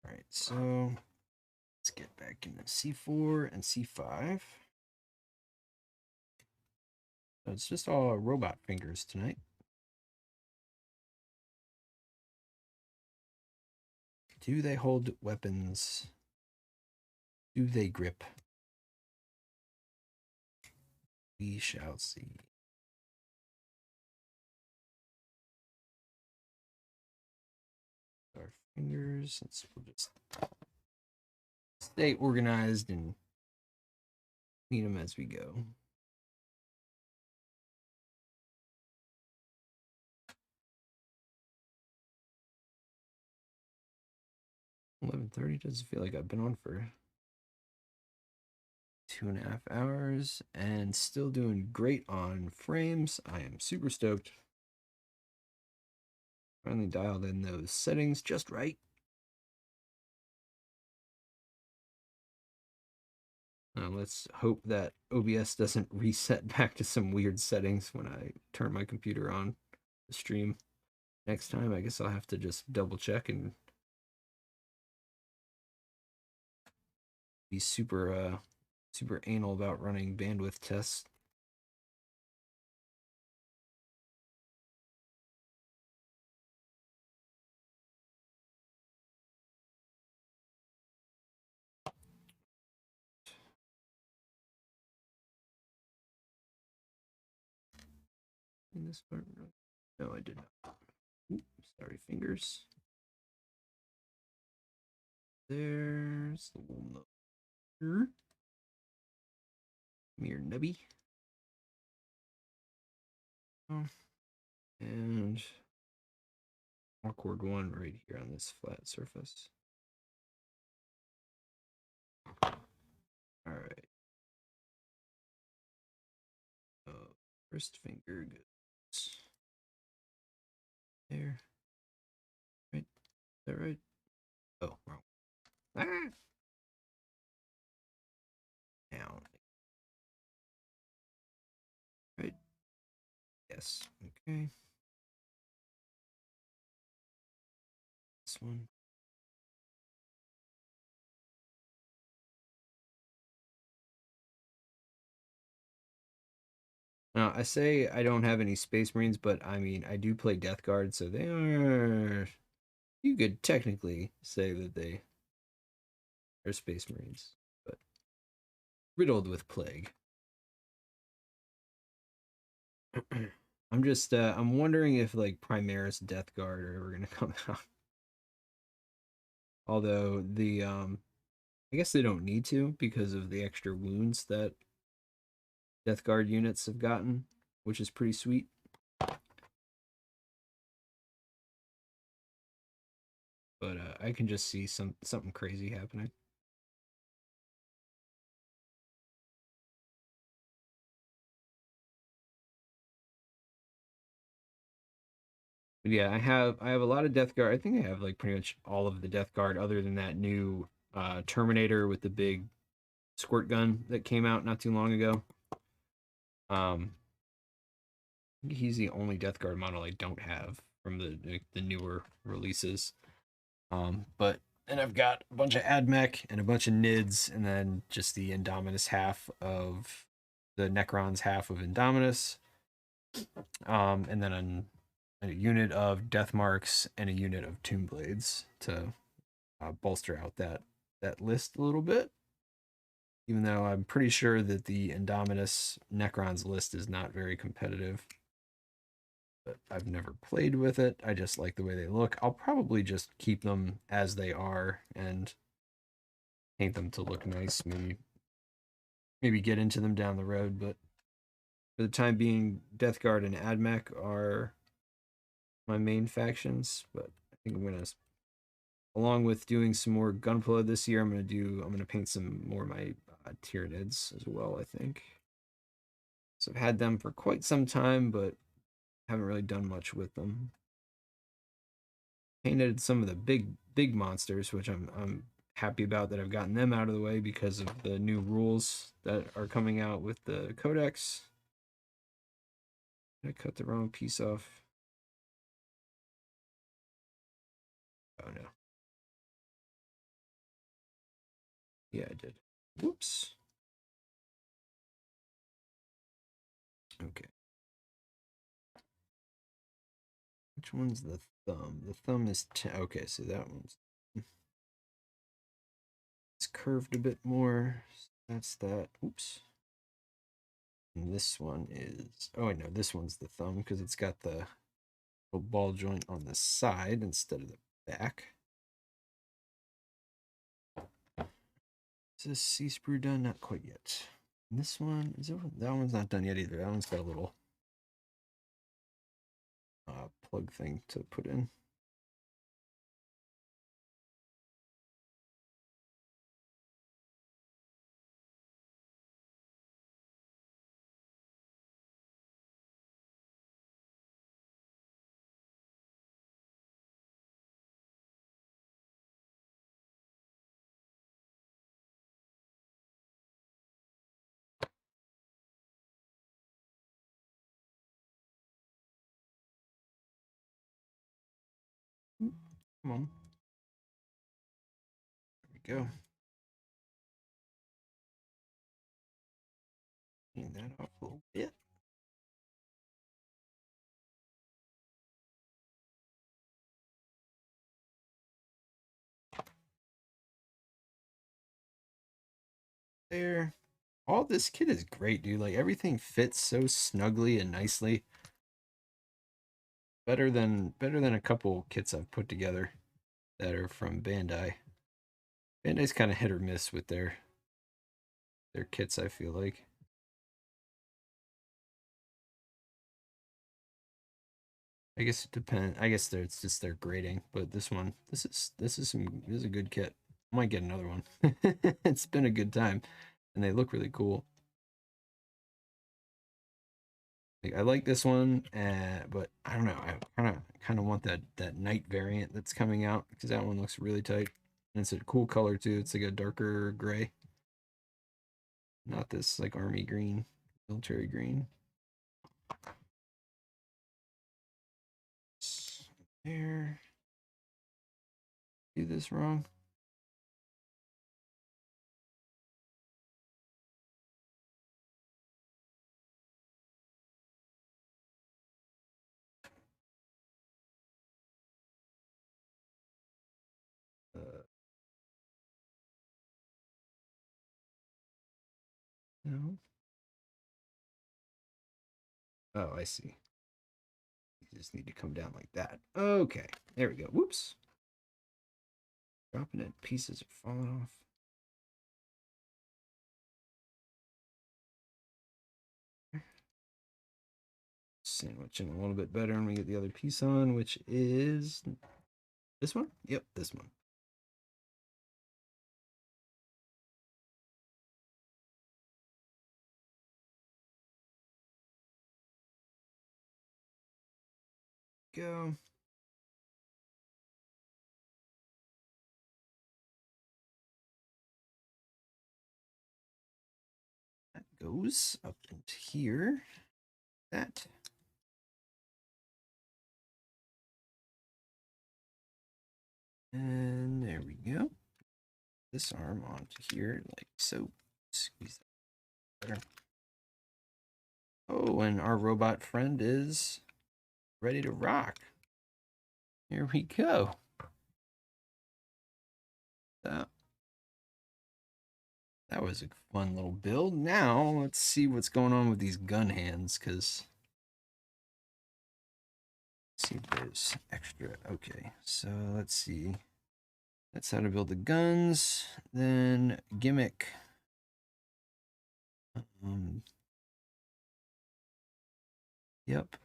All right, so let's get back into C4 and C5. So it's just all robot fingers tonight. Do they hold weapons? Do they grip? We shall see. Our fingers. We'll just stay organized and clean them as we go. $11:30 doesn't feel like I've been on for 2.5 hours and still doing great on frames. I am super stoked. Finally dialed in those settings just right. Let's hope that OBS doesn't reset back to some weird settings when I turn my computer on the stream next time. I guess I'll have to just double check and be super anal about running bandwidth tests. In this part, no, I did not. Oops, sorry, fingers. There's the little note. Come here, nubby. And awkward one right here on this flat surface. All right. First finger goes there. Right? Is that right? Oh, wrong. Ah! Down. Right? Yes. Okay. This one. Now, I say I don't have any Space Marines, but I mean, I do play Death Guard, so they are. You could technically say that they are Space Marines, but riddled with plague. I'm just, I'm wondering if like Primaris Death Guard are ever gonna come out. Although I guess they don't need to because of the extra wounds that Death Guard units have gotten, which is pretty sweet. But I can just see something crazy happening. But yeah, I have a lot of Death Guard. I think I have like pretty much all of the Death Guard, other than that new Terminator with the big squirt gun that came out not too long ago. He's the only Death Guard model I don't have from the newer releases. But and I've got a bunch of AdMech and a bunch of Nids, and then just the Indominus half of the Necrons half of Indominus. And then a unit of Death Marks and a unit of Tomb Blades to bolster out that list a little bit. Even though I'm pretty sure that the Indominus Necrons list is not very competitive. But I've never played with it. I just like the way they look. I'll probably just keep them as they are and paint them to look nice. Maybe get into them down the road, but for the time being, Death Guard and AdMech are my main factions. But I think I'm gonna along with doing some more gunpla this year, I'm gonna paint some more of my Tyranids as well, I think. So I've had them for quite some time, but haven't really done much with them. Painted some of the big monsters, which I'm happy about that I've gotten them out of the way because of the new rules that are coming out with the codex. I cut the wrong piece off. Oh no. Yeah, I did. Whoops. Okay. Which one's the thumb? The thumb is okay, so that one's it's curved a bit more. That's that. Oops. And this one is no, this one's the thumb because it's got the little ball joint on the side instead of the back. Is this sea sprue done? Not quite yet. And this one that one's not done yet either. That one's got a little plug thing to put in. Come on. There we go. Clean that off a little bit. There. All this kit is great, dude. Like everything fits so snugly and nicely. Better than a couple kits I've put together that are from Bandai. Bandai's kind of hit or miss with their kits, I feel like. I guess it depends. I guess it's just their grading, but this is a good kit. I might get another one. It's been a good time, and they look really cool. Like, I like this one, but I don't know. I kind of want that night variant that's coming out because that one looks really tight, and it's a cool color too. It's like a darker gray, not this like army green, military green. There, do this wrong. Uh, no. Oh, I see. You just need to come down like that. Okay, there we go. Whoops. Dropping it. Pieces are falling off. Sandwiching a little bit better and we get the other piece on, which is this one. Yep, this one. Go. That goes up into here. That. And there we go. This arm onto here, like so. Squeeze that better. Oh, and our robot friend is ready to rock. Here we go. That was a fun little build. Now let's see what's going on with these gun hands, because see if there's extra. Okay, so let's see. That's how to build the guns. Then gimmick. Yep.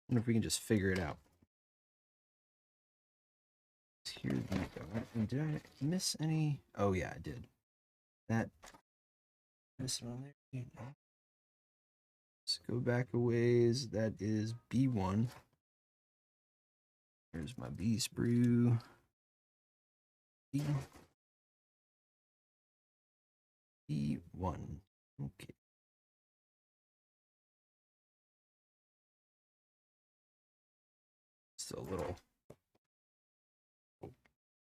wonder if we can just figure it out. Here we go. And did I miss any? Oh yeah, I did. This one there. Let's go back a ways. That is B1. Here's my B sprue. B1. Okay. Just a little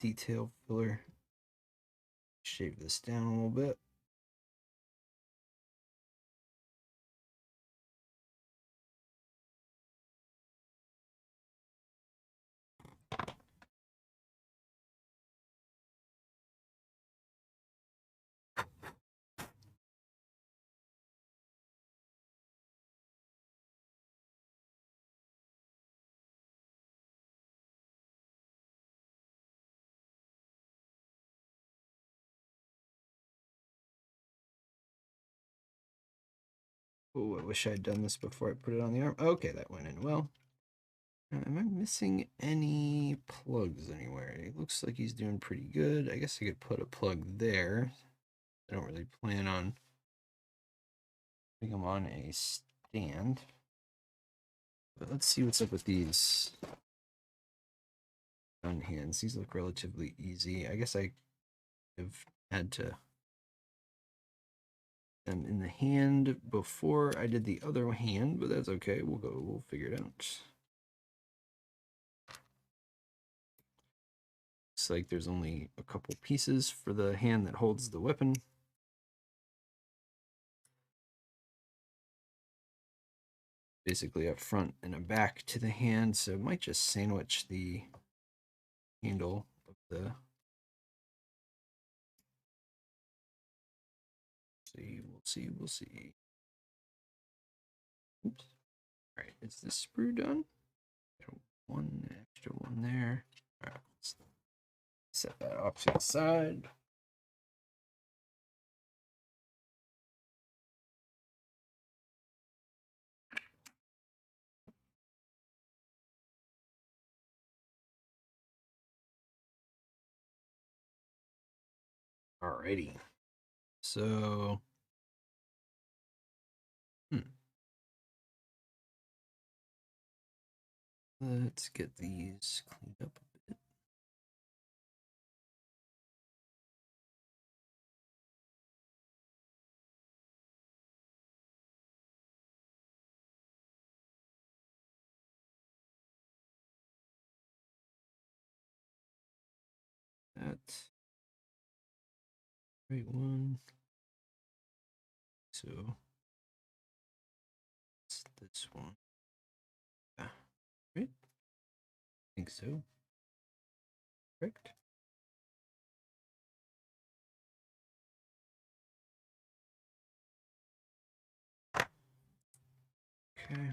detail filler. Shave this down a little bit. Oh, I wish I had done this before I put it on the arm. Okay, that went in well. Am I missing any plugs anywhere? It looks like he's doing pretty good. I guess I could put a plug there. I don't really plan on putting him on a stand. But let's see what's up with these gun hands. These look relatively easy. I guess I have had to them in the hand before I did the other hand, but that's okay. We'll figure it out. Looks like there's only a couple pieces for the hand that holds the weapon. Basically a front and a back to the hand, so it might just sandwich the handle of the. We'll see. Oops. All right, is this sprue done? One extra one there. All right, let's set that off to the side. Alrighty. So, let's get these cleaned up a bit. That's right one. So it's this one. Yeah, right? I think so. Correct. Okay.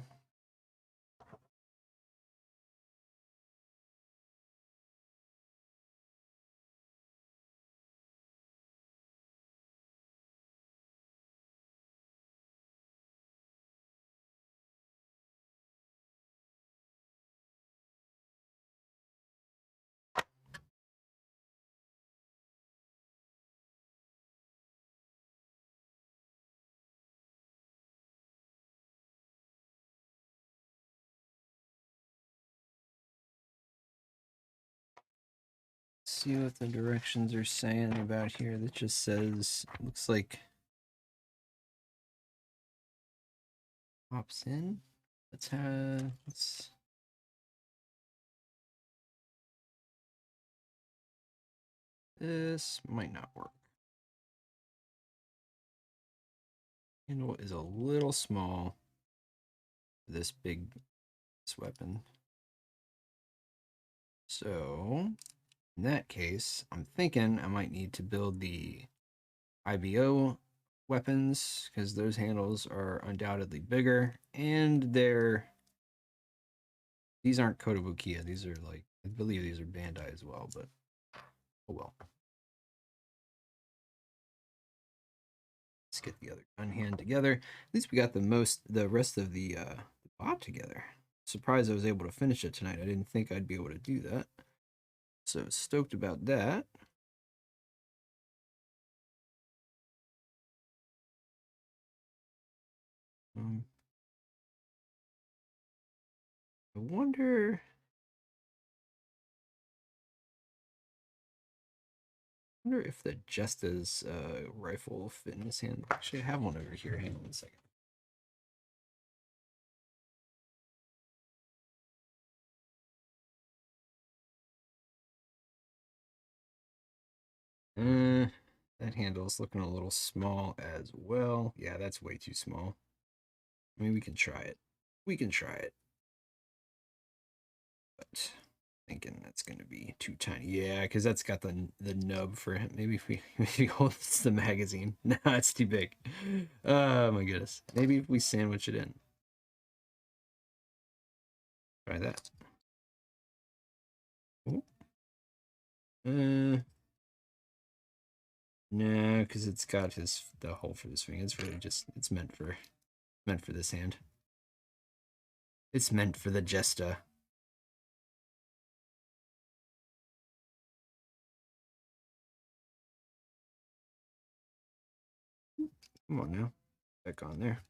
See what the directions are saying about here. That just says, looks like pops in. This might not work. Handle is a little small for this weapon. So in that case, I'm thinking I might need to build the IBO weapons because those handles are undoubtedly bigger, and these aren't Kotobukiya. These are like, I believe these are Bandai as well, but oh well. Let's get the other gun hand together. At least we got the rest of the bot together. surprised I was able to finish it tonight. I didn't think I'd be able to do that. So stoked about that. I wonder if the Jesta's rifle will fit in his hand. Actually, I have one over here. Hang on one second. That handle's looking a little small as well. Yeah, that's way too small. I mean, we can try it. We can try it. But thinking that's gonna be too tiny. Yeah, because that's got the nub for him. Maybe if we maybe hold the magazine. No, it's too big. Oh my goodness. Maybe if we sandwich it in. Try that. Ooh. No, because it's got the hole for this finger. It's really just it's meant for this hand. It's meant for the Jesta. Come on now. Back on there.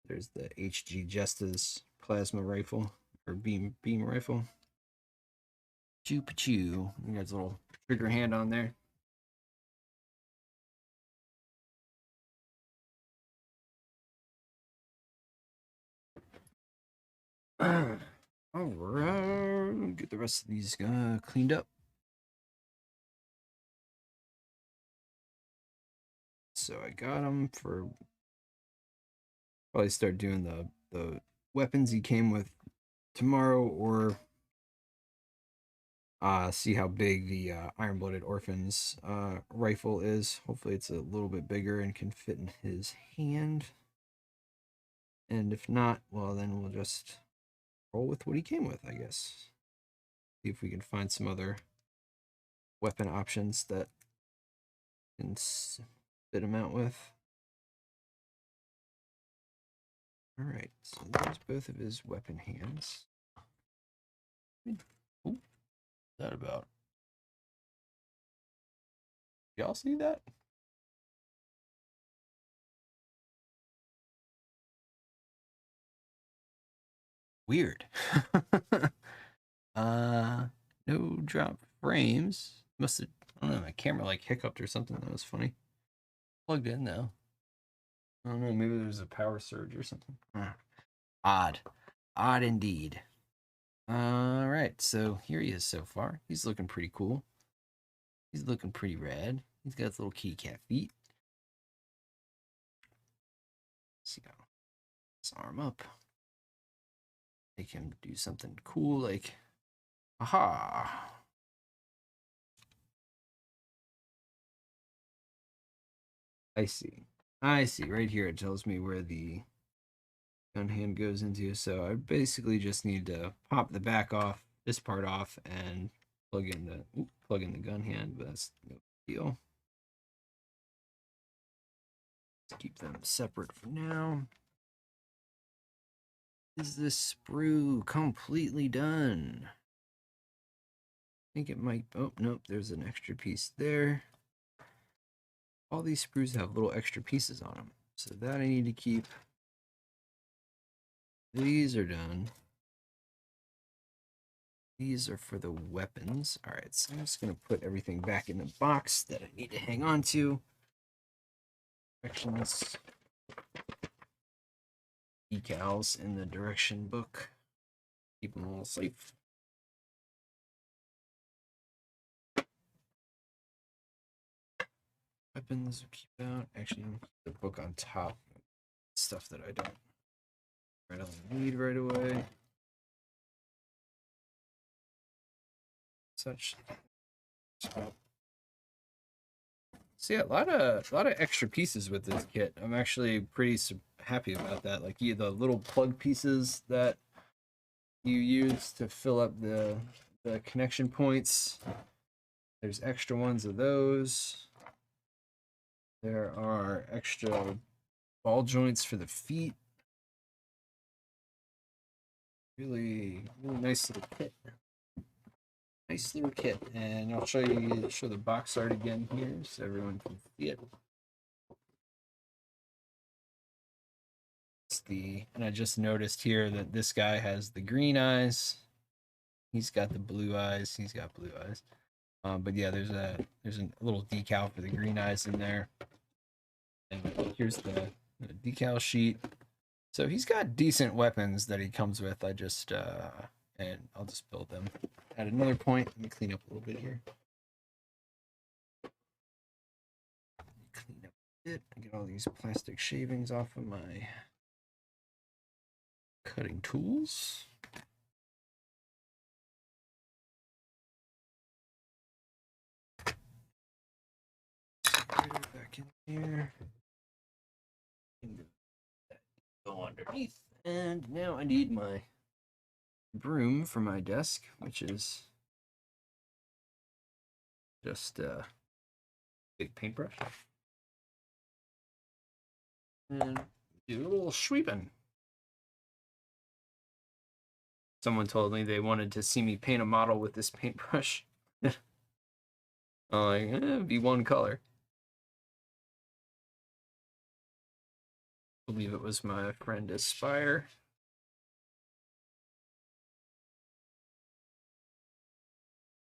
There's the HG Jesta's plasma rifle or beam rifle. Chew. You got a little trigger hand on there. All right, get the rest of these cleaned up. So I got them for probably start doing the weapons he came with tomorrow, or see how big the Iron Blooded Orphans rifle is. Hopefully it's a little bit bigger and can fit in his hand. And if not, well then we'll just roll with what he came with, I guess. See if we can find some other weapon options that can fit him out with. All right, so there's both of his weapon hands. Ooh, that about? Y'all see that? Weird. No drop frames. Must have, I don't know, my camera like hiccuped or something. That was funny. Plugged in though. I don't know, maybe there's a power surge or something. Odd. Odd indeed. All right, so here he is so far. He's looking pretty cool. He's looking pretty rad. He's got his little kitty cat feet. See how his arm up. Make him do something cool like, aha. I see. Right here it tells me where the gun hand goes into. So I basically just need to pop the back off, this part off, and plug in the gun hand. But that's no deal. Let's keep them separate for now. Is this sprue completely done? I think it might. Oh nope, there's an extra piece there. All these sprues have little extra pieces on them, so that I need to keep. These are done. These are for the weapons. All right, so I'm just gonna put everything back in the box that I need to hang on to. Directions, decals in the direction book. Keep them all safe. Weapons, keep out. Actually, the book on top. Stuff that I don't need right away. Such. So yeah, a lot of extra pieces with this kit. I'm actually pretty happy about that. Like the little plug pieces that you use to fill up the connection points. There's extra ones of those. There are extra ball joints for the feet. Really, really nice little kit. Nice little kit, and I'll show the box art again here so everyone can see it. And I just noticed here that this guy has the green eyes. He's got the blue eyes. He's got blue eyes. But yeah, there's a little decal for the green eyes in there. And here's the decal sheet. So he's got decent weapons that he comes with. And I'll just build them. At another point, let me clean up a little bit here. Clean up a bit. Get all these plastic shavings off of my cutting tools. Back in here. Go underneath. And now I need my broom for my desk, which is just a big paintbrush. And do a little sweeping. Someone told me they wanted to see me paint a model with this paintbrush. I'm like, it'd be one color. I believe it was my friend Aspire.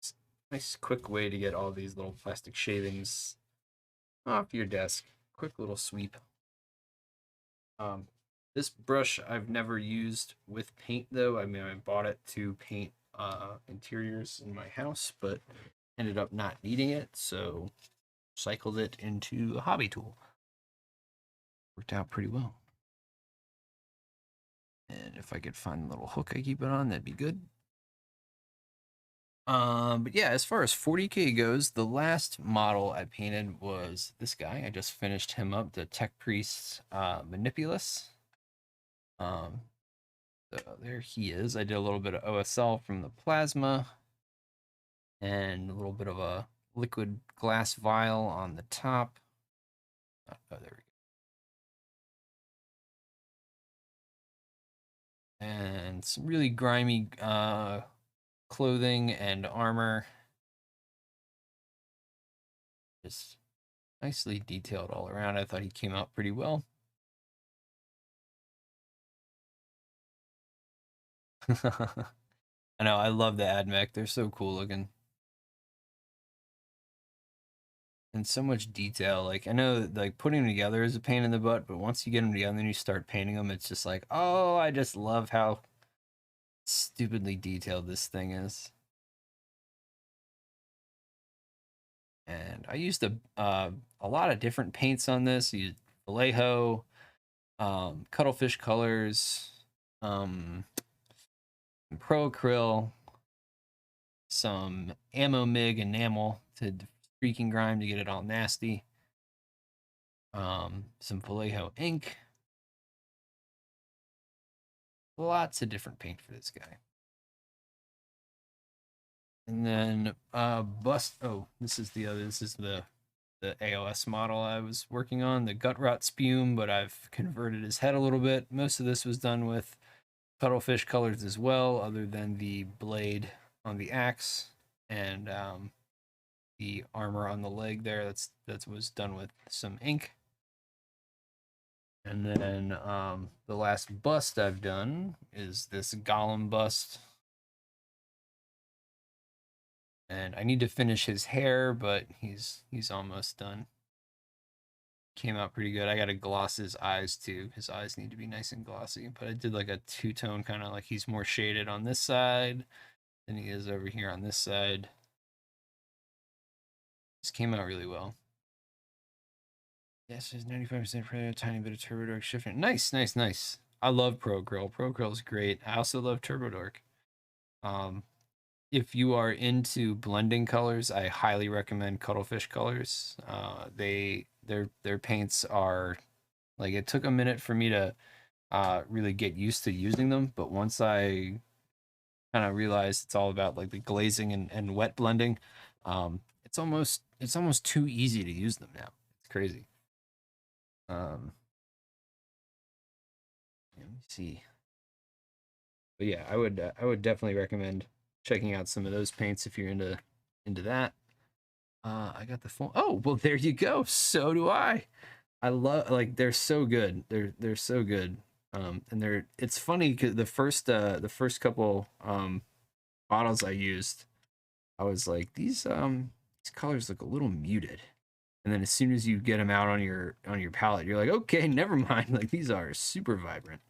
It's a nice quick way to get all these little plastic shavings off your desk. Quick little sweep. This brush I've never used with paint though. I mean, I bought it to paint interiors in my house, but ended up not needing it, so cycled it into a hobby tool. Worked out pretty well. And if I could find the little hook I keep it on, that'd be good. But yeah, as far as 40K goes, the last model I painted was this guy. I just finished him up, the Tech Priest Manipulus. So there he is. I did a little bit of OSL from the plasma and a little bit of a liquid glass vial on the top. Oh, there we go. And some really grimy clothing and armor. Just nicely detailed all around. I thought he came out pretty well. I know, I love the AdMech. They're so cool looking. And so much detail. Like, I know, like, putting them together is a pain in the butt, but once you get them together and then you start painting them, it's just like, oh, I just love how stupidly detailed this thing is. And I used a lot of different paints on this. I used Vallejo, Cuttlefish Colors, Pro Acryl, some Ammo MIG enamel to freaking grime to get it all nasty. Some Vallejo ink. Lots of different paint for this guy. And then this is the AOS model I was working on, the Gut Rot Spume, but I've converted his head a little bit. Most of this was done with Cuttlefish colors as well, other than the blade on the axe and the armor on the leg there. That was done with some ink. And then the last bust I've done is this Golem bust. And I need to finish his hair, but he's almost done. Came out pretty good. I got to gloss his eyes too. His eyes need to be nice and glossy. But I did like a two-tone, kind of like he's more shaded on this side than he is over here on this side. This came out really well. Yes, there's 95% for a tiny bit of Turbo Dork shifting. Nice, nice, nice. I love Pro Grill. Pro Grill's great. I also love Turbo Dork. If you are into blending colors, I highly recommend Cuttlefish Colors. Their paints are like, it took a minute for me to really get used to using them, but once I kind of realized it's all about like the glazing and wet blending, it's almost too easy to use them now. It's crazy. Let me see. But yeah, I would definitely recommend checking out some of those paints if you're into that. I got the phone. Oh, well, there you go. So do I. I love, like, they're so good. They're so good. And they're, it's funny because the first couple bottles I used, I was like, these colors look a little muted. And then as soon as you get them out on your palette, you're like, okay, never mind. Like, these are super vibrant.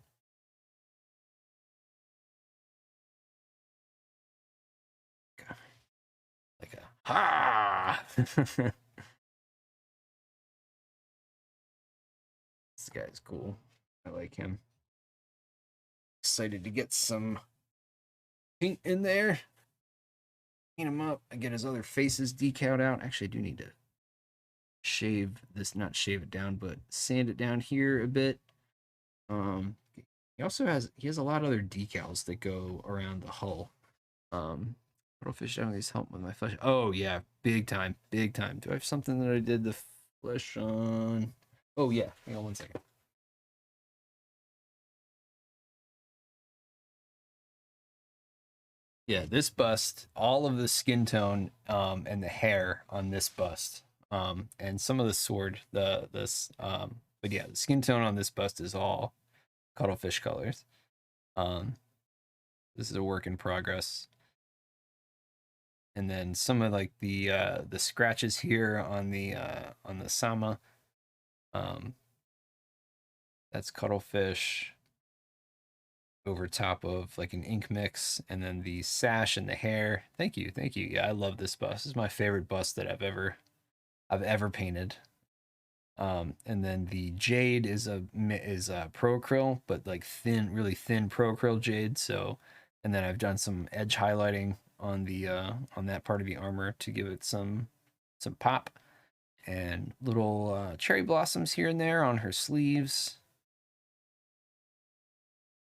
Like a ha. This guy's cool. I like him. Excited to get some paint in there. Paint him up. I get his other faces decaled out. Actually, I do need to shave this, not shave it down, but sand it down here a bit. He has a lot of other decals that go around the hull. Fish down these help with my flesh. Oh yeah, big time, big time. Do I have something that I did the flesh on? Oh yeah, hang on one second. Yeah, this bust, all of the skin tone and the hair on this bust, and some of the sword, but yeah, the skin tone on this bust is all cuttlefish colors. Um, this is a work in progress. And then some of like the scratches here on the Sama, um, that's cuttlefish over top of like an ink mix, and then the sash and the hair. Thank you, thank you. Yeah, I love this bust. This is my favorite bust that I've ever painted. And then the jade is a pro acryl, but like thin, really thin pro acryl jade. So, and then I've done some edge highlighting on that part of the armor to give it some pop, and little cherry blossoms here and there on her sleeves.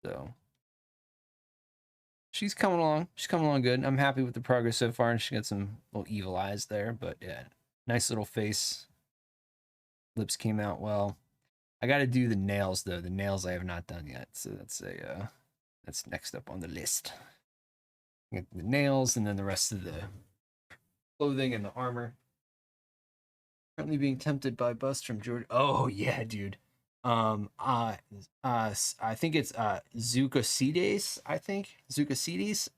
So she's coming along. She's coming along good. I'm happy with the progress so far, and she got some little evil eyes there, but yeah, nice little face. Lips came out well. I got to do the nails though. The nails I have not done yet, so that's next up on the list. Get the nails and then the rest of the clothing and the armor. Currently being tempted by bust from George. Oh yeah, dude. I think it's Zucocides. I think Zucocides.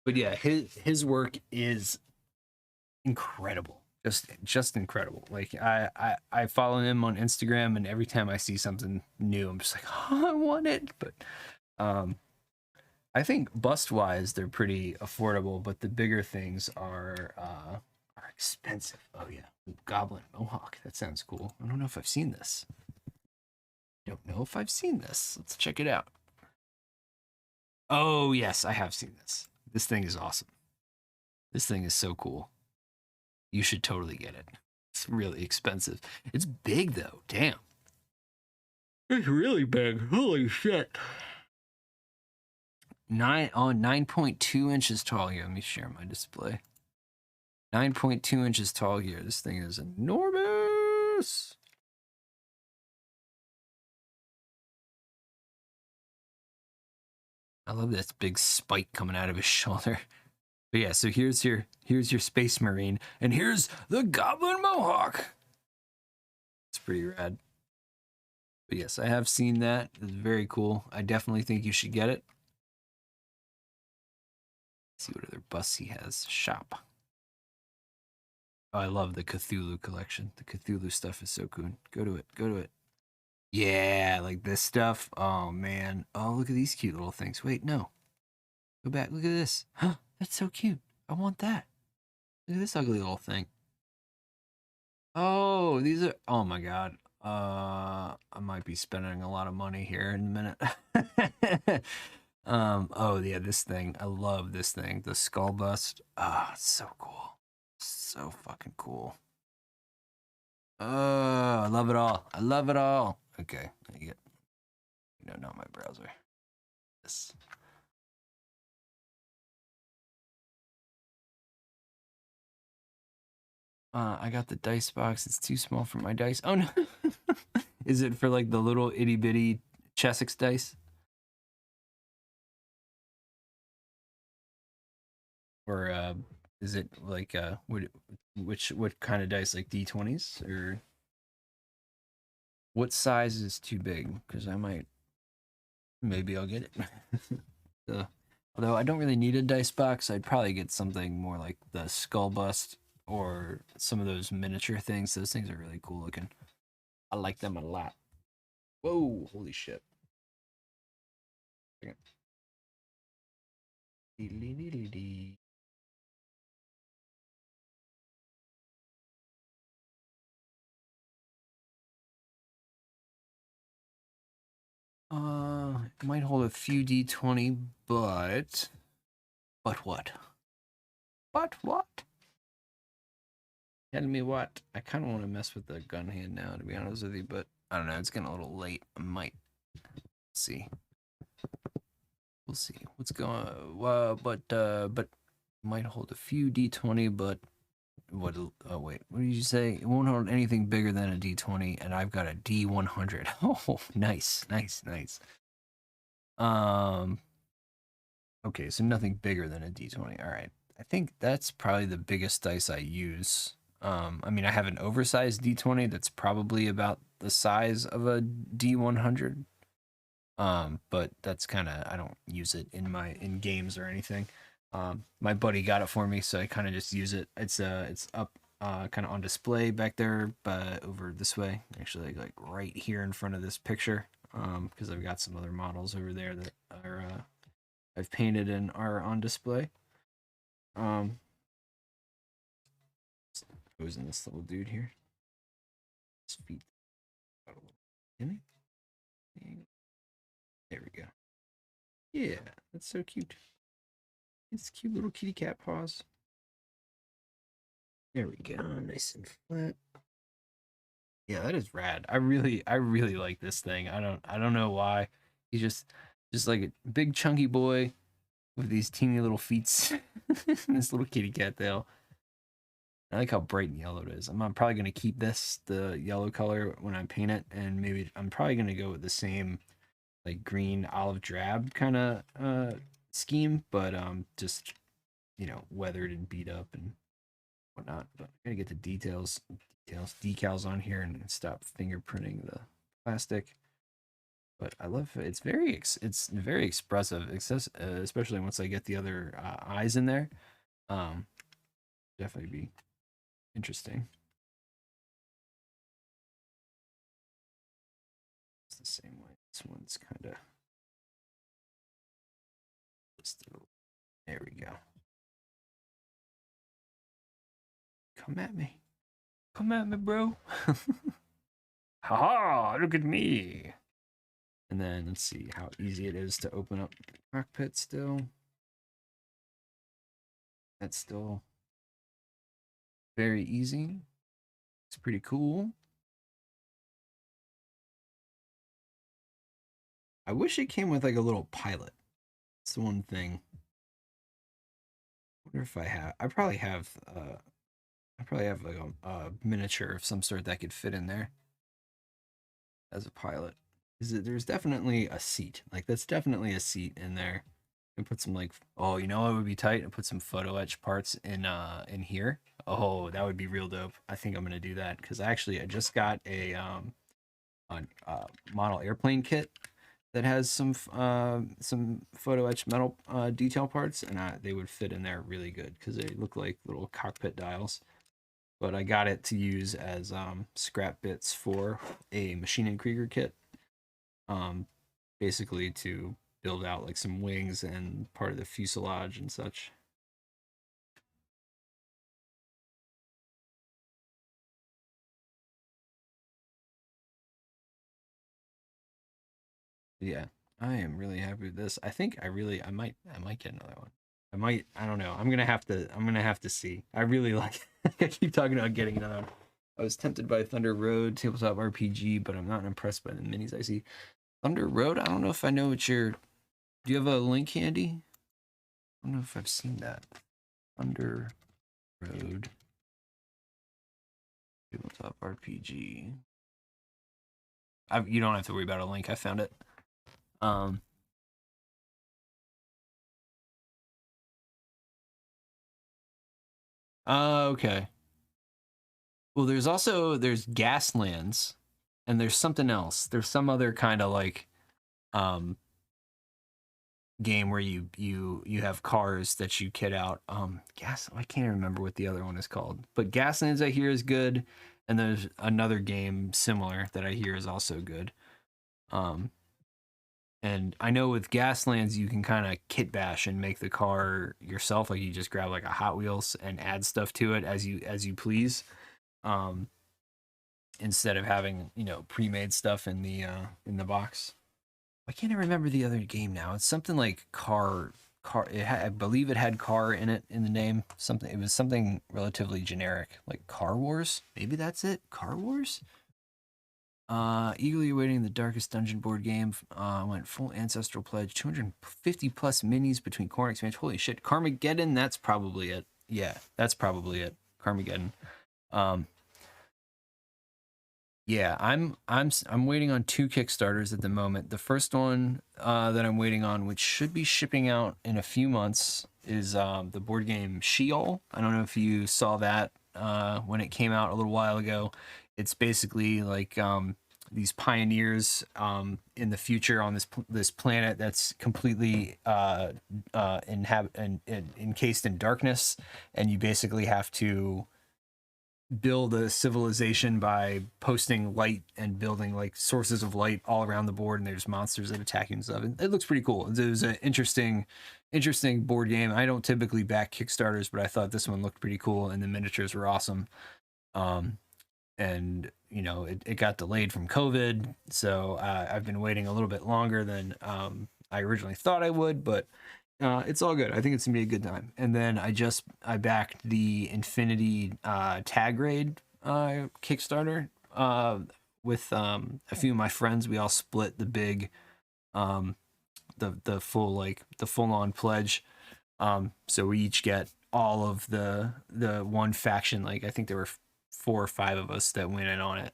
But yeah, his work is incredible. Just incredible. Like I follow him on Instagram, and every time I see something new, I'm just like, oh, I want it. But um, I think bust wise, they're pretty affordable, but the bigger things are expensive. Oh yeah, Goblin Mohawk. That sounds cool. I don't know if I've seen this. I don't know if I've seen this. Let's check it out. Oh yes, I have seen this. This thing is awesome. This thing is so cool. You should totally get it. It's really expensive. It's big though. Damn. It's really big. Holy shit. 9.2 inches tall here. Let me share my display. 9.2 inches tall here. This thing is enormous. I love this big spike coming out of his shoulder. But yeah, so here's your Space Marine, and here's the Goblin Mohawk. It's pretty rad. But yes, I have seen that. It's very cool. I definitely think you should get it. Let's see what other busts he has. Shop. Oh, I love the Cthulhu collection. The Cthulhu stuff is so cool. Go to it. Go to it. Yeah, like this stuff. Oh man. Oh, look at these cute little things. Wait, no. Go back. Look at this. Huh? That's so cute. I want that. Look at this ugly little thing. Oh, these are. Oh my god. I might be spending a lot of money here in a minute. Oh yeah, this thing. I love this thing. The skull bust. Ah, it's so cool. So fucking cool. Oh, I love it all. I love it all. Okay, you get. No, not my browser. This. I got the dice box. It's too small for my dice. Oh no. Is it for like the little itty bitty Chessex dice? Or is it like what kind of dice, like D20s, or what size is too big? Because maybe I'll get it. Although I don't really need a dice box, I'd probably get something more like the skull bust or some of those miniature things. Those things are really cool looking. I like them a lot. Whoa, holy shit. It might hold a few D20, but what? But what? Tell me what? I kind of want to mess with the gun hand now, to be honest with you, but I don't know. It's getting a little late. I might see. We'll see what's going. But might hold a few D20, but what? Oh wait, what did you say? It won't hold anything bigger than a D20, and I've got a D100. Oh, nice. Um. Okay, so nothing bigger than a D20. All right. I think that's probably the biggest dice I use. I mean, I have an oversized D20 that's probably about the size of a D100. But that's kind of, I don't use it in games or anything. My buddy got it for me, so I kind of just use it. It's up kind of on display back there, but over this way, actually like right here in front of this picture. Because I've got some other models over there that are I've painted and are on display. Goes in this little dude here. His feet got a little skinny. There we go. Yeah, that's so cute. It's cute little kitty cat paws. There we go. Nice and flat. Yeah, that is rad. I really like this thing. I don't know why. He's just like a big chunky boy with these teeny little feet. This little kitty cat tail. I like how bright and yellow it is. I'm probably gonna keep the yellow color when I paint it, and maybe I'm probably gonna go with the same like green olive drab kind of scheme, but just weathered and beat up and whatnot. But I gotta get the decals on here and stop fingerprinting the plastic. But I love it. It's very expressive, especially once I get the other eyes in there. Um, Definitely be interesting. It's the same way. This one's kind of there we go. Come at me. Come at me, bro. Haha, look at me. And then let's see how easy it is to open up the cockpit still. That's still very easy. It's pretty cool. I wish it came with like a little pilot. It's the one thing. I wonder if I have. I probably have. I probably have like a miniature of some sort that could fit in there as a pilot. There's definitely a seat. Like that's definitely a seat in there. And put some like, oh, you know, it would be tight and put some photo etch parts in here. Oh, that would be real dope. I think I'm gonna do that because I just got a model airplane kit that has some photo etch metal detail parts, and they would fit in there really good because they look like little cockpit dials. But I got it to use as scrap bits for a Machine and Krieger kit, basically to build out like some wings and part of the fuselage and such. Yeah, I am really happy with this. I think I might get another one. I don't know. I'm gonna have to see. I really like I keep talking about getting another one. I was tempted by Thunder Road Tabletop RPG, but I'm not impressed by the minis I see. Thunder Road, I don't know if I know what you're. Do you have a link handy? I don't know if I've seen that. Thunder Road. Tabletop RPG. You don't have to worry about a link. I found it. Okay. Well, there's Gaslands, and there's something else. There's some other kind of like game where you have cars that you kit out. I can't remember what the other one is called, but Gaslands I hear is good, and there's another game similar that I hear is also good. And I know with Gaslands you can kind of kit bash and make the car yourself. Like you just grab like a Hot Wheels and add stuff to it as you please. Instead of having, pre-made stuff in the box. I can't remember the other game now. It's something like car. I believe it had car in it in the name. It was something relatively generic, like Car Wars. Maybe that's it. Car Wars. Eagerly awaiting the Darkest Dungeon board game. Went full Ancestral Pledge. 250 plus minis between core and expansion. Holy shit. Carmageddon. That's probably it. Yeah, that's probably it. Carmageddon. Yeah, I'm waiting on 2 Kickstarters at the moment. The first one that I'm waiting on, which should be shipping out in a few months, is the board game Sheol. I don't know if you saw that when it came out a little while ago. It's basically like these pioneers in the future on this planet that's completely encased in darkness, and you basically have to build a civilization by posting light and building like sources of light all around the board, and there's monsters that attack you and stuff. It looks pretty cool. It was an interesting board game. I don't typically back Kickstarters, but I thought this one looked pretty cool, and the miniatures were awesome. And it got delayed from COVID, so I've been waiting a little bit longer than I originally thought I would, but it's all good. I think it's gonna be a good time. And then I backed the Infinity Tag Raid Kickstarter with a few of my friends. We all split the big the full on pledge. So we each get all of the one faction. Like I think there were 4 or 5 of us that went in on it.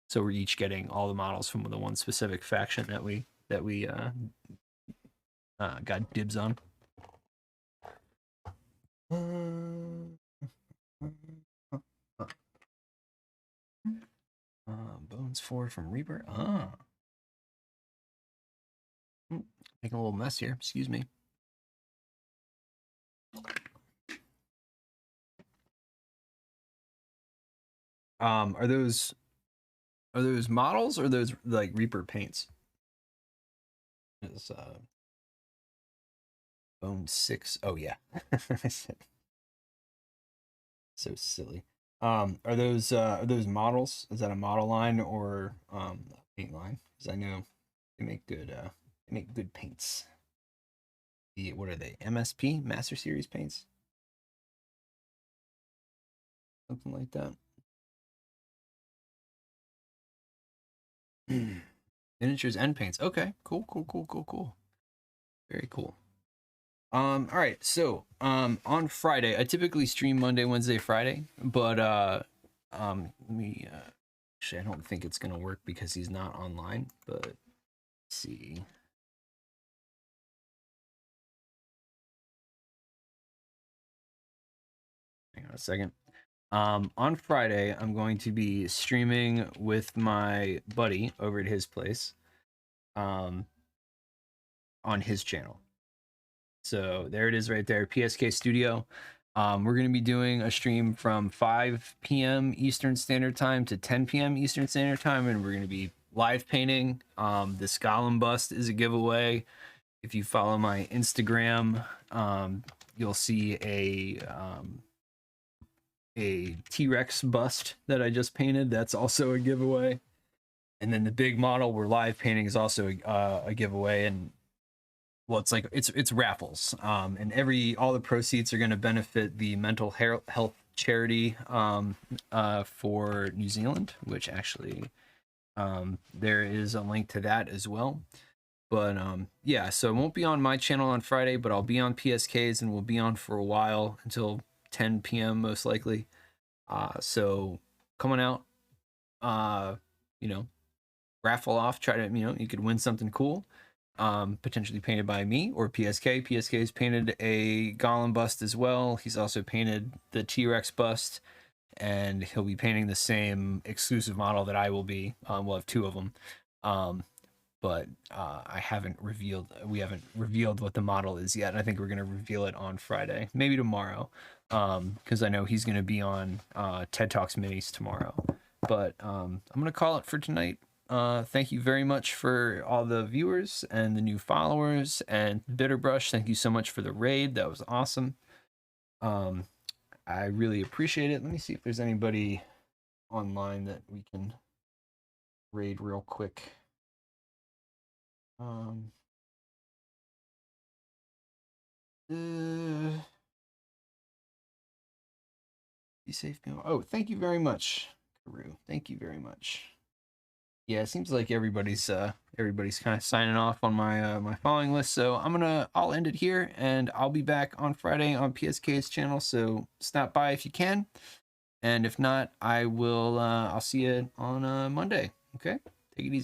So we're each getting all the models from the one specific faction that we got dibs on. Bones Forward from Reaper. Making a little mess here. Excuse me. Are those models or those like Reaper paints? It's Bone 6. Oh yeah. So silly. Are those models? Is that a model line or a paint line? Because I know they make good paints. What are they? MSP, Master Series paints? Something like that. Miniatures and paints. Okay, cool. Very cool. All right, so on Friday, I typically stream Monday, Wednesday, Friday, but actually I don't think it's gonna work because he's not online, but let's see. Hang on a second. On Friday, I'm going to be streaming with my buddy over at his place, on his channel. So there it is right there, PSK Studio. We're going to be doing a stream from 5 p.m. Eastern Standard Time to 10 p.m. Eastern Standard Time, and we're going to be live painting. This Gollum bust is a giveaway. If you follow my Instagram, you'll see a T-Rex bust that I just painted. That's also a giveaway. And then the big model we're live painting is also a giveaway. And well, it's raffles. And all the proceeds are going to benefit the mental health charity for New Zealand, which actually there is a link to that as well. But yeah, so it won't be on my channel on Friday, but I'll be on PSK's, and we'll be on for a while until 10 p.m. most likely. So come on out, you know, raffle off, try to, you know, you could win something cool, potentially painted by me or PSK. PSK has painted a Golem bust as well. He's also painted the T-Rex bust, and he'll be painting the same exclusive model that I will be. We'll have two of them. But we haven't revealed what the model is yet. I think we're going to reveal it on Friday, maybe tomorrow, because I know he's going to be on TED Talks Minis tomorrow. But I'm going to call it for tonight. Thank you very much for all the viewers and the new followers, and Bitterbrush, thank you so much for the raid. That was awesome. I really appreciate it. Let me see if there's anybody online that we can raid real quick. Be safe. Oh, thank you very much, Karu. Thank you very much. Yeah, it seems like everybody's kind of signing off on my my following list. So I'll end it here, and I'll be back on Friday on PSK's channel. So stop by if you can, and if not, I'll see you on Monday. Okay, take it easy.